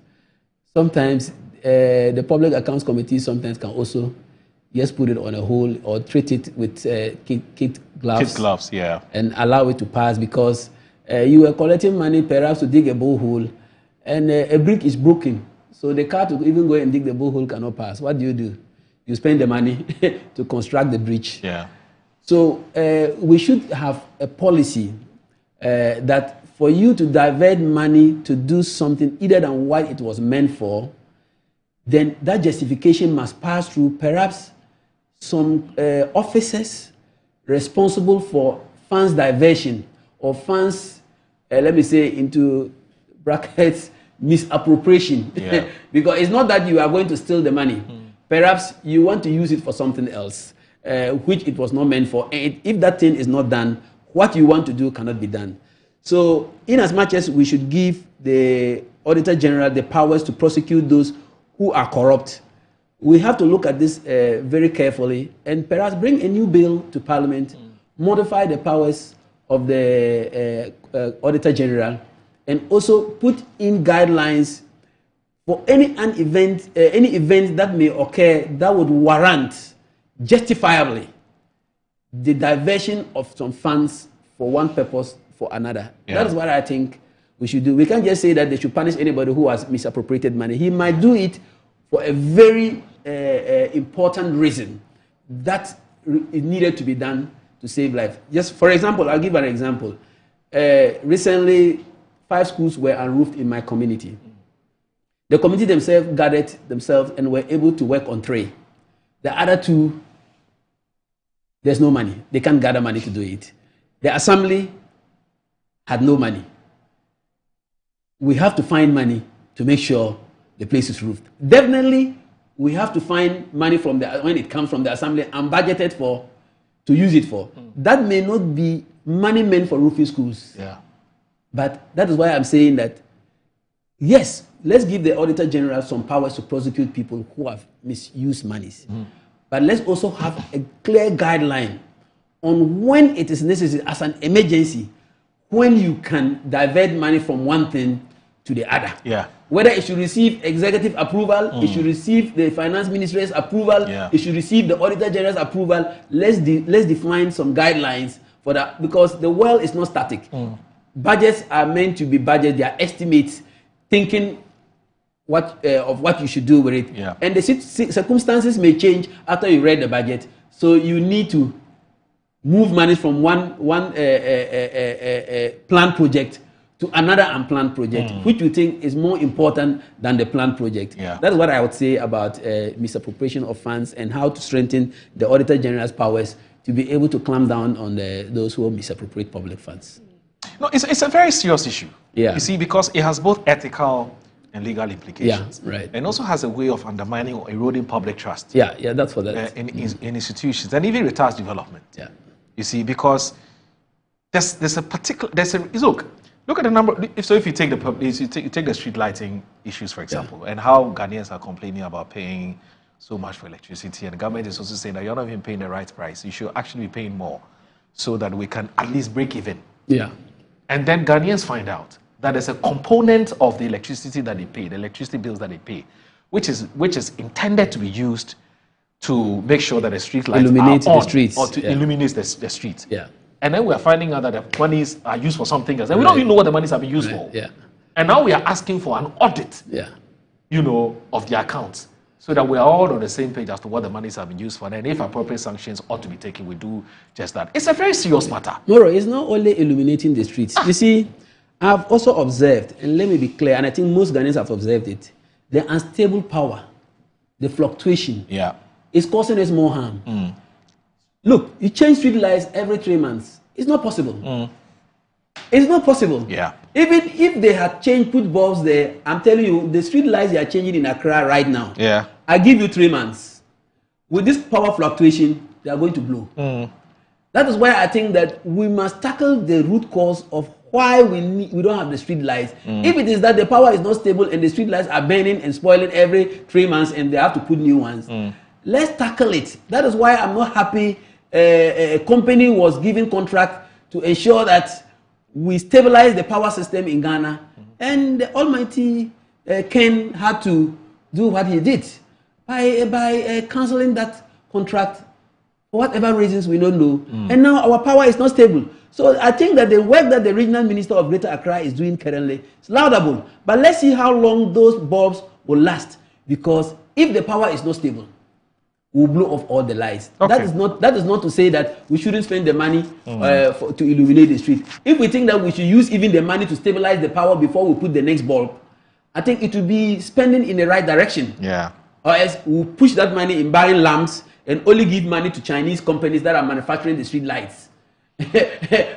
sometimes the Public Accounts Committee sometimes can also just put it on a hold or treat it with kid gloves. Kid gloves, yeah. And allow it to pass because you were collecting money perhaps to dig a borehole and a brick is broken. So the car to even go and dig the borehole cannot pass. What do? You spend the money to construct the bridge. Yeah. So we should have a policy that for you to divert money to do something other than what it was meant for, then that justification must pass through perhaps some officers responsible for funds diversion or funds, let me say, into brackets, misappropriation. Yeah. Because it's not that you are going to steal the money. Perhaps you want to use it for something else, which it was not meant for. And if that thing is not done, what you want to do cannot be done. So in as much as we should give the Auditor General the powers to prosecute those who are corrupt, we have to look at this very carefully and perhaps bring a new bill to Parliament, modify the powers of the Auditor General, and also put in guidelines for any event that may occur that would warrant justifiably the diversion of some funds for one purpose for another. Yeah. That is what I think we should do. We can't just say that they should punish anybody who has misappropriated money. He might do it for a very important reason that is needed to be done to save life. Just for example, I'll give an example. Recently, 5 schools were unroofed in my community. The community themselves gathered themselves and were able to work on 3. The other 2, there's no money. They can't gather money to do it. The assembly had no money. We have to find money to make sure the place is roofed. Definitely, we have to find money from when it comes from the assembly and budgeted for to use it for. That may not be money meant for roofing schools. Yeah. But that is why I'm saying that, yes, let's give the Auditor General some powers to prosecute people who have misused monies. But let's also have a clear guideline on when it is necessary as an emergency, when you can divert money from one thing to the other. Yeah. Whether it should receive executive approval, it should receive the finance ministry's approval, it should receive the Auditor General's approval. Let's define some guidelines for that, because the world is not static. Budgets are meant to be budgets, they are estimates, thinking of what you should do with it. Yeah. And the circumstances may change after you read the budget. So you need to move money from one planned project to another unplanned project, which you think is more important than the planned project. Yeah. That's what I would say about misappropriation of funds and how to strengthen the Auditor General's powers to be able to clamp down on those who misappropriate public funds. No, it's a very serious issue. Yeah. You see, because it has both ethical and legal implications. Yeah, right. And also has a way of undermining or eroding public trust. Yeah, that's what that is. In institutions and even retards development. Yeah. You see, because there's a particular, look at the number. If you take the street lighting issues, for example, and how Ghanaians are complaining about paying so much for electricity, and the government is also saying that you're not even paying the right price. You should actually be paying more so that we can at least break even. Yeah. And then Ghanaians find out that there's a component of the electricity that they pay, the electricity bills that they pay, which is intended to be used to make sure that the street lights illuminate are on, the streets, or to illuminate the streets. Yeah. And then we are finding out that the monies are used for something else. And we don't even know what the monies are being used for. Yeah. And now we are asking for an audit, yeah, of the accounts, so that we are all on the same page as to what the monies have been used for. And if appropriate sanctions ought to be taken, we do just that. It's a very serious matter. Moro, it's not only illuminating the streets. You see, I've also observed, and let me be clear, and I think most Ghanaians have observed it, the unstable power, the fluctuation, is causing us more harm. Look, you change street lights every 3 months. It's not possible. It's not possible. Yeah. Even if they had put bulbs there, I'm telling you, the street lights they are changing in Accra right now. Yeah. I give you 3 months. With this power fluctuation, they are going to blow. That is why I think that we must tackle the root cause of why we don't have the street lights. If it is that the power is not stable and the street lights are burning and spoiling every 3 months and they have to put new ones, let's tackle it. That is why I'm not happy a company was given contract to ensure that we stabilize the power system in Ghana, and the almighty Ken had to do what he did by cancelling that contract for whatever reasons we don't know. And now our power is not stable. So I think that the work that the regional minister of Greater Accra is doing currently is laudable. But let's see how long those bulbs will last, because if the power is not stable, we'll blow off all the lights. That is not to say that we shouldn't spend the money to illuminate the street. If we think that we should use even the money to stabilize the power before we put the next bulb, I think it will be spending in the right direction. Yeah. Or else we'll push that money in buying lamps and only give money to Chinese companies that are manufacturing the street lights.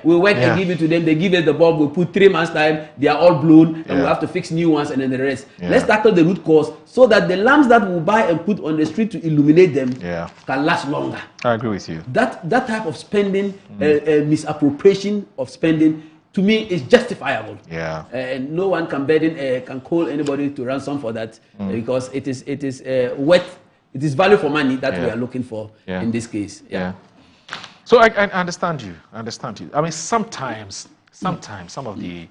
We went and give it to them, they give us the bulb, we put 3 months time, they are all blown, and we have to fix new ones and then the rest. Let's tackle the root cause so that the lamps that we buy and put on the street to illuminate them can last longer. I agree with you. That type of spending, misappropriation of spending, to me is justifiable. Yeah. And no one can can call anybody to ransom for that, because it is value for money that we are looking for in this case. So I understand you. I mean, sometimes some of the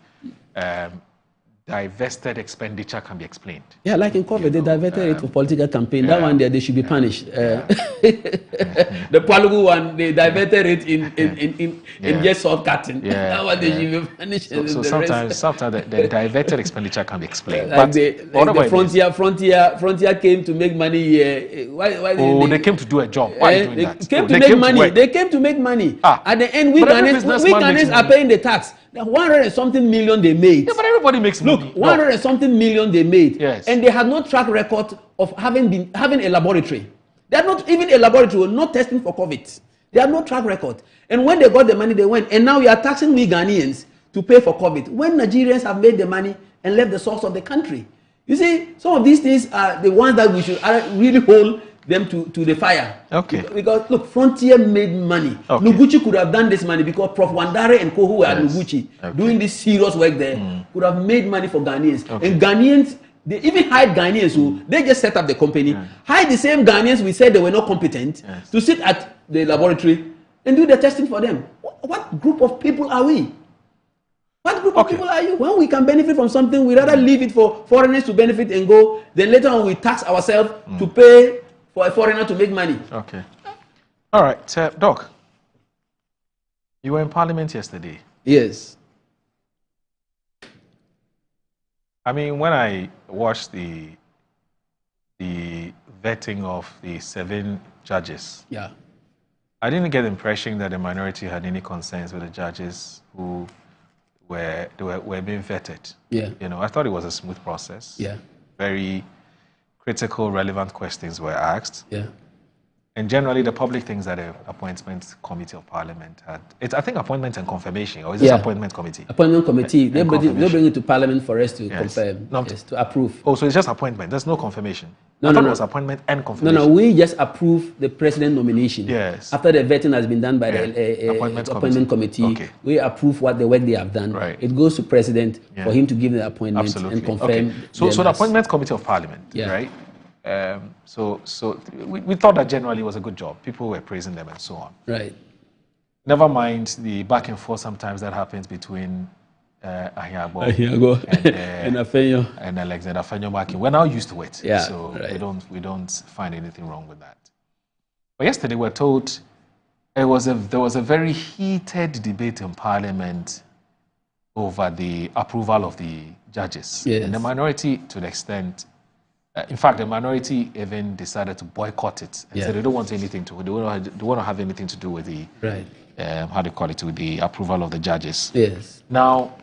divested expenditure can be explained. Yeah, like in COVID, they diverted it for political campaign. That one there, they should be punished. The Palugu one, they diverted it in just soft cutting. That one they should be punished. So sometimes the diverted expenditure can be explained. Like the frontier came to make money here. Why they came to do a job. Why are you doing that? They came to make money. They came to make money. At the end, we Ghanaians are paying the tax. The 100 and something million they made. Yeah, but everybody makes money. Look, 100 and something million they made. Yes. And they had no track record of having a laboratory. They are not even a laboratory, not testing for COVID. They have no track record. And when they got the money, they went. And now we are taxing we Ghanaians to pay for COVID, when Nigerians have made the money and left the source of the country. You see, some of these things are the ones that we should really hold them to the fire. Okay. Because look, Frontier made money. Okay. Nuguchi could have done this money because Prof. Wandare and Kohu were at Nuguchi doing this serious work there. Could have made money for Ghanaians. And Ghanaians, they even hired Ghanaians who they just set up the company. Hired the same Ghanaians we said they were not competent to sit at the laboratory and do the testing for them. What group of people are we? What group of people are you? When we can benefit from something, we rather leave it for foreigners to benefit and go. Then later on we tax ourselves to pay for a foreigner to make money. Okay. All right, Doc. You were in Parliament yesterday. Yes. I mean, when I watched the vetting of the 7 judges, I didn't get the impression that the minority had any concerns with the judges who were being vetted. Yeah. You know, I thought it was a smooth process. Yeah. Very critical, relevant questions were asked. Yeah. And generally, the public thinks that the Appointment Committee of Parliament had... It's, I think, Appointment and Confirmation, or is this Appointment Committee? Appointment Committee. They bring it to Parliament for us to confirm, to approve. Oh, so it's just appointment. There's no confirmation? No, I thought no. it was appointment and confirmation. No, we just approve the president nomination. Yes. After the vetting has been done by Yeah. the Appointment committee, Okay. we approve what the work they have done. Right. It goes to president Yeah. for him to give the appointment and confirm. Okay. So the appointment committee of parliament, right? So we thought that generally was a good job. People were praising them and so on. Right. Never mind the back and forth sometimes that happens between Ahiago and Afenyo and Alexander Afenyo Markin. We're now used to it, Yeah, so right. we don't find anything wrong with that. But yesterday we're told there was a very heated debate in Parliament over the approval of the judges, Yes. and the minority, to the extent, in fact, the minority even decided to boycott it and said they don't want anything to. They want to have anything to do with the right. How do you call it, with the approval of the judges. Yes. Now,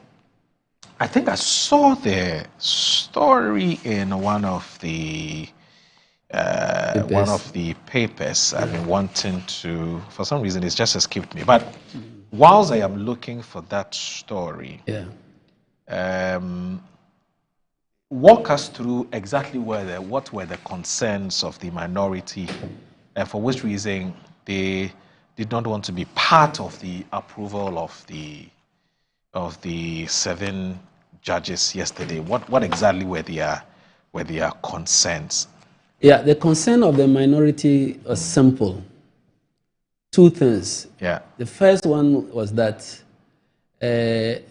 I think I saw the story in one of the papers. I've been wanting to, for some reason, it's just escaped me. But whilst I am looking for that story, walk us through exactly what were the concerns of the minority, and for which reason they did not want to be part of the approval of the 7 judges yesterday. What exactly were their concerns? Yeah, the concern of the minority was simple. 2 things. Yeah. The first one was that they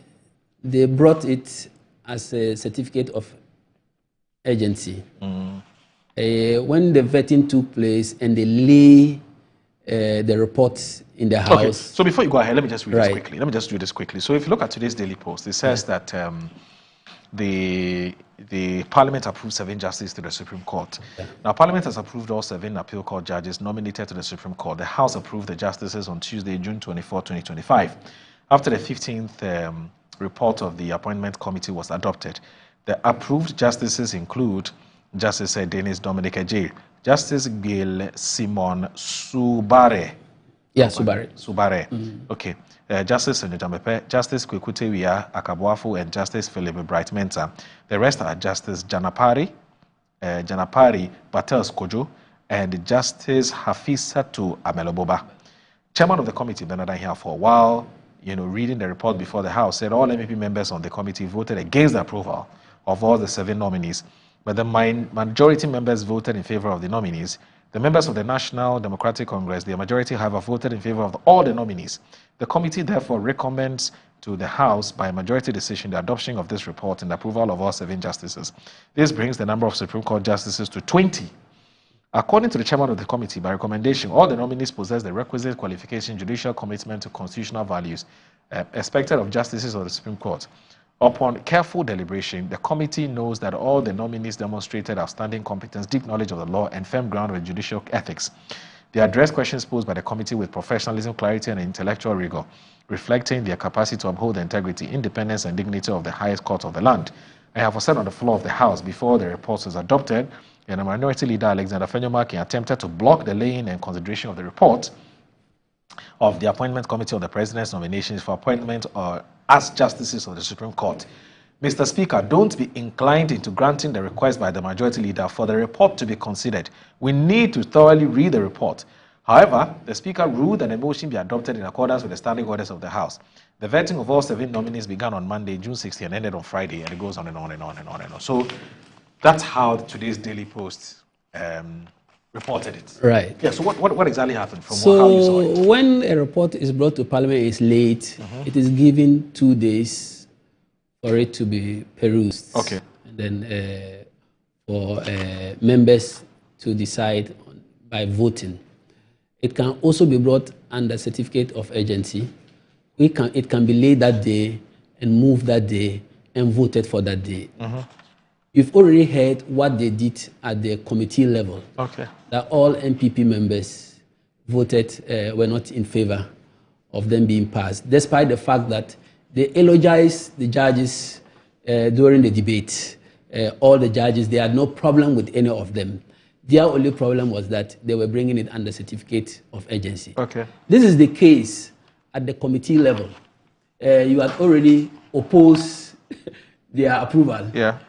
brought it as a certificate of agency. When the vetting took place and they lay the report in the house. Okay, so before you go ahead, let me just read this Right. quickly. Let me just do this quickly. So if you look at today's Daily Post, it says that the Parliament approved 7 justices to the Supreme Court. Now, Parliament has approved all 7 appeal court judges nominated to the Supreme Court. The House approved the justices on Tuesday, June 24, 2025. After the 15th report of the appointment committee was adopted, the approved justices include Justice Dennis Dominic Ajay, Justice Bill Simon Subare. Yeah, Subare. Subare. Okay. Justice Senator Justice Kwekutewia Akabuafu, and Justice Philip Bright Mensah. The rest are Justice Janapari Battles Kojo, and Justice Hafisatu Ameloboba. Chairman of the committee, Bernard Ahiafo, while reading the report before the House, said all MEP members on the committee voted against the approval of all the 7 nominees, but the majority members voted in favor of the nominees. The members of the National Democratic Congress, the majority, however, voted in favor of all the nominees. The committee therefore recommends to the House by a majority decision the adoption of this report and the approval of all 7 justices. This brings the number of Supreme Court justices to 20. According to the chairman of the committee, by recommendation, all the nominees possess the requisite qualification, judicial commitment to constitutional values expected of justices of the Supreme Court. Upon careful deliberation, the committee knows that all the nominees demonstrated outstanding competence, deep knowledge of the law, and firm ground of judicial ethics. They addressed questions posed by the committee with professionalism, clarity, and intellectual rigor, reflecting their capacity to uphold the integrity, independence, and dignity of the highest court of the land. I have said on the floor of the House before the report was adopted, and the minority leader Alexander Afenyo Markin attempted to block the laying and consideration of the report of the appointment committee of the president's nominations for appointment as justices of the Supreme Court. Mr. Speaker, don't be inclined into granting the request by the majority leader for the report to be considered. We need to thoroughly read the report. However, the Speaker ruled that the motion be adopted in accordance with the standing orders of the House. The vetting of all 7 nominees began on Monday, June 16, and ended on Friday, and it goes on and on and on and on and on. So that's how today's Daily Post reported it. Right. Yeah, so what exactly happened from how you saw it? So when a report is brought to Parliament, it's late, it is given 2 days for it to be perused. Okay. And then for members to decide by voting. It can also be brought under certificate of urgency. It can be laid that day and moved that day and voted for that day. You've already heard what they did at the committee level. Okay. That all MPP members voted, were not in favor of them being passed, despite the fact that they eulogized the judges during the debate. All the judges, they had no problem with any of them. Their only problem was that they were bringing it under certificate of urgency. Okay. This is the case at the committee level. You had already opposed their approval. Yeah.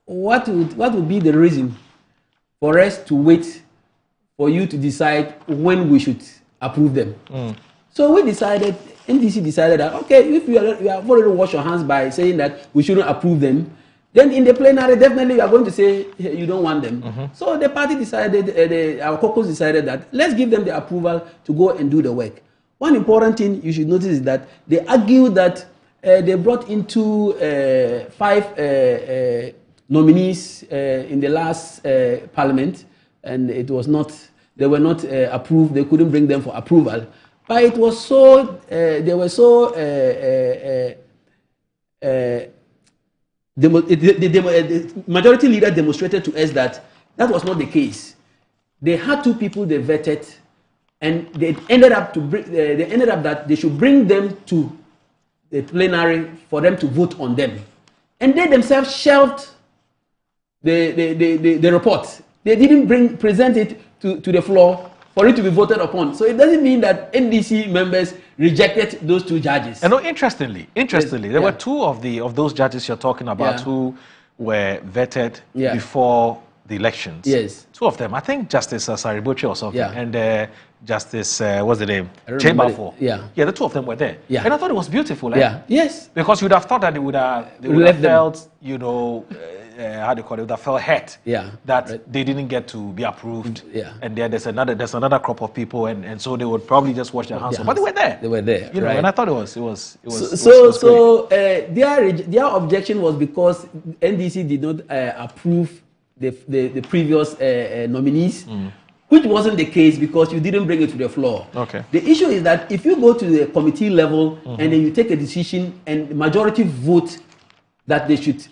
What would be the reason for us to wait for you to decide when we should approve them. So we decided, NDC decided that, okay, if you have already washed your hands by saying that we shouldn't approve them, then in the plenary, definitely you are going to say you don't want them. So the party decided, our caucus decided that let's give them the approval to go and do the work. One important thing you should notice is that they argued that they brought into 5 nominees in the last parliament, and it was not, they were not approved. They couldn't bring them for approval. But it was so, they were so, the majority leader demonstrated to us that that was not the case. They had 2 people they vetted, and they ended up that they should bring them to the plenary for them to vote on them, and they themselves shelved the report. They didn't present it to the floor for it to be voted upon. So it doesn't mean that NDC members rejected those 2 judges. And no, interestingly, there were 2 of those judges you're talking about who were vetted before the elections. Yes. 2 of them, I think Justice Saribochi or something, and Justice, what's the name? Chamberlain. Yeah, the 2 of them were there. Yeah. And I thought it was beautiful. Yes. Because you'd have thought that they would have felt, you know, how do you call it? That felt hurt that they didn't get to be approved. And then there's another crop of people, and so they would probably just wash their hands off. But they were there. They were there. You know, and I thought it was their objection was because NDC did not approve the previous nominees, which wasn't the case because you didn't bring it to the floor. Okay. The issue is that if you go to the committee level and then you take a decision and the majority vote that they should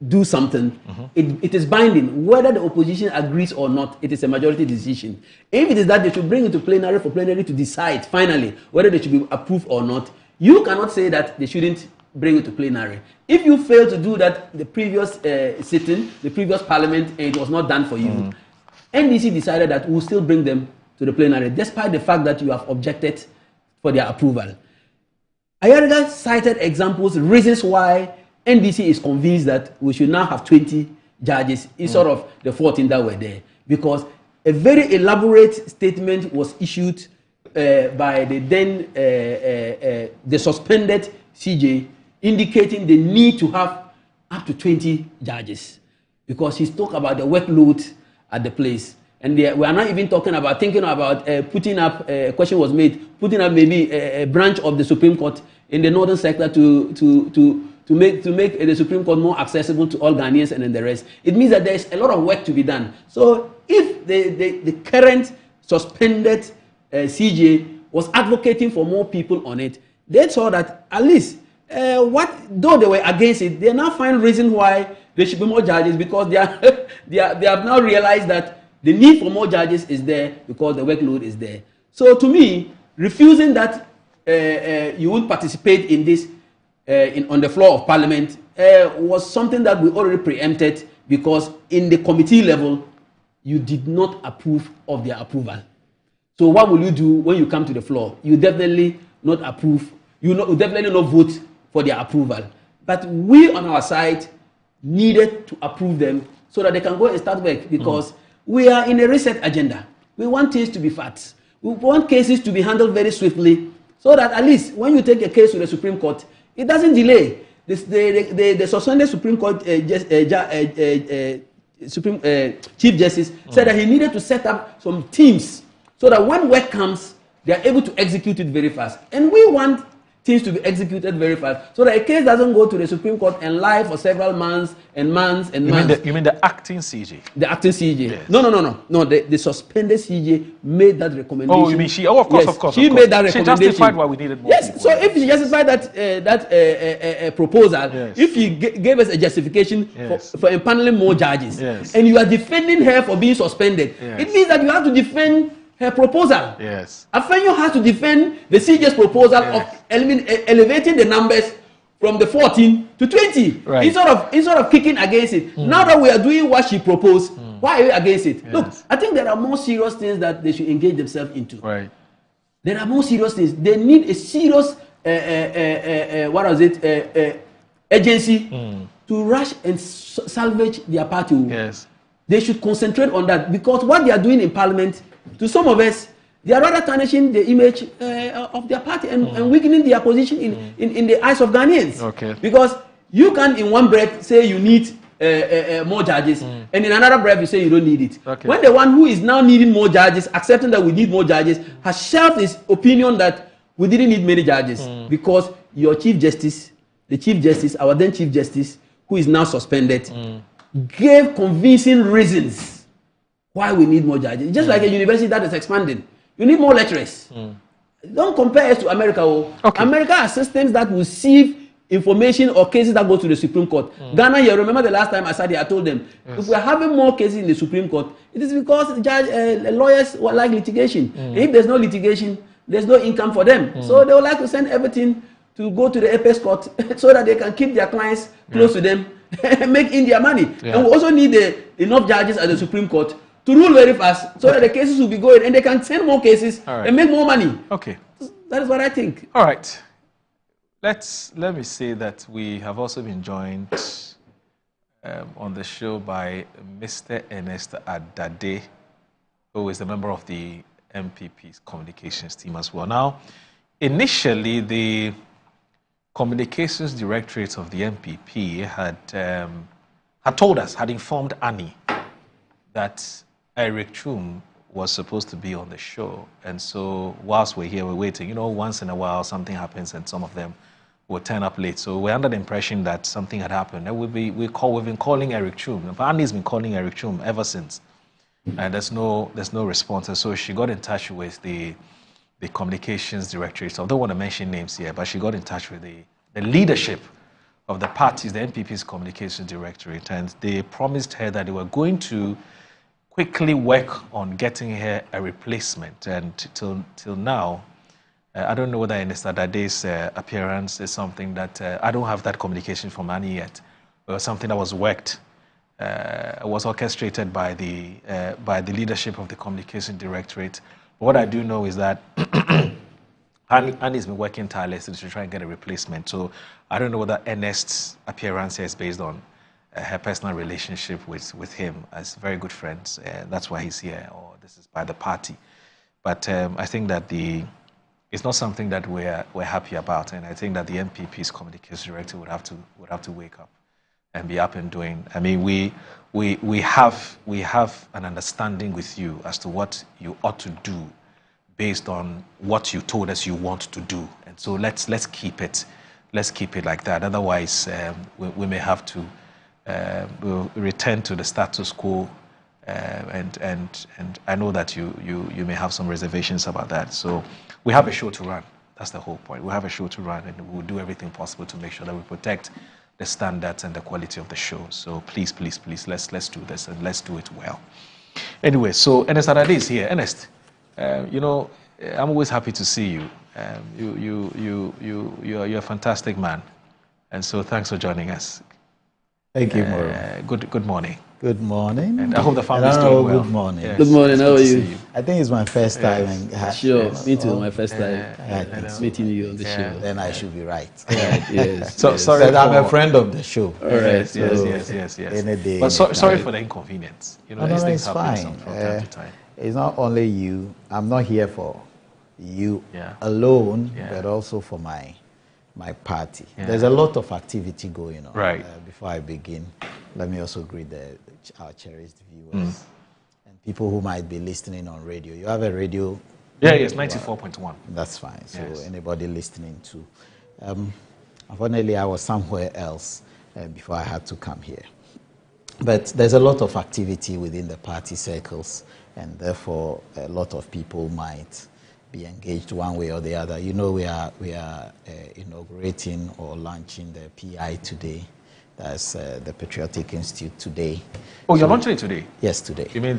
do something, it is binding. Whether the opposition agrees or not, it is a majority decision. If it is that they should bring it to plenary for plenary to decide finally whether they should be approved or not, you cannot say that they shouldn't bring it to plenary. If you fail to do that the previous sitting, the previous parliament, and it was not done for you, NDC decided that we'll still bring them to the plenary, despite the fact that you have objected for their approval. Ayariga cited examples, reasons why NDC is convinced that we should now have 20 judges instead of the 14 that were there, because a very elaborate statement was issued by the then the suspended CJ, indicating the need to have up to 20 judges, because he's talked about the workload at the place. And we are not even talking about thinking about putting up, a question was made, putting up maybe a branch of the Supreme Court in the northern sector to make the Supreme Court more accessible to all Ghanaians and then the rest. It means that there's a lot of work to be done. So if the current suspended CJ was advocating for more people on it, they saw that at least though they were against it, they now find reason why there should be more judges, because they have now realized that the need for more judges is there because the workload is there. So to me, refusing that you would participate in this on the floor of Parliament was something that we already preempted, because in the committee level, you did not approve of their approval. So what will you do when you come to the floor? You definitely not approve. You definitely not vote for their approval. But we on our side needed to approve them so that they can go and start work, because we are in a reset agenda. We want things to be fast. We want cases to be handled very swiftly, so that at least when you take a case to the Supreme Court, it doesn't delay. The suspended Supreme Court Chief Justice said that he needed to set up some teams so that when work comes, they are able to execute it very fast. And we want things to be executed very fast, so that a case doesn't go to the Supreme Court and lie for several months and months and months. You mean the acting CJ? The acting CJ. Yes. No. The suspended CJ made that recommendation. Oh, you mean she? Oh, of course, yes, of course. She made that recommendation. She justified why we needed more. Yes. People. So if she justified that proposal, if you gave us a justification for impaneling more judges, and you are defending her for being suspended, it means that you have to defend her proposal. Yes. Afenyo has to defend the CJ's proposal of elevating the numbers from the 14 to 20, instead of kicking against it. Now that we are doing what she proposed, why are we against it? Look, I think there are more serious things that they should engage themselves into. Right. There are more serious things. They need a serious agency to rush and salvage their party. Yes. They should concentrate on that, because what they are doing in Parliament, to some of us, they are rather tarnishing the image of their party and weakening their position in the eyes of Ghanaians. Okay. Because you can, in one breath, say you need more judges, and in another breath you say you don't need it. Okay. When the one who is now needing more judges, accepting that we need more judges, has shelved his opinion that we didn't need many judges, because your Chief Justice, the Chief Justice, our then Chief Justice, who is now suspended, gave convincing reasons why we need more judges. Just like a university that is expanding, you need more lecturers. Don't compare us to America. Okay. America has systems that will sieve information or cases that go to the Supreme Court. Ghana, you remember the last time I sat here, I told them, if we're having more cases in the Supreme Court, it is because lawyers like litigation. And if there's no litigation, there's no income for them. So they would like to send everything to go to the apex court so that they can keep their clients close to them and make in their money. And we also need enough judges at the Supreme Court to rule very fast, so that the cases will be going and they can send more cases and make more money. Okay. That is what I think. All right. Let me say that we have also been joined on the show by Mr. Ernest Adade, who is a member of the MPP's communications team as well. Now, initially, the communications directorate of the MPP had told us, had informed Annie, that Eric Chum was supposed to be on the show. And so whilst we're here, we're waiting. You know, once in a while something happens and some of them will turn up late. So we're under the impression that something had happened. And we've been calling Eric Chum. Annie's been calling Eric Chum ever since. And there's no response. And so she got in touch with the communications directorate. So I don't want to mention names here, but she got in touch with the leadership of the parties, the MPP's communications directorate. And they promised her that they were going to quickly work on getting her a replacement. And till now, I don't know whether Ernest Adade's appearance is something that I don't have that communication from Annie yet. It was something that was worked, was orchestrated by the leadership of the communication directorate. But what I do know is that Annie's been working tirelessly to try and get a replacement. So I don't know whether Ernest's appearance here is based on her personal relationship with him as very good friends. That's why he's here, or this is by the party. But I think that it's not something that we're happy about, and I think that the MPP's communications director would have to wake up and be up and doing. I mean, we have an understanding with you as to what you ought to do based on what you told us you want to do, and so let's keep it like that. Otherwise, we may have to we'll return to the status quo, and I know that you may have some reservations about that. So we have a show to run. That's the whole point. We have a show to run, and we'll do everything possible to make sure that we protect the standards and the quality of the show. So please, let's do this, and let's do it well. Anyway, so Ernest Adade is here. Ernest, you know, I'm always happy to see you. You're a fantastic man, and so thanks for joining us. Thank you, Moro. Good morning. Good morning. And I hope the family is doing well. Good morning. Yes. Good morning. How are you? I think it's my first time. Sure, me too. My first time meeting you on the show. Then I should be right. Yes. So sorry, I'm a friend of the show. All right. Yes. Any day. But sorry for the inconvenience. You know, no, things it's fine. from time to time. It's not only you. I'm not here for you alone, but also for my party. There's a lot of activity going on. Right. Before I begin, let me also greet our cherished viewers and people who might be listening on radio. You have a radio? Yes, 94.1. That's fine. So anybody listening to. Unfortunately, I was somewhere else before I had to come here. But there's a lot of activity within the party circles, and therefore a lot of people might be engaged one way or the other. You know, we are inaugurating or launching the PI today. That's the Patriotic Institute today. Oh, you're launching it today? Yes, today. You mean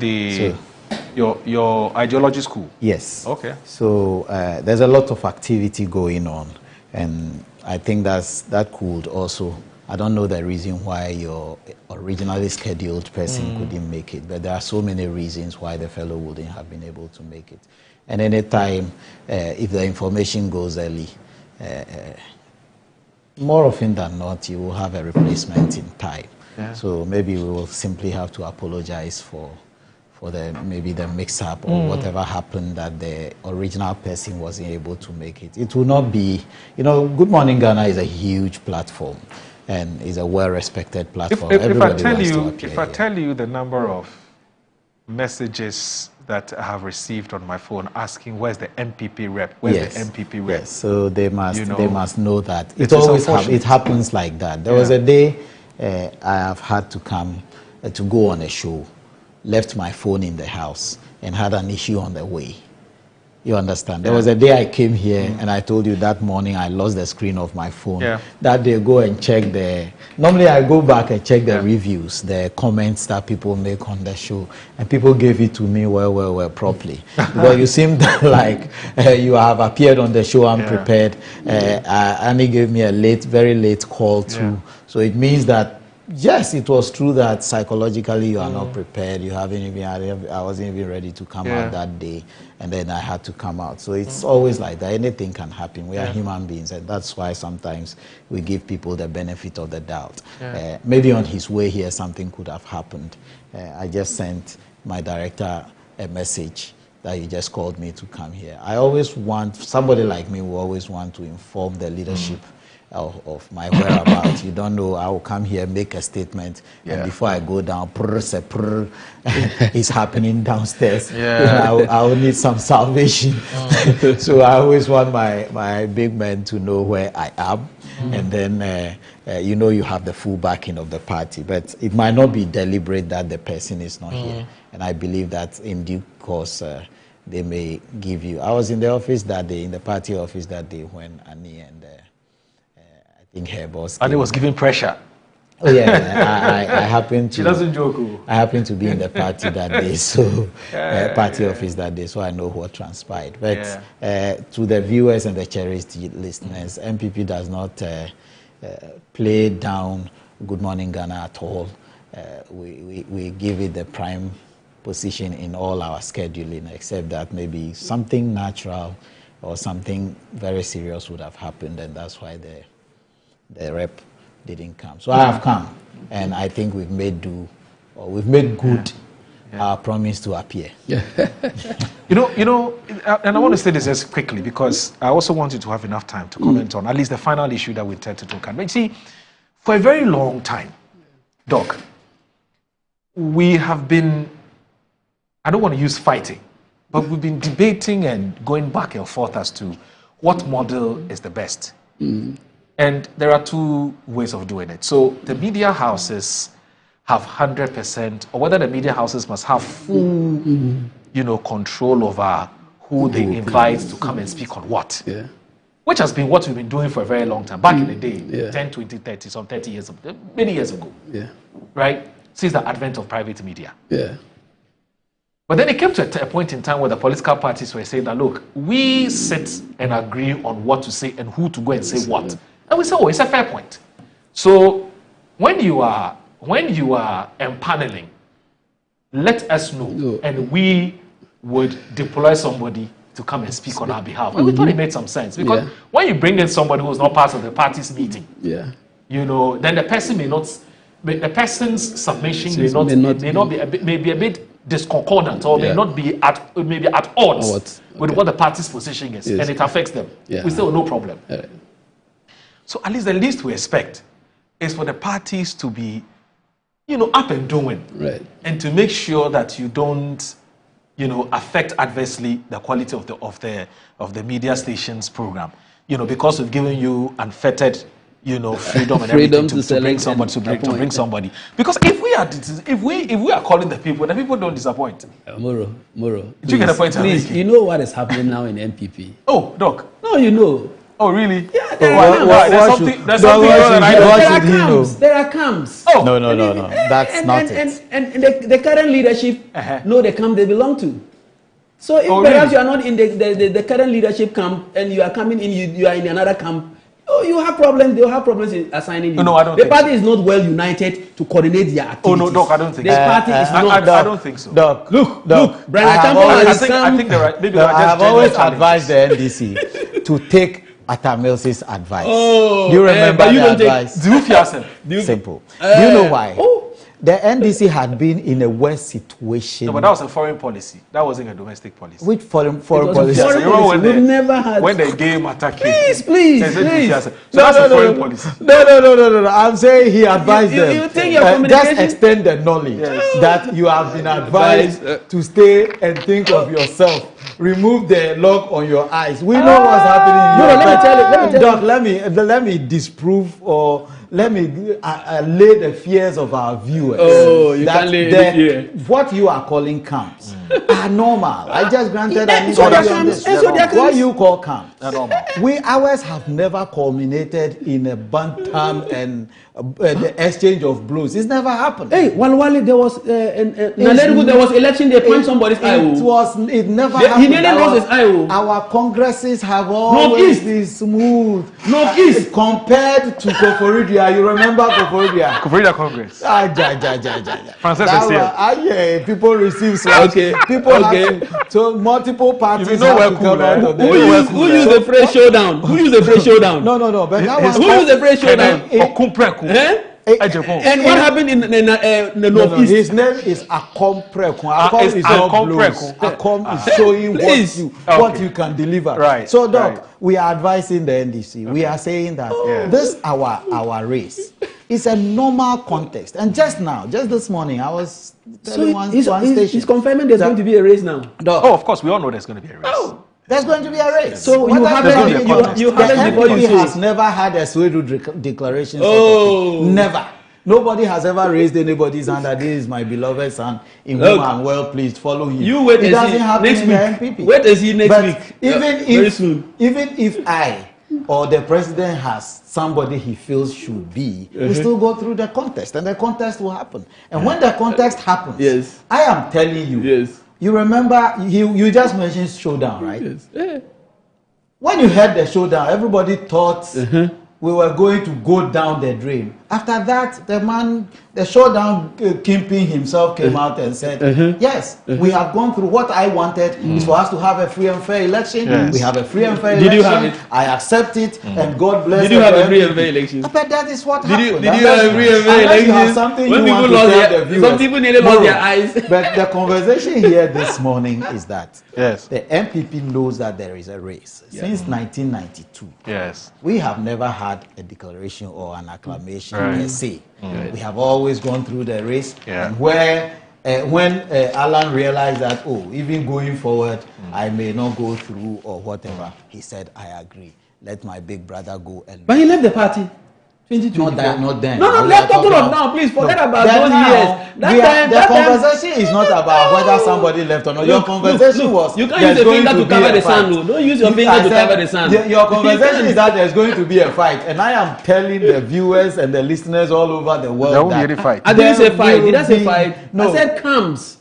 your ideology school? Yes. Okay. So there's a lot of activity going on, and I think that could also. I don't know the reason why your originally scheduled person couldn't make it, but there are so many reasons why the fellow wouldn't have been able to make it. And anytime, if the information goes early, more often than not, you will have a replacement in time. Yeah. So maybe we will simply have to apologize for the mix-up or whatever happened, that the original person wasn't able to make it. It will not be, Good Morning Ghana is a huge platform and is a well-respected platform. If I tell you the number of messages that I have received on my phone asking where's the MPP rep, the MPP rep. Yes, so they must know that it always it happens like that. There was a day I have had to come to go on a show, left my phone in the house and had an issue on the way. You understand? There was a day I came here and I told you that morning I lost the screen of my phone. That day go and check normally I go back and check the reviews, the comments that people make on the show, and people gave it to me well properly. Because you seem like you have appeared on the show unprepared. Annie gave me a very late call too. So it means that yes, it was true that psychologically you are not prepared. You haven't even. I wasn't even ready to come out that day, and then I had to come out. So it's always like that. Anything can happen. We are human beings, and that's why sometimes we give people the benefit of the doubt. Maybe on his way here, something could have happened. I just sent my director a message that he just called me to come here. I always want somebody like me will always want to inform the leadership. Of my whereabouts. You don't know, I will come here, make a statement, and before I go down, it's happening downstairs. I will need some salvation. So I always want my big men to know where I am. And then, you have the full backing of the party. But it might not be deliberate that the person is not here. And I believe that in due course, they may give you. I was in the office that day, in the party office that day, when Annie and in her boss. And it was giving pressure. Oh yeah, I happened to. She doesn't joke. I happened to be in the party that day, so party office that day, so I know what transpired. But to the viewers and the cherished listeners, MPP does not play down Good Morning Ghana at all. We give it the prime position in all our scheduling, except that maybe something natural or something very serious would have happened, and that's why the rep didn't come. So I have come, and I think we've made good our promise to appear. And I want to say this just quickly because I also want you to have enough time to comment on at least the final issue that we intend to talk about. But see, for a very long time, Doc, we have been, I don't want to use fighting, but we've been debating and going back and forth as to what model is the best. And there are two ways of doing it. So the media houses have 100%, or whether the media houses must have full, control over who they invite to come and speak on what. Which has been what we've been doing for a very long time. Back in the day, 10, 20, 30, some 30 years ago, many years ago. Right? Since the advent of private media. But then it came to a point in time where the political parties were saying that, look, we sit and agree on what to say and who to go and say what. And we say, it's a fair point. So when you are empaneling, let us know, and we would deploy somebody to come and speak on our behalf. And we thought it made some sense because when you bring in somebody who's not part of the party's meeting, then the person the person's submission may be a bit discordant or may not be at odds with what the party's position is, and it affects them. We say, no problem. So at least the least we expect is for the parties to be, up and doing, and to make sure that you don't, affect adversely the quality of the media station's program. Because we've given you unfettered, freedom and everything to bring somebody to bring somebody. Because if we are calling the people don't disappoint. Moro. Do you get the point? Please, you know what is happening now in MPP? Oh, Doc. No, you know. Oh, really? Yeah, there's something there are camps. Oh, no. That's not it. And the current leadership know the camp they belong to. So if perhaps you are not in the current leadership camp and you are coming in, you are in another camp, you have problems. They'll have problems in assigning you. No, I don't. The party is not well united to coordinate their activities. Oh no, Doc, I don't think. The party is not. I don't think so. Doc, look. I think they're right. Maybe I have always advised the NDC to take Atta Mills's advice. Oh, do you remember but you the don't advice? take. Do you fear Simple. Do you know why? The NDC had been in a worse situation. No, but that was a foreign policy. That wasn't a domestic policy. Which foreign policy? We never had. When the game attack came. Please. So that's a foreign policy. No. I'm saying he advised them. You think your communication... Just extend the knowledge that you have been advised to stay and think of yourself. Remove the lock on your eyes. We know what's happening. Let me tell you. Let me disprove or let me lay the fears of our viewers. Oh, you can't lay the fear. What you are calling camps are normal. I just granted an so interview on this. What you call camps? Ours have never culminated in a bantam and the exchange of blows. It's never happened. Hey, Wale, there was there was election. They punched somebody's eye. It never happened. He nearly lost his eye. Our congresses have always been smooth. Northeast compared to Koforidua. You remember Koforidua? Koforidua Congress. Francis people receive so people have to, so multiple parties have to come out of the who used the phrase showdown? Who used the phrase showdown? No. But that was who used the phrase showdown? And what happened in the Northeast? His name is Akompreku. Akom is not blues. Akom is showing what you can deliver. Right. So, Doc, we are advising the NDC. We are saying that this our race is a normal context. And just this morning, I was telling one station. He's confirming there's going to be a race now. Oh, of course, we all know there's going to be a race. Oh. There's going to be a race. So you have it before you say. Has never had a Swedu declaration. Oh, never. Nobody has ever raised anybody's hand that this is my beloved son in whom I'm well pleased. Follow him. You wait. It doesn't happen next in week. the NPP. Wait and see next week. Even if I or the president has somebody he feels should be, we still go through the contest, and the contest will happen. And when the contest happens, I am telling you. You remember, you just mentioned showdown, right? Yes. When you heard the showdown, everybody thought we were going to go down the drain. After that, the showdown kingpin himself came out and said, yes, we have gone through what I wanted is for us to have a free and fair election. We have a free and fair election. Did you have it? I accept it, and God bless. Did you have a free and fair election? But that is what happened. Did you have a free and fair election? You have something when you people want lost to tell the viewers. Some people nearly lost their eyes. But the conversation here this morning is that the MPP knows that there is a race. Since 1992, we have never had a declaration or an acclamation per se. We have always gone through the race, and where when Alan realized that, even going forward, I may not go through or whatever, he said, I agree. Let my big brother go. But he left the party. 2024. Not then. No, let's talk about now, please. Forget about those years. The conversation is not about whether somebody left or not. Your conversation was... You can't use your finger to cover the sun. Don't use your finger to cover the sun. Your conversation is that there's going to be a fight. And I am telling the viewers and the listeners all over the world that... There won't be any fight. I didn't say fight. Did I say fight? No. I said camps.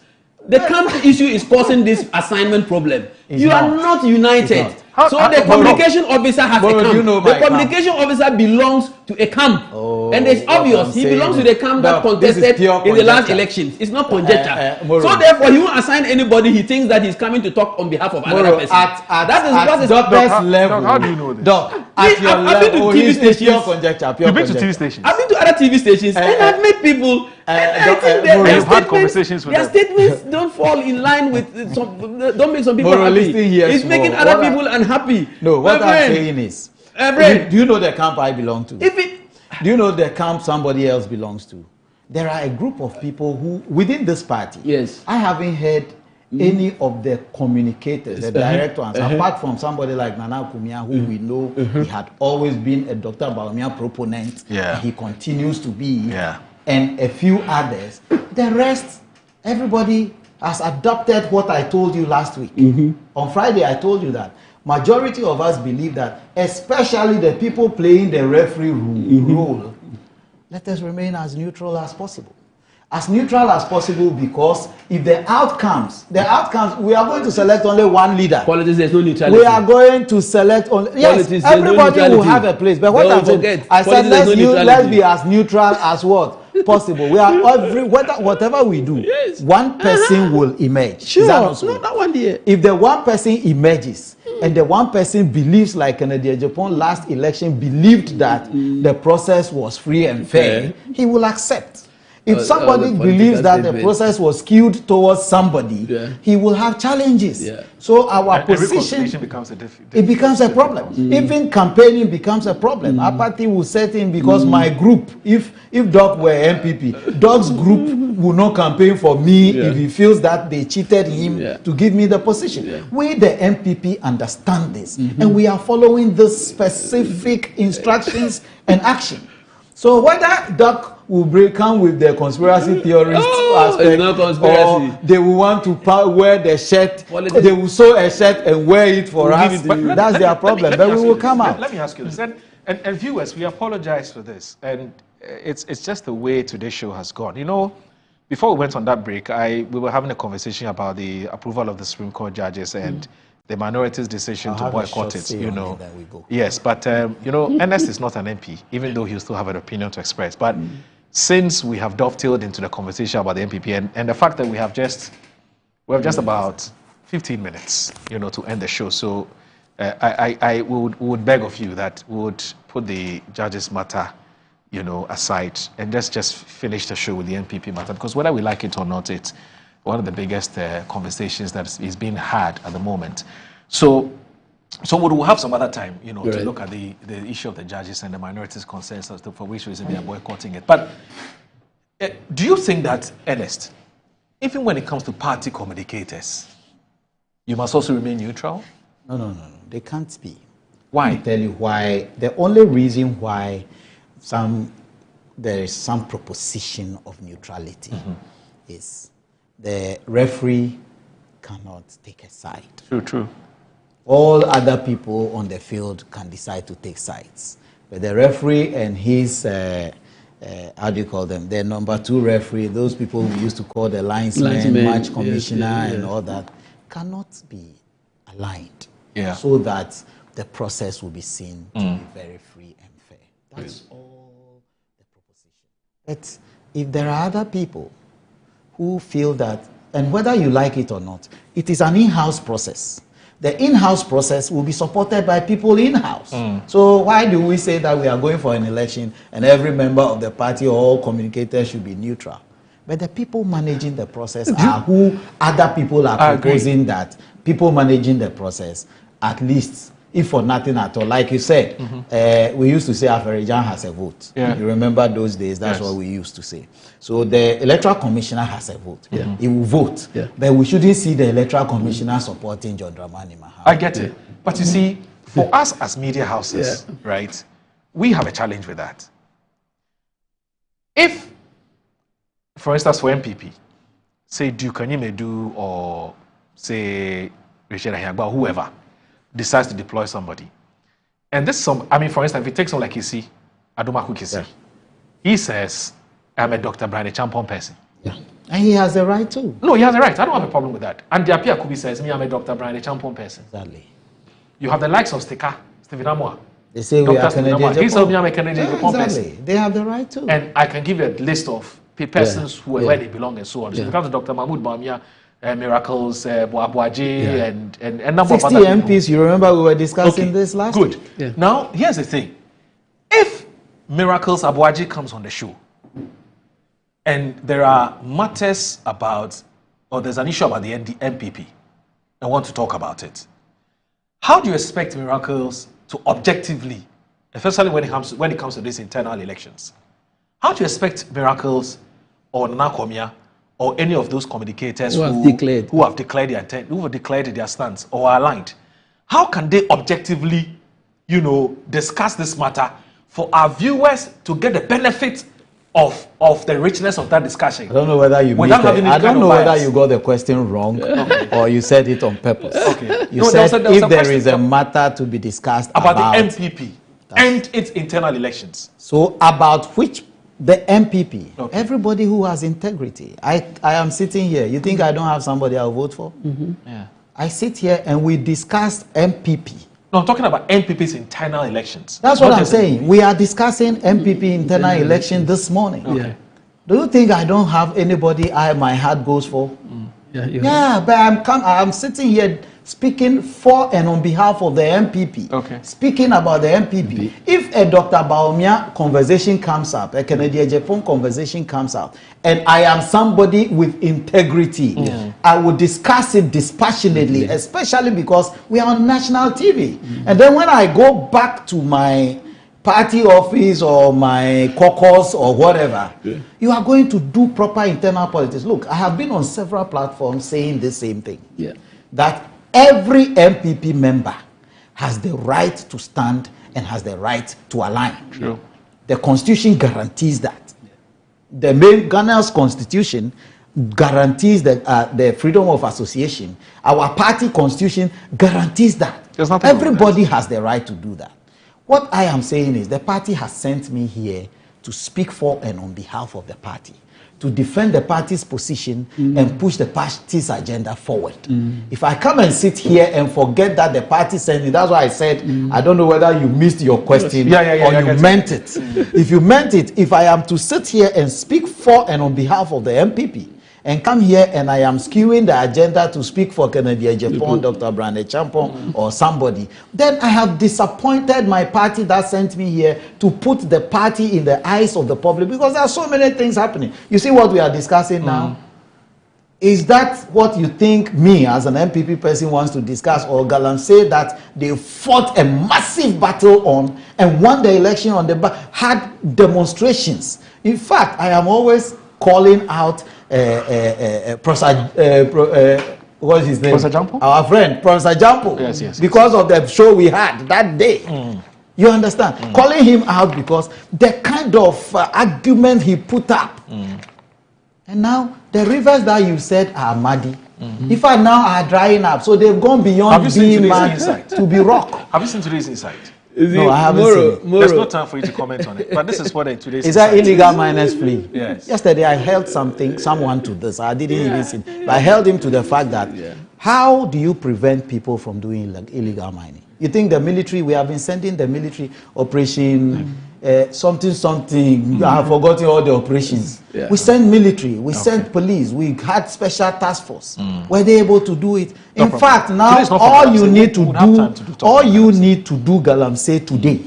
The camp issue is causing this assignment problem. You are not united. So the communication officer has a camp. The communication officer belongs to a camp. And it's obvious. He belongs to the camp that contested in the last elections. It's not conjecture. So therefore, he won't assign anybody he thinks that he's coming to talk on behalf of another person. That is doctor's level. How do you know this? Doc, at your level, TV stations. Pure conjecture. You've been to TV stations. I've been to other TV stations and I've met people. You've had conversations with them. Their statements don't fall in line with don't make some people happy. It's making other people unhappy. No, what I'm saying is, do you know the camp I belong to? Do you know the camp somebody else belongs to? There are a group of people who, within this party, I haven't heard any of the communicators, the directors, apart from somebody like Nana Kumia, who we know he had always been a Dr. Bawumia proponent, he continues to be, and a few others. The rest, everybody has adopted what I told you last week. On Friday, I told you that majority of us believe that, especially the people playing the referee role, let us remain as neutral as possible. As neutral as possible, because if the outcomes, we are going to select only one leader. Politics, there's no neutrality. We are going to select only, yes, everybody will have a place. But what I'm saying, I said let's be as neutral as what? Possible. We are whatever we do, one person will emerge. Sure, not that one here. If the one person emerges, and the one person believes, like Kennedy Japan last election, believed that the process was free and fair, he will accept. If somebody believes that the process was skewed towards somebody, he will have challenges. So our position becomes it becomes a problem. Even campaigning becomes a problem. Our party will set in because my group, if Doc were MPP, Doc's group will not campaign for me if he feels that they cheated him to give me the position. We, the MPP, understand this, and we are following the specific instructions and action. So whether Doc will come with the conspiracy theorist aspect, or they will want to wear the shirt, they will sew a shirt and wear it for us. That's their problem. But we will come out. Let me ask you this, and viewers, we apologize for this, and it's just the way today's show has gone. You know, before we went on that break, we were having a conversation about the approval of the Supreme Court judges and the minority's decision to boycott it, you know. Yes, but, you know, Ernest is not an MP, even though he'll still have an opinion to express. But since we have dovetailed into the conversation about the MPP and the fact that we have just about 15 minutes, you know, to end the show. So I would beg of you that we would put the judges matter, you know, aside and just finish the show with the MPP matter, because whether we like it or not, it's one of the biggest conversations that is being had at the moment. So we'll have some other time, you know, to look at the issue of the judges and the minorities' concerns as to for which reason they are boycotting it. But do you think that, Ernest, even when it comes to party communicators, you must also remain neutral? No. They can't be. Why? Let me tell you why. The only reason why there is some proposition of neutrality is the referee cannot take a side. True. All other people on the field can decide to take sides. But the referee and his, how do you call them? The number 2 referee, those people we used to call the linesman, match commissioner and all that, cannot be aligned so that the process will be seen to be very free and fair. That's all the proposition. But if there are other people who feel that, and whether you like it or not, it is an in-house process. The in-house process will be supported by people in-house. So why do we say that we are going for an election and every member of the party or all communicators should be neutral? But the people managing the process are who other people are proposing that people managing the process, at least, if for nothing at all. Like you said, we used to say Aferijan has a vote. You remember those days? That's what we used to say. So the electoral commissioner has a vote. He will vote. But we shouldn't see the electoral commissioner supporting John Dramani Mahama. I get it. But you see, for us as media houses, right, we have a challenge with that. If, for instance, for MPP, say Duke Anyimedu or say Richard Ahiagba, whoever, decides to deploy somebody. And this for instance, if you take someone like Kisi, Adomaku Kisi, he says, I'm a Dr. Brian Champon person. And he has the right too. No, he has the right. I don't have a problem with that. And Diapia Kubi says, I'm a Dr. Brian Champon person. Exactly. You have the likes of Stephen Amoa. They say we are Canadian. He said, I'm a Canadian person. They have the right too. And I can give you a list of persons where they belong and so on. So if it comes to Dr. Mahmoud Bamia, Miracles, Boabuaji, and number 60 of MPs, you remember we were discussing this last week. Good. Now, here's the thing. If Miracles Abuaji comes on the show, and there are matters about, or there's an issue about the MPP, I want to talk about it. How do you expect Miracles to objectively, especially when it comes to these internal elections, how do you expect Miracles or Nana or any of those communicators who have declared their intent, who have declared their stance or are aligned, how can they objectively, discuss this matter for our viewers to get the benefit of the richness of that discussion? I don't know whether you whether you got the question wrong or you said it on purpose. You said if there is a matter to be discussed about the MPP and its internal elections. So about which the MPP, everybody who has integrity. I am sitting here. You think I don't have somebody I'll vote for? I sit here and we discuss MPP. No, I'm talking about MPP's internal elections. That's what I'm saying. We are discussing MPP internal election this morning. Do you think I don't have anybody my heart goes for? But I'm sitting here speaking for and on behalf of the MPP. Okay. Speaking about the MPP. If a Dr. Baumia conversation comes up, a Kennedy Japan conversation comes up, and I am somebody with integrity, I will discuss it dispassionately, especially because we are on national TV. And then when I go back to my party office or my caucus or whatever, you are going to do proper internal politics. Look, I have been on several platforms saying the same thing. That every MPP member has the right to stand and has the right to align. True. The Constitution guarantees that. The main Ghana's Constitution guarantees the freedom of association. Our party Constitution guarantees that. Everybody has the right to do that. What I am saying is the party has sent me here to speak for and on behalf of the party, to defend the party's position and push the party's agenda forward. If I come and sit here and forget that the party sent me, that's why I said, I don't know whether you missed your question or you meant it. If you meant it, if I am to sit here and speak for and on behalf of the MPP, and come here and I am skewing the agenda to speak for Kennedy Japan, Dr. Brande Champon, or somebody, then I have disappointed my party that sent me here to put the party in the eyes of the public, because there are so many things happening. You see what we are discussing now? Is that what you think me as an MPP person wants to discuss, or Galan say that they fought a massive battle on and won the election on the had demonstrations? In fact, I am always calling out what is his name? Our friend, Professor Jampo. Yes. Because of the show we had that day. You understand? Calling him out because the kind of argument he put up. And now the rivers that you said are muddy. In fact, now are drying up. So they've gone beyond being mud to be rock. Have you seen today's insight? No, I haven't seen it. There's no time for you to comment on it. But this is what today's Is that illegal miners plea? Yes. Yesterday I held someone to this. I didn't even see it. But I held him to the fact that how do you prevent people from doing illegal mining? You think the military, we have been sending the military operation something. I have forgotten all the operations. We sent military, we sent police, we had special task force. Were they able to do it? In fact, now all you need to do, Galamsey, today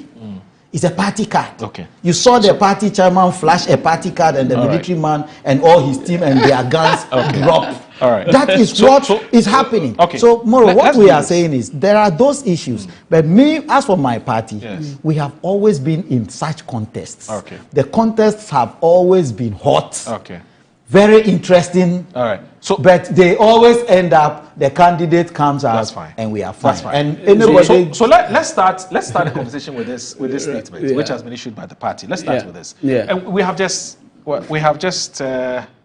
is a party card. You saw the party chairman flash a party card and the military man and all his team and their guns drop. That is what is happening. So, Moro, what we are saying is there are those issues. But me, as for my party, we have always been in such contests. The contests have always been hot. Very interesting. But they always end up, the candidate comes out and we are fine. And anybody let's start the conversation with this statement, which has been issued by the party. Let's start with this. And we have just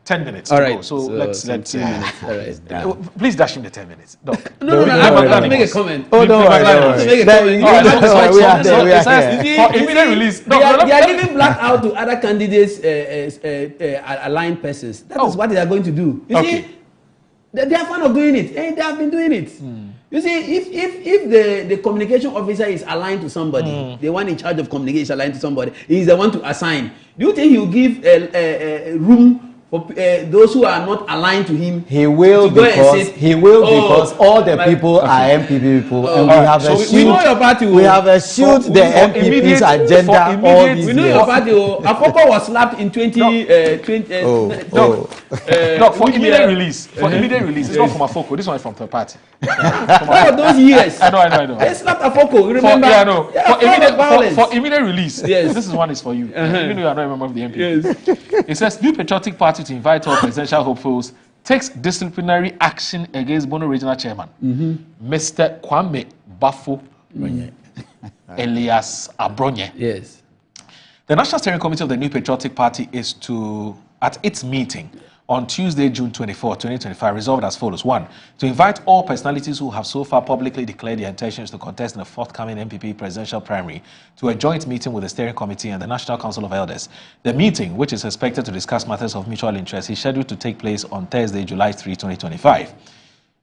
10 minutes to go. So let's please dash him the 10 minutes. Doc. No, I want to make a comment. Oh, no, immediate release. They are giving black out to other candidates, aligned persons. That is what they are going to do. You see, they are fond of doing it, and they have been doing it. You see, if the communication officer is aligned to somebody, the one in charge of communication is aligned to somebody, he is the one to assign. Do you think he will give room for those who are not aligned to him? He will because all the people are MPP people, and we have eschewed. We have eschewed the MPP's agenda all these years. We know your party. Afoko was slapped in 2020. For immediate release. For immediate release, it's not from Afoko. This one is from third party. All those years. I know. They slapped Afoko. Remember? For immediate release. Yes. This one is for you. You know you are not a member of the MPP. It says New Patriotic Party to invite all presidential hopefuls takes disciplinary action against Bono Regional Chairman, Mr. Kwame Bafo Elias Abronye. Yes. The National Steering Committee of the New Patriotic Party is at its meeting on Tuesday, June 24, 2025, resolved as follows. 1. To invite all personalities who have so far publicly declared their intentions to contest in the forthcoming MPP presidential primary to a joint meeting with the Steering Committee and the National Council of Elders. The meeting, which is expected to discuss matters of mutual interest, is scheduled to take place on Thursday, July 3, 2025.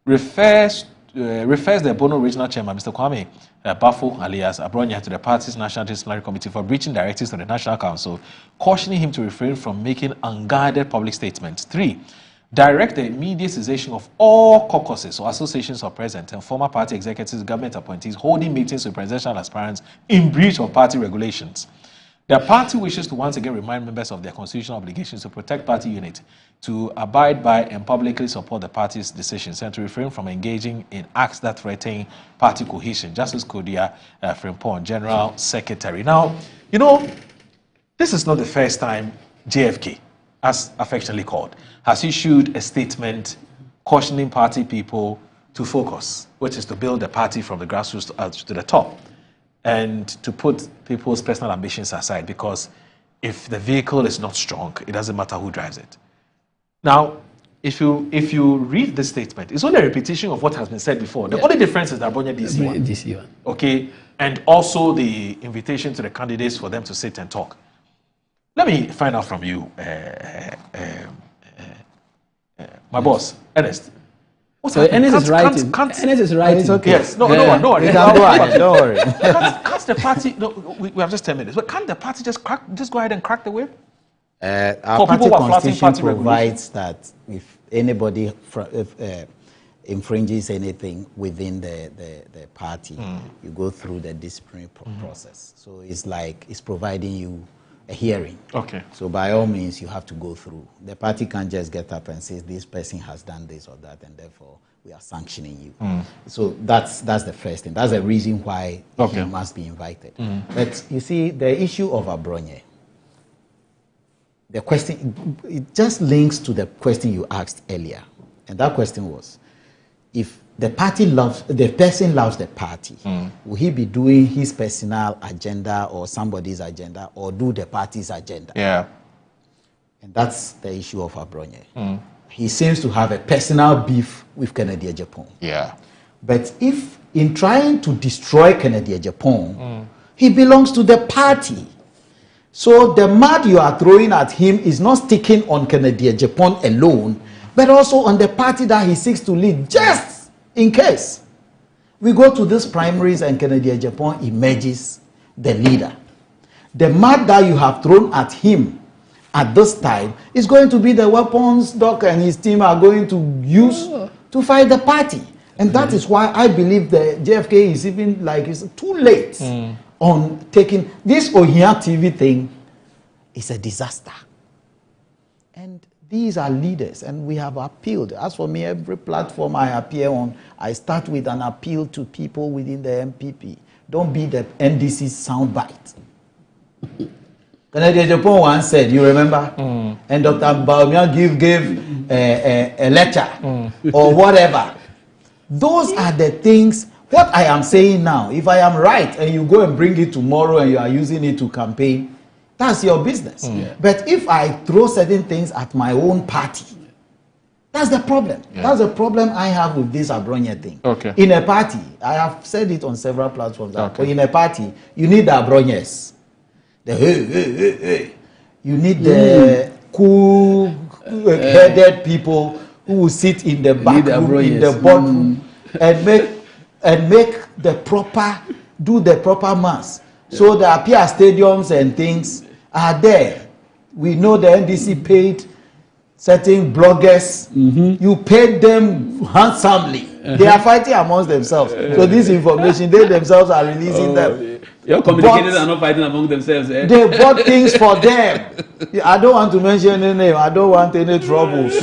Refers the Bono Regional Chairman, Mr. Kwame Bafo alias Abronya, to the party's National Disciplinary Committee for breaching directives of the National Council, cautioning him to refrain from making unguarded public statements. 3. direct the immediate cessation of all caucuses or associations of present and former party executives, government appointees holding meetings with presidential aspirants in breach of party regulations. The party wishes to once again remind members of their constitutional obligations to protect party unity, to abide by and publicly support the party's decisions, and to refrain from engaging in acts that threaten party cohesion. Justice Kodia Frimpong, General Secretary. Now, you know, this is not the first time JFK, as affectionately called, has issued a statement cautioning party people to focus, which is to build the party from the grassroots to the top, and to put people's personal ambitions aside, because if the vehicle is not strong, it doesn't matter who drives it. Now, if you read this statement, it's only a repetition of what has been said before. The only difference is that Bronya DC one. Okay, and also the invitation to the candidates for them to sit and talk. Let me find out from you, my boss, Ernest. So Ernest is writing. Ernest is writing. It's okay. Yes. No, don't worry. Don't worry. Can't the party? No, we have just 10 minutes. But can't the party just go ahead and crack the whip? Our party constitution provides that if anybody infringes anything within the party, you go through the disciplinary process. So it's providing you a hearing. Okay. So by all means, you have to go through. The party can't just get up and say this person has done this or that, and therefore we are sanctioning you. So that's the first thing. That's the reason why he must be invited. But you see, the issue of Abronye, the question, it just links to the question you asked earlier, and that question was, if the person loves the party, will he be doing his personal agenda or somebody's agenda, or do the party's agenda? Yeah. And that's the issue of Abronye. He seems to have a personal beef with Kennedy Ejapong. Yeah. But if in trying to destroy Kennedy Ejapong, he belongs to the party. So the mud you are throwing at him is not sticking on Kennedy Ejapong alone, but also on the party that he seeks to lead, just in case we go to these primaries and Kennedy Ejapong emerges the leader. The mud that you have thrown at him at this time is going to be the weapons Doc and his team are going to use to fight the party. And that is why I believe the JFK is even like it's too late on taking this Ohia TV thing. Is a disaster. And these are leaders, and we have appealed. As for me, every platform I appear on, I start with an appeal to people within the MPP. Don't be the NDC soundbite. Kennedy Ejapong once said, you remember? And Dr. Baumia gave a lecture or whatever. Those are the things. What I am saying now, if I am right and you go and bring it tomorrow and you are using it to campaign, that's your business. But if I throw certain things at my own party, that's the problem. That's the problem I have with this Abronye thing. In a party, I have said it on several platforms. But in a party, you need the Abronyes. The hey. You need the cool-headed people who will sit in the back room, in the boardroom, and make the proper, do the proper mass. So the appear stadiums and things are there. We know the NDC paid certain bloggers. You paid them handsomely. They are fighting amongst themselves. So this information, they themselves are releasing them. Your communicators are not fighting among themselves. They bought things for them. I don't want to mention any name. I don't want any troubles.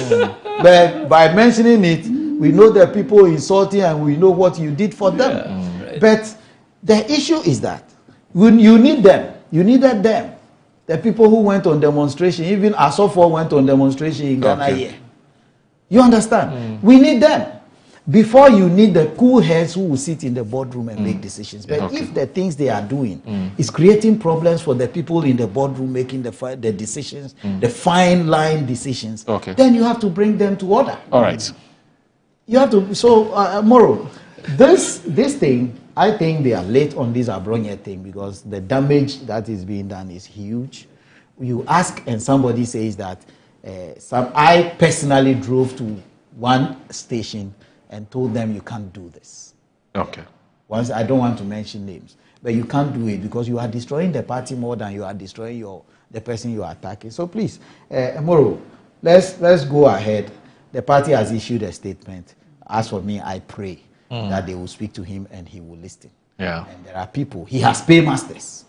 But by mentioning it, we know the people insulting and we know what you did for them. Right. But the issue is that when you need them, you needed them. The people who went on demonstration, even Asofo went on demonstration in Ghana here. You understand? We need them. Before you need the cool heads who will sit in the boardroom and make decisions. But if the things they are doing is creating problems for the people in the boardroom making the decisions, the fine line decisions, then you have to bring them to order. All right. You have to. So, Moro, this thing, I think they are late on this Abronye thing because the damage that is being done is huge. You ask and somebody says that I personally drove to one station and told them you can't do this. Once, I don't want to mention names, but you can't do it because you are destroying the party more than you are destroying the person you are attacking. So please, Moro, let's go ahead. The party has issued a statement. As for me, I pray that they will speak to him and he will listen. Yeah. And there are people. He has paymasters.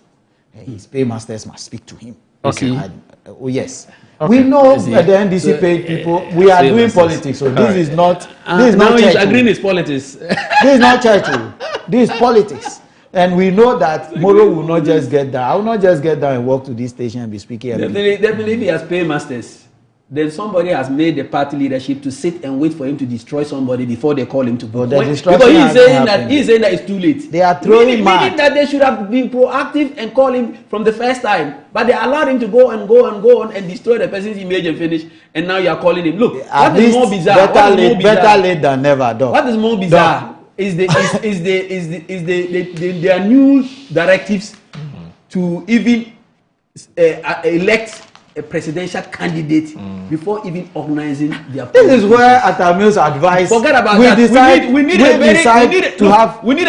His paymasters must speak to him. Okay. Oh yes. Okay. We know that the NDC paid people. We are doing politics, so this is not. This is not church. Agreeing is politics. This is not church. This is politics. And we know that Moro will not just get down. I will not just get down and walk to this station and be speaking. They believe he has paymasters. Then somebody has made the party leadership to sit and wait for him to destroy somebody before they call him to vote. Because he's saying that it's too late. They are throwing meaning that they should have been proactive and call him from the first time. But they allowed him to go on and destroy the person's image and finish. And now you are calling him. Look, what is more bizarre? Better late than never. Dog. What is more bizarre is their new directives to even elect a presidential candidate before even organizing their. This is where Atamil's advice. Forget about that. We need a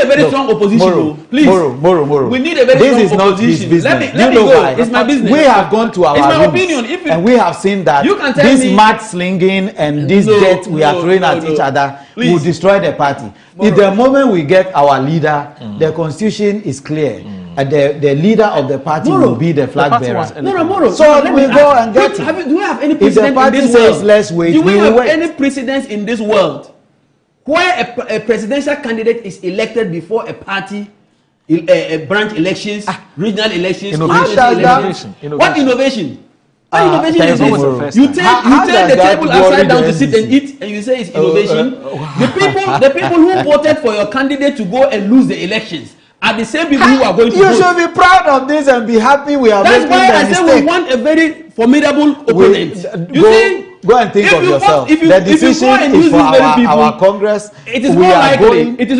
very strong opposition. Please. Moro. We need a very strong opposition. Let me go. Why? It's my business. We have gone to our It's my rooms, opinion. and we have seen that this mad slinging and this jet we are throwing at each other will destroy the party. If the moment we get our leader, the constitution is clear. And the leader of the party will be the flag bearer. Moro. So we go and get it. Do we have any If the precedent in party this says world? let's wait, Do we we will have wait. any precedents in this world where a presidential candidate is elected before a party, branch elections, regional elections, Innovation. What innovation? What innovation is this? You turn does the that table worry upside down the to sit and NDC? eat, and you say it's innovation. The people who voted for your candidate to go and lose the elections are the same people who are going to vote. You should be proud of this and be happy we are making the mistake. That's why I say we want a very formidable opponent. Go and think of yourself. The decision is for our Congress. It is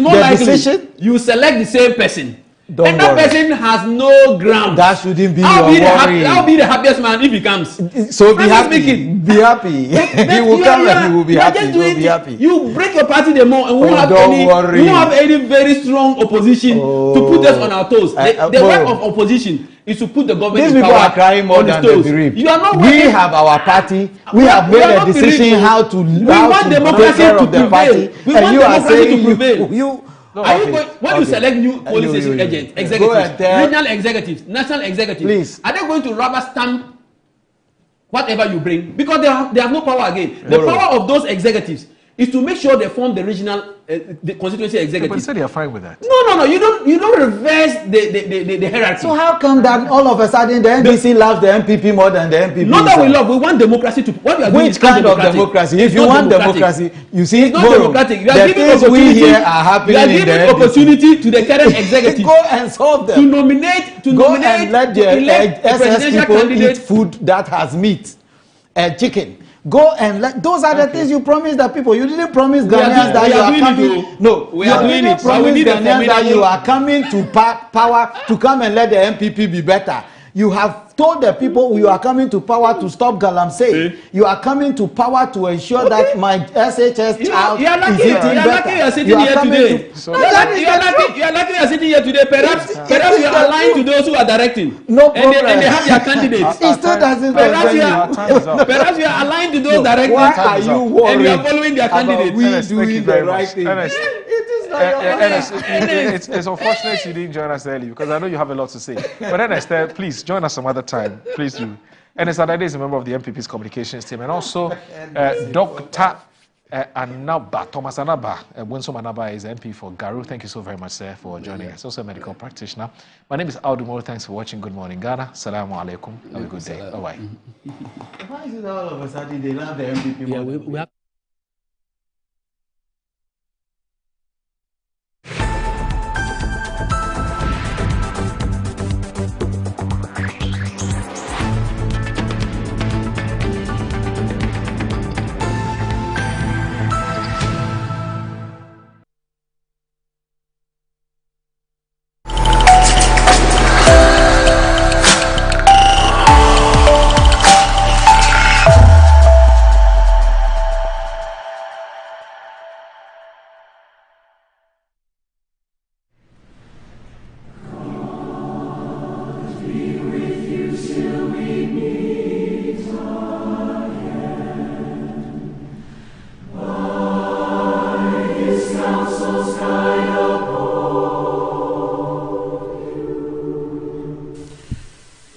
more likely you select the same person. Don't that worry. person has no ground. That shouldn't be your worry. I'll be the happiest man if he comes. So be happy. Be happy. He will come and he will be happy. He will be happy. You break your party the more and we won't have any very strong opposition to put us on our toes. The work of opposition is to put the government in power. These people are crying more than the bereaved. You are not we have our party. We have made a decision how to want democracy to prevail. We want democracy to prevail. When you select new police station agents, executives, regional executives, national executives, please, are they going to rubber stamp whatever you bring? Because they have no power again. The power of those executives is to make sure they form the regional the constituency executive. But you said they are fine with that. No. You don't reverse the hierarchy. So how come that all of a sudden the NDC loves the MPP more than the MPP? Not that we love. We want democracy to. What we are doing Which kind of democracy? If you want democracy, you see, it's not democratic. You are the giving things we here are happening in the You are giving opportunity to the current executive. Go and solve them. To nominate. Go and let the SS people eat food that has meat and chicken. Go and let those are the things you promised the people. You didn't promise Ghanaians that you are coming. No, we are doing it. Promise Ghanaians that you are coming to power to come and let the MPP be better. You have told the people you are coming to power to stop Galamsey. You are coming to power to ensure that my SHS child is eating better. You are sitting here today. You are lucky you are sitting here today. Perhaps you are aligned to those who are directing. No problem. And they have their candidites. It still doesn't perhaps you are aligned to those directing. Why are you worried? And you are following their candidates. We doing the right thing. It's unfortunate you didn't join us early because I know you have a lot to say. But Ernest, please join us some other time. Please do. Ernest Adade is a member of the MPP's communications team, and also Dr. Anaba, Thomas Anaba, Winsome Anaba is MP for Garu. Thank you so very much, sir, for joining us. Also a medical practitioner. My name is Audu Moro. Thanks for watching Good Morning Ghana. Assalamu alaikum. Have a good day. Bye-bye. Why is it all of a sudden they love the MPP more?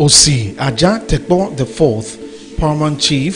Osi Aja Tekbo IV, Paramount Chief